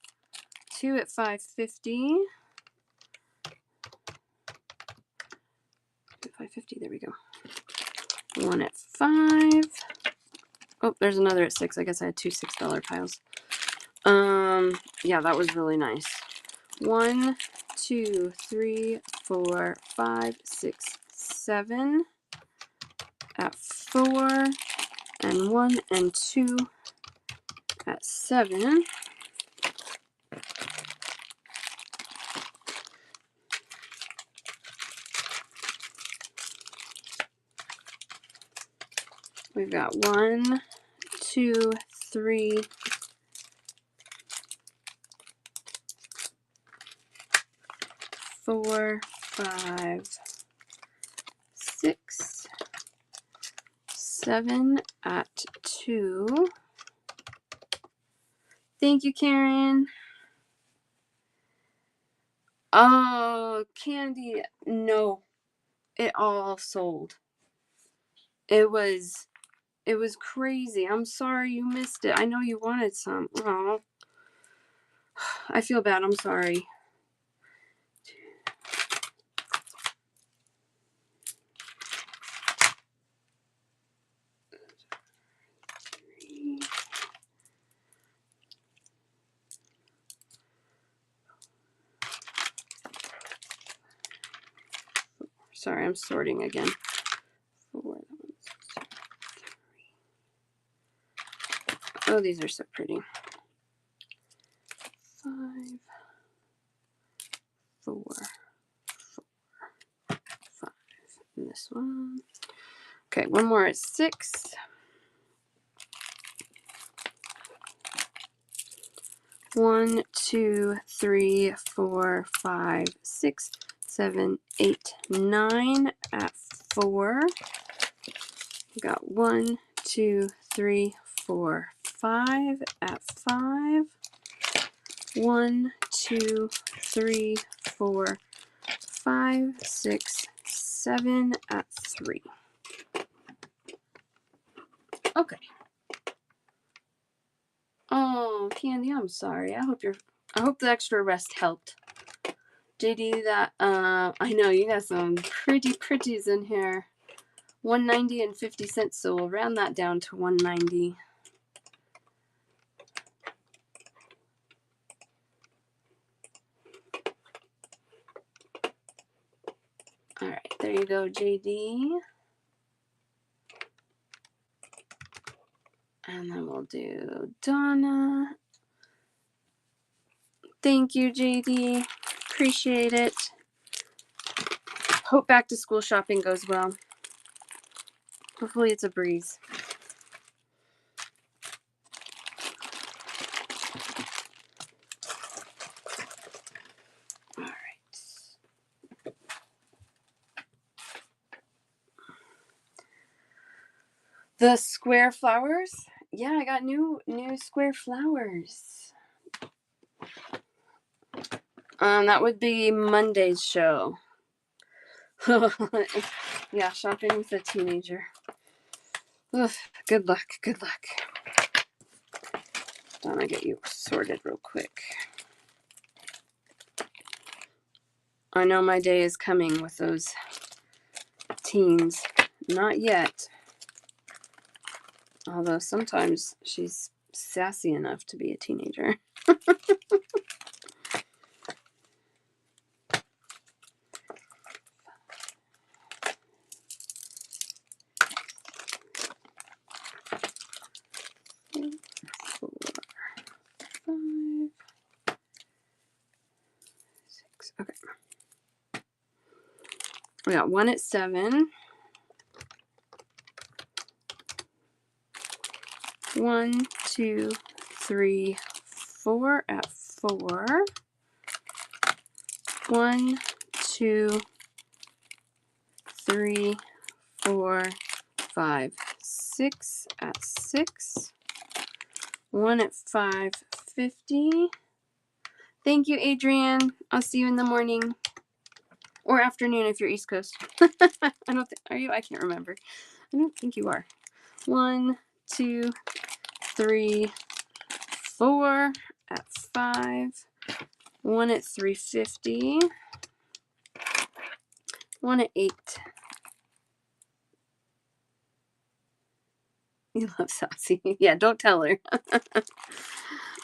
2 at 550. 550, there we go. 1 at 5. Oh, there's another at 6. I guess I had 2 $6 piles. Yeah, that was really nice. 1, 2, 3, 4, 5, 6, 7 at 4, and 1 and 2 at 7. We've got 1, 2, 3, 4, 5, 6, 7 at 2. Thank you, Karen. Oh, Candy, no. It all sold. It was crazy. I'm sorry you missed it. I know you wanted some. Oh, I feel bad. I'm sorry. Sorry, I'm sorting again. 4. Oh, these are so pretty. 5, 4, 4, 5. And this one. Okay, one more at 6. 1, 2, 3, 4, 5, 6, 7, 8, 9 at 4. We got 1, 2, 3, 4, 5 at 5. 1, 2, 3, 4, 5, 6, 7 at 3. Okay. Oh, Candy, I'm sorry. I hope the extra rest helped. JD, that I know you got some pretty pretties in here. 190 and 50 cents, so we'll round that down to 190. All right, there you go, JD. And then we'll do Donna. Thank you, JD. Appreciate it. Hope back to school shopping goes well. Hopefully it's a breeze. All right. The square flowers. Yeah, I got new square flowers. That would be Monday's show. Yeah, shopping with a teenager. Ugh, good luck. Good luck. Donna, get you sorted real quick. I know my day is coming with those teens. Not yet. Although sometimes she's sassy enough to be a teenager. We got 1 at 7. 1, 2, 3, 4 at 4. 1, 2, 3, 4, 5, 6 at 6. 1 at 5:50. Thank you, Adrian. I'll see you in the morning or afternoon if you're East Coast. I don't think, are you? I can't remember. I don't think you are. 1, 2, 3, 4 at 5. 1 at 3:50. 1 at 8. You love Sassy. Yeah, don't tell her.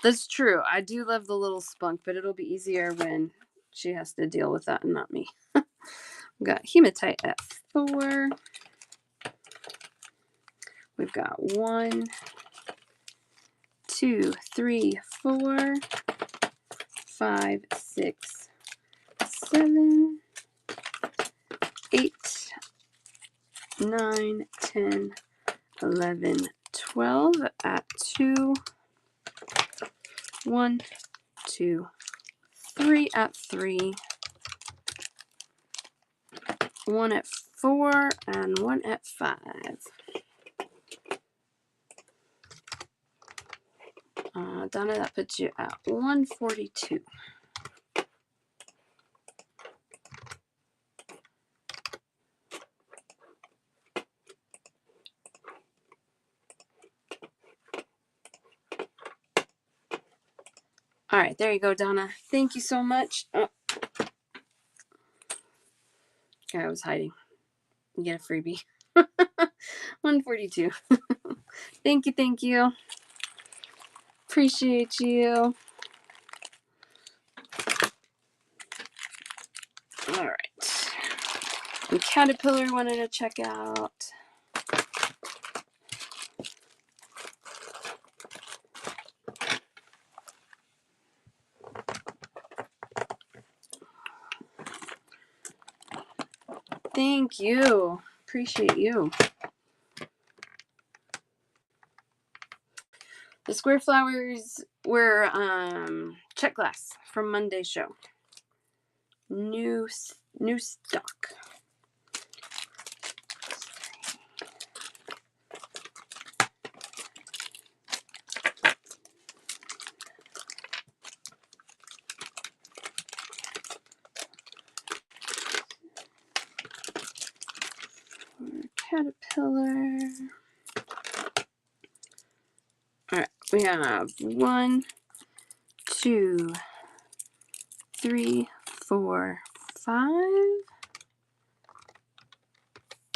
That's true. I do love the little spunk, but it'll be easier when she has to deal with that and not me. We've got hematite at 4. We've got 1, 2, 3, 4, 5, 6, 7, 8, 9, 10, 11, 12 at 2. 1, 2, 3 at 3. 1 at 4 and 1 at 5. Donna, that puts you at 142. All right, there you go, Donna. Thank you so much. Oh, I was hiding. You get a freebie. 142. Thank you, thank you. Appreciate you. All right. And Caterpillar wanted to check out. Thank you. Appreciate you. The square flowers were check glass from Monday's show. New stock. Caterpillar. All right, we have 1, 2, 3, 4, 5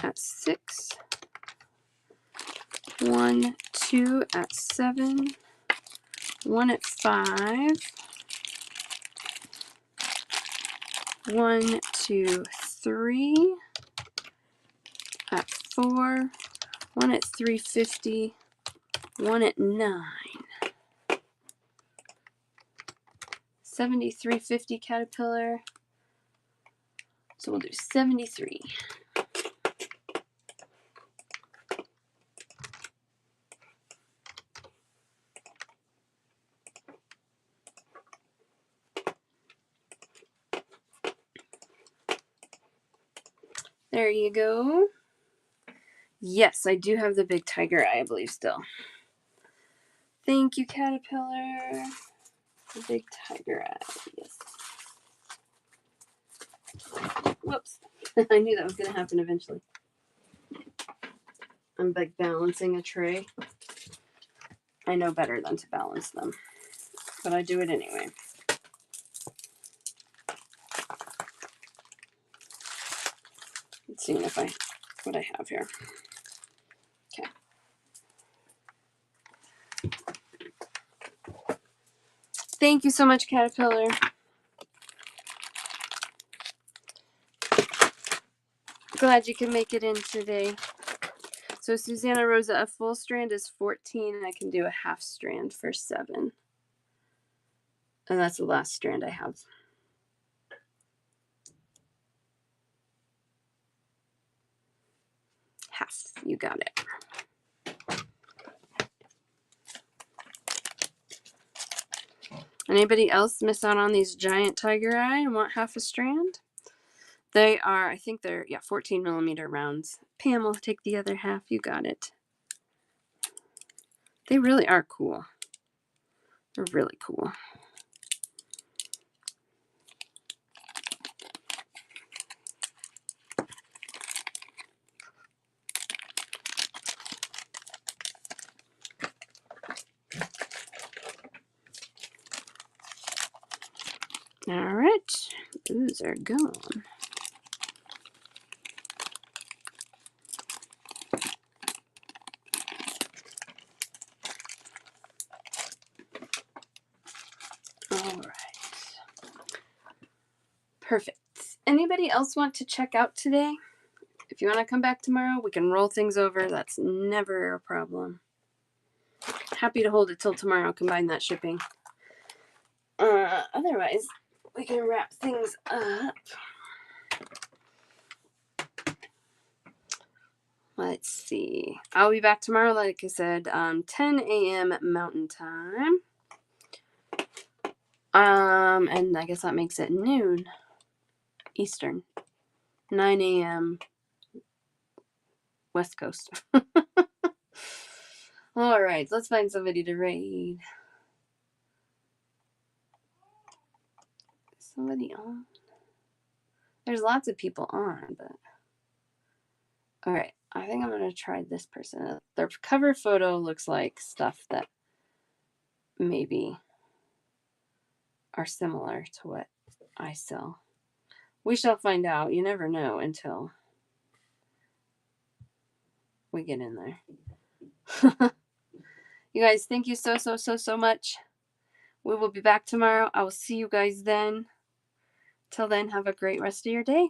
at 6. 1, 2 at 7. 1 at 5. 1, 2, 3 at 4. 1 at 3:50. 1 at 9. 73.50 Caterpillar. So we'll do 73. There you go. Yes, I do have the big tiger eye, I believe, still. Thank you, Caterpillar. The big tiger eye, yes. Whoops. I knew that was going to happen eventually. I'm like balancing a tray. I know better than to balance them, but I do it anyway. Let's see what I have here. Okay. Thank you so much, Caterpillar. Glad you could make it in today. So Susanna Rosa, a full strand is 14, and I can do a half strand for 7. And that's the last strand I have. half. You got it. Anybody else miss out on these giant tiger eye and want half a strand? They are, I think they're, 14 millimeter rounds. Pam will take the other half. You got it. They really are cool. They're really cool. All right. Those are gone. All right. Perfect. Anybody else want to check out today? If you want to come back tomorrow, we can roll things over. That's never a problem. Happy to hold it till tomorrow, combine that shipping. Otherwise, we can wrap things up. Let's see. I'll be back tomorrow, like I said, 10 a.m. Mountain Time. And I guess that makes it noon Eastern. 9 a.m. West Coast. All right, let's find somebody to raid. Somebody on? There's lots of people on, but... All right, I think I'm going to try this person. Their cover photo looks like stuff that maybe are similar to what I sell. We shall find out. You never know until we get in there. You guys, thank you so much. We will be back tomorrow. I will see you guys then. Till then, have a great rest of your day.